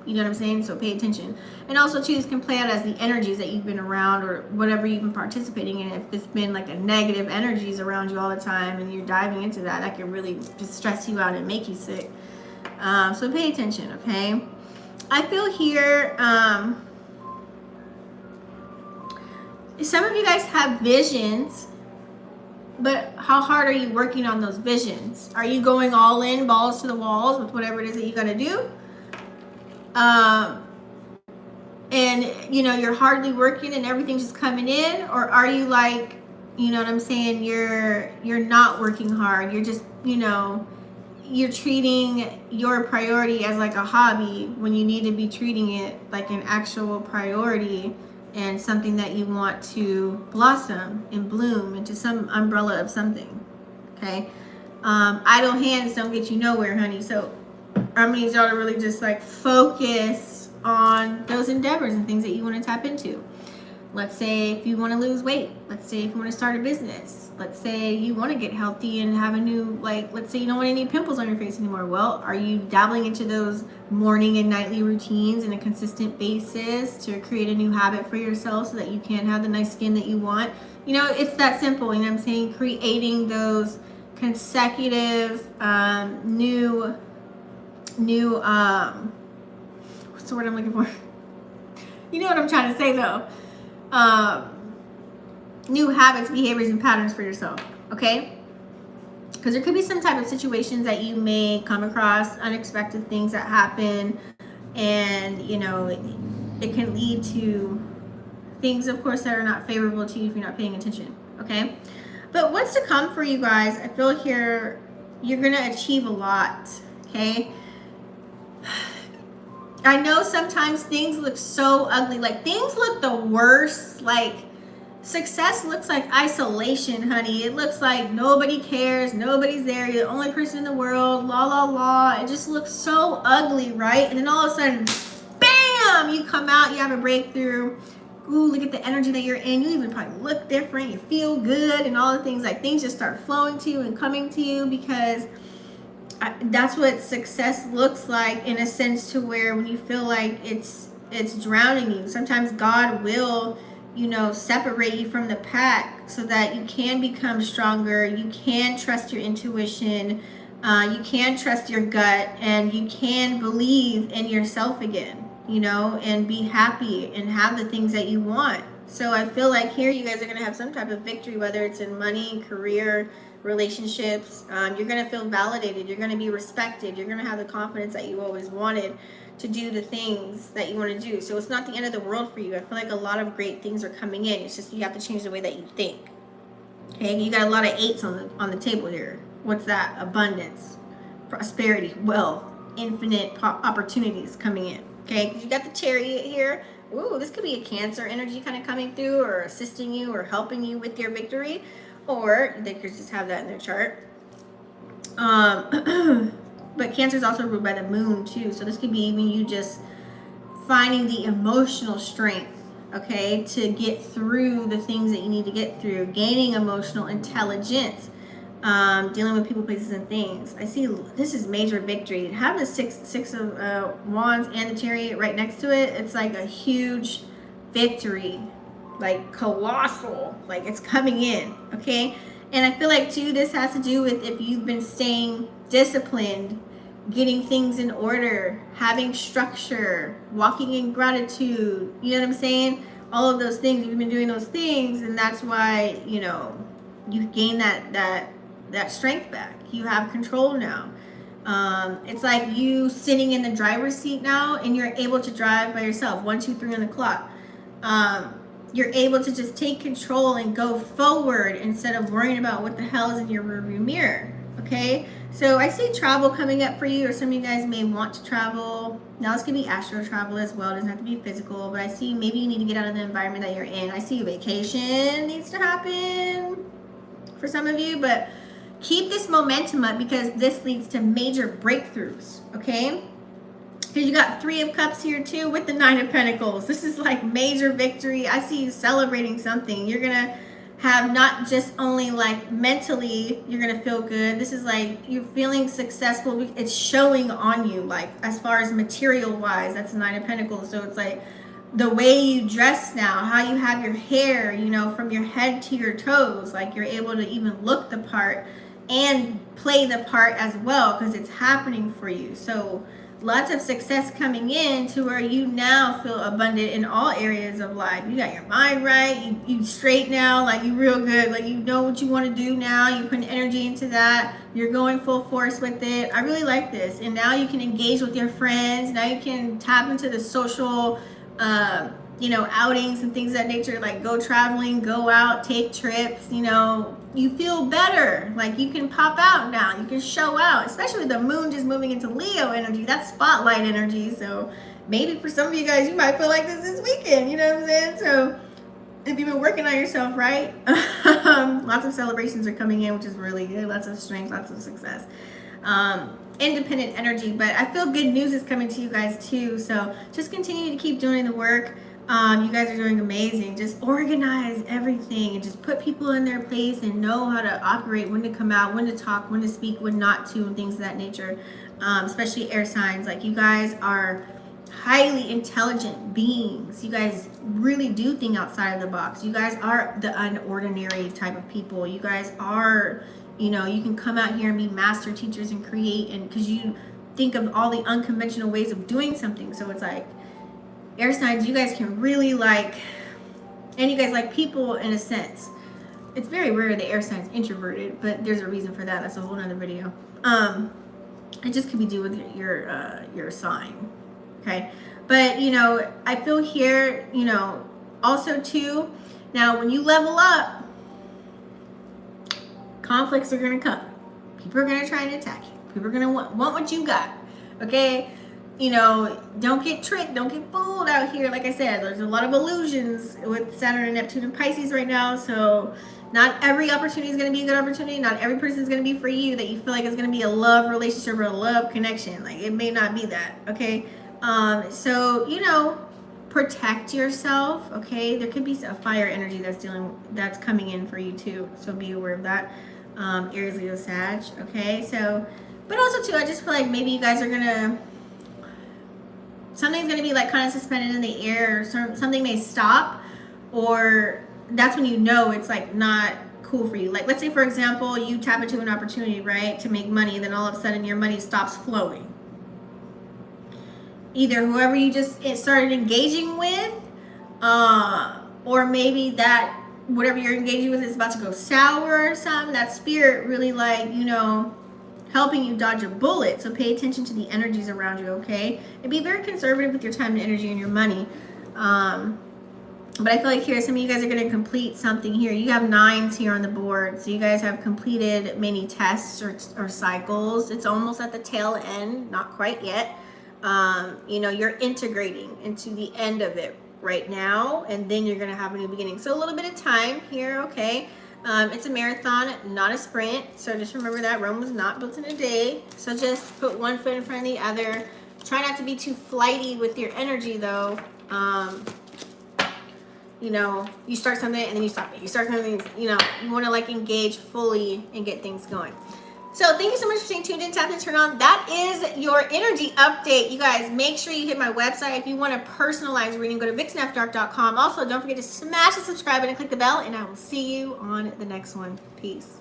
You know what I'm saying? So pay attention. And also, too, this can play out as the energies that you've been around or whatever you've been participating in. If it's been like a negative energies around you all the time and you're diving into that, that can really just stress you out and make you sick. So pay attention, okay? I feel here, some of you guys have visions, but how hard are you working on those visions? Are you going all in, balls to the walls with whatever it is that you got to do? And you know, you're hardly working and everything's just coming in, or are you like, you know what I'm saying, you're not working hard, you're just, you know, you're treating your priority as like a hobby when you need to be treating it like an actual priority, and something that you want to blossom and bloom into some umbrella of something. Okay. Idle hands don't get you nowhere, honey. So I'm gonna need y'all to really just like focus on those endeavors and things that you want to tap into. Let's say if you want to lose weight. Let's say if you want to start a business. Let's say you want to get healthy and have a new, like, let's say you don't want any pimples on your face anymore. Well, are you dabbling into those morning and nightly routines on a consistent basis to create a new habit for yourself so that you can have the nice skin that you want? You know, it's that simple. You know what I'm saying? Creating those consecutive new what's the word I'm looking for? You know what I'm trying to say though. New habits, behaviors, and patterns for yourself. Okay, because there could be some type of situations that you may come across, unexpected things that happen, and you know it can lead to things, of course, that are not favorable to you if you're not paying attention. Okay, but what's to come for you guys? I feel here you're gonna achieve a lot. Okay, I know sometimes things look so ugly, like things look the worst, like success looks like isolation, honey. It looks like nobody cares, nobody's there, you're the only person in the world, la la la. It just looks so ugly, right? And then all of a sudden, bam, you come out, you have a breakthrough. Ooh, look at the energy that you're in. You even probably look different, you feel good, and all the things, like things just start flowing to you and coming to you, because that's what success looks like, in a sense, to where when you feel like it's drowning you, sometimes God will, you know, separate you from the pack so that you can become stronger, you can trust your intuition, you can trust your gut, and you can believe in yourself again, you know, and be happy and have the things that you want. So I feel like here you guys are going to have some type of victory, whether it's in money, career, relationships. You're going to feel validated, you're going to be respected, you're going to have the confidence that you always wanted to do the things that you want to do. So it's not the end of the world for you. I feel like a lot of great things are coming in. It's just you have to change the way that you think. Okay, you got a lot of 8s on the table here. What's that? Abundance, prosperity, wealth, infinite opportunities coming in. Okay, because you got the Chariot here. Ooh, this could be a Cancer energy kind of coming through, or assisting you or helping you with your victory, or they could just have that in their chart. But Cancer is also ruled by the moon too, so this could be even you just finding the emotional strength, okay, to get through the things that you need to get through, gaining emotional intelligence, dealing with people, places, and things. I see this is major victory. Having the six of wands and the Chariot right next to it, it's like a huge victory, like colossal, like it's coming in. Okay, and I feel like too this has to do with if you've been staying disciplined, getting things in order, having structure, walking in gratitude, you know what I'm saying? All of those things, you've been doing those things, and that's why, you know, you gain that strength back. You have control now. It's like you sitting in the driver's seat now, and you're able to drive by yourself. 1, 2, 3 on the clock. You're able to just take control and go forward instead of worrying about what the hell is in your rearview mirror. Okay, so I see travel coming up for you, or some of you guys may want to travel. Now this could be astral travel as well. It doesn't have to be physical, but I see maybe you need to get out of the environment that you're in. I see a vacation needs to happen for some of you, but keep this momentum up, because this leads to major breakthroughs. Okay, because you got 3 of Cups here too with the 9 of Pentacles. This is like major victory. I see you celebrating something. You're gonna have not just only like mentally you're gonna feel good. This is like you're feeling successful. It's showing on you, like as far as material wise. That's the 9 of Pentacles. So it's like the way you dress now, how you have your hair, you know, from your head to your toes, like you're able to even look the part and play the part as well, because it's happening for you. So lots of success coming in to where you now feel abundant in all areas of life. You got your mind right, you straight now, like you real good, like you know what you want to do now, you put energy into that, you're going full force with it. I really like this. And now you can engage with your friends. Now you can tap into the social you know, outings and things of that nature, like go traveling, go out, take trips, you know, you feel better. Like you can pop out now, you can show out, especially with the moon just moving into Leo energy. That's spotlight energy. So maybe for some of you guys, you might feel like this weekend, you know what I'm saying? So if you've been working on yourself, right? Lots of celebrations are coming in, which is really good. Lots of strength, lots of success. Independent energy, but I feel good news is coming to you guys too. So just continue to keep doing the work. You guys are doing amazing. Just organize everything and just put people in their place and know how to operate, when to come out, when to talk, when to speak, when not to, and things of that nature. Especially air signs. Like, you guys are highly intelligent beings. You guys really do think outside of the box. You guys are the unordinary type of people. You guys are, you know, you can come out here and be master teachers and create, and because you think of all the unconventional ways of doing something. So it's like, air signs, you guys can really like, and you guys like people in a sense. It's very rare the air sign's introverted, but there's a reason for that. That's a whole nother video. It just could be due with your sign. Okay, but you know, I feel here, you know, also too, now when you level up, conflicts are gonna come. People are gonna try and attack you. People are gonna want what you got. Okay, you know, don't get tricked, don't get fooled out here. Like I said, there's a lot of illusions with Saturn and Neptune and Pisces right now. So not every opportunity is going to be a good opportunity. Not every person is going to be for you that you feel like is going to be a love relationship or a love connection. Like, it may not be that. Okay. So, you know, protect yourself. Okay. There could be a fire energy that's coming in for you too. So be aware of that. Aries, Leo, Sag. Okay. So, but also too, I just feel like maybe you guys are going to, something's going to be like kind of suspended in the air, or something may stop, or that's when you know it's like not cool for you. Like, let's say for example, you tap into an opportunity, right, to make money, and then all of a sudden your money stops flowing. Either whoever you just started engaging with, or maybe that whatever you're engaging with is about to go sour or something. That spirit really, like, you know, helping you dodge a bullet. So pay attention to the energies around you, okay? And be very conservative with your time and energy and your money. But I feel like here, some of you guys are going to complete something here. You have 9s here on the board. So you guys have completed many tests or cycles. It's almost at the tail end. Not quite yet. You know, you're integrating into the end of it right now. And then you're going to have a new beginning. So a little bit of time here, okay? It's a marathon, not a sprint. So just remember that Rome was not built in a day. So just put one foot in front of the other. Try not to be too flighty with your energy, though. You know, you start something and then you stop it. You start something, you know, you want to like engage fully and get things going. So thank you so much for staying tuned in, tap and turn on. That is your energy update. You guys, make sure you hit my website. If you want a personalized reading, go to vixenafterdark.com. Also, don't forget to smash the subscribe button and click the bell, and I will see you on the next one. Peace.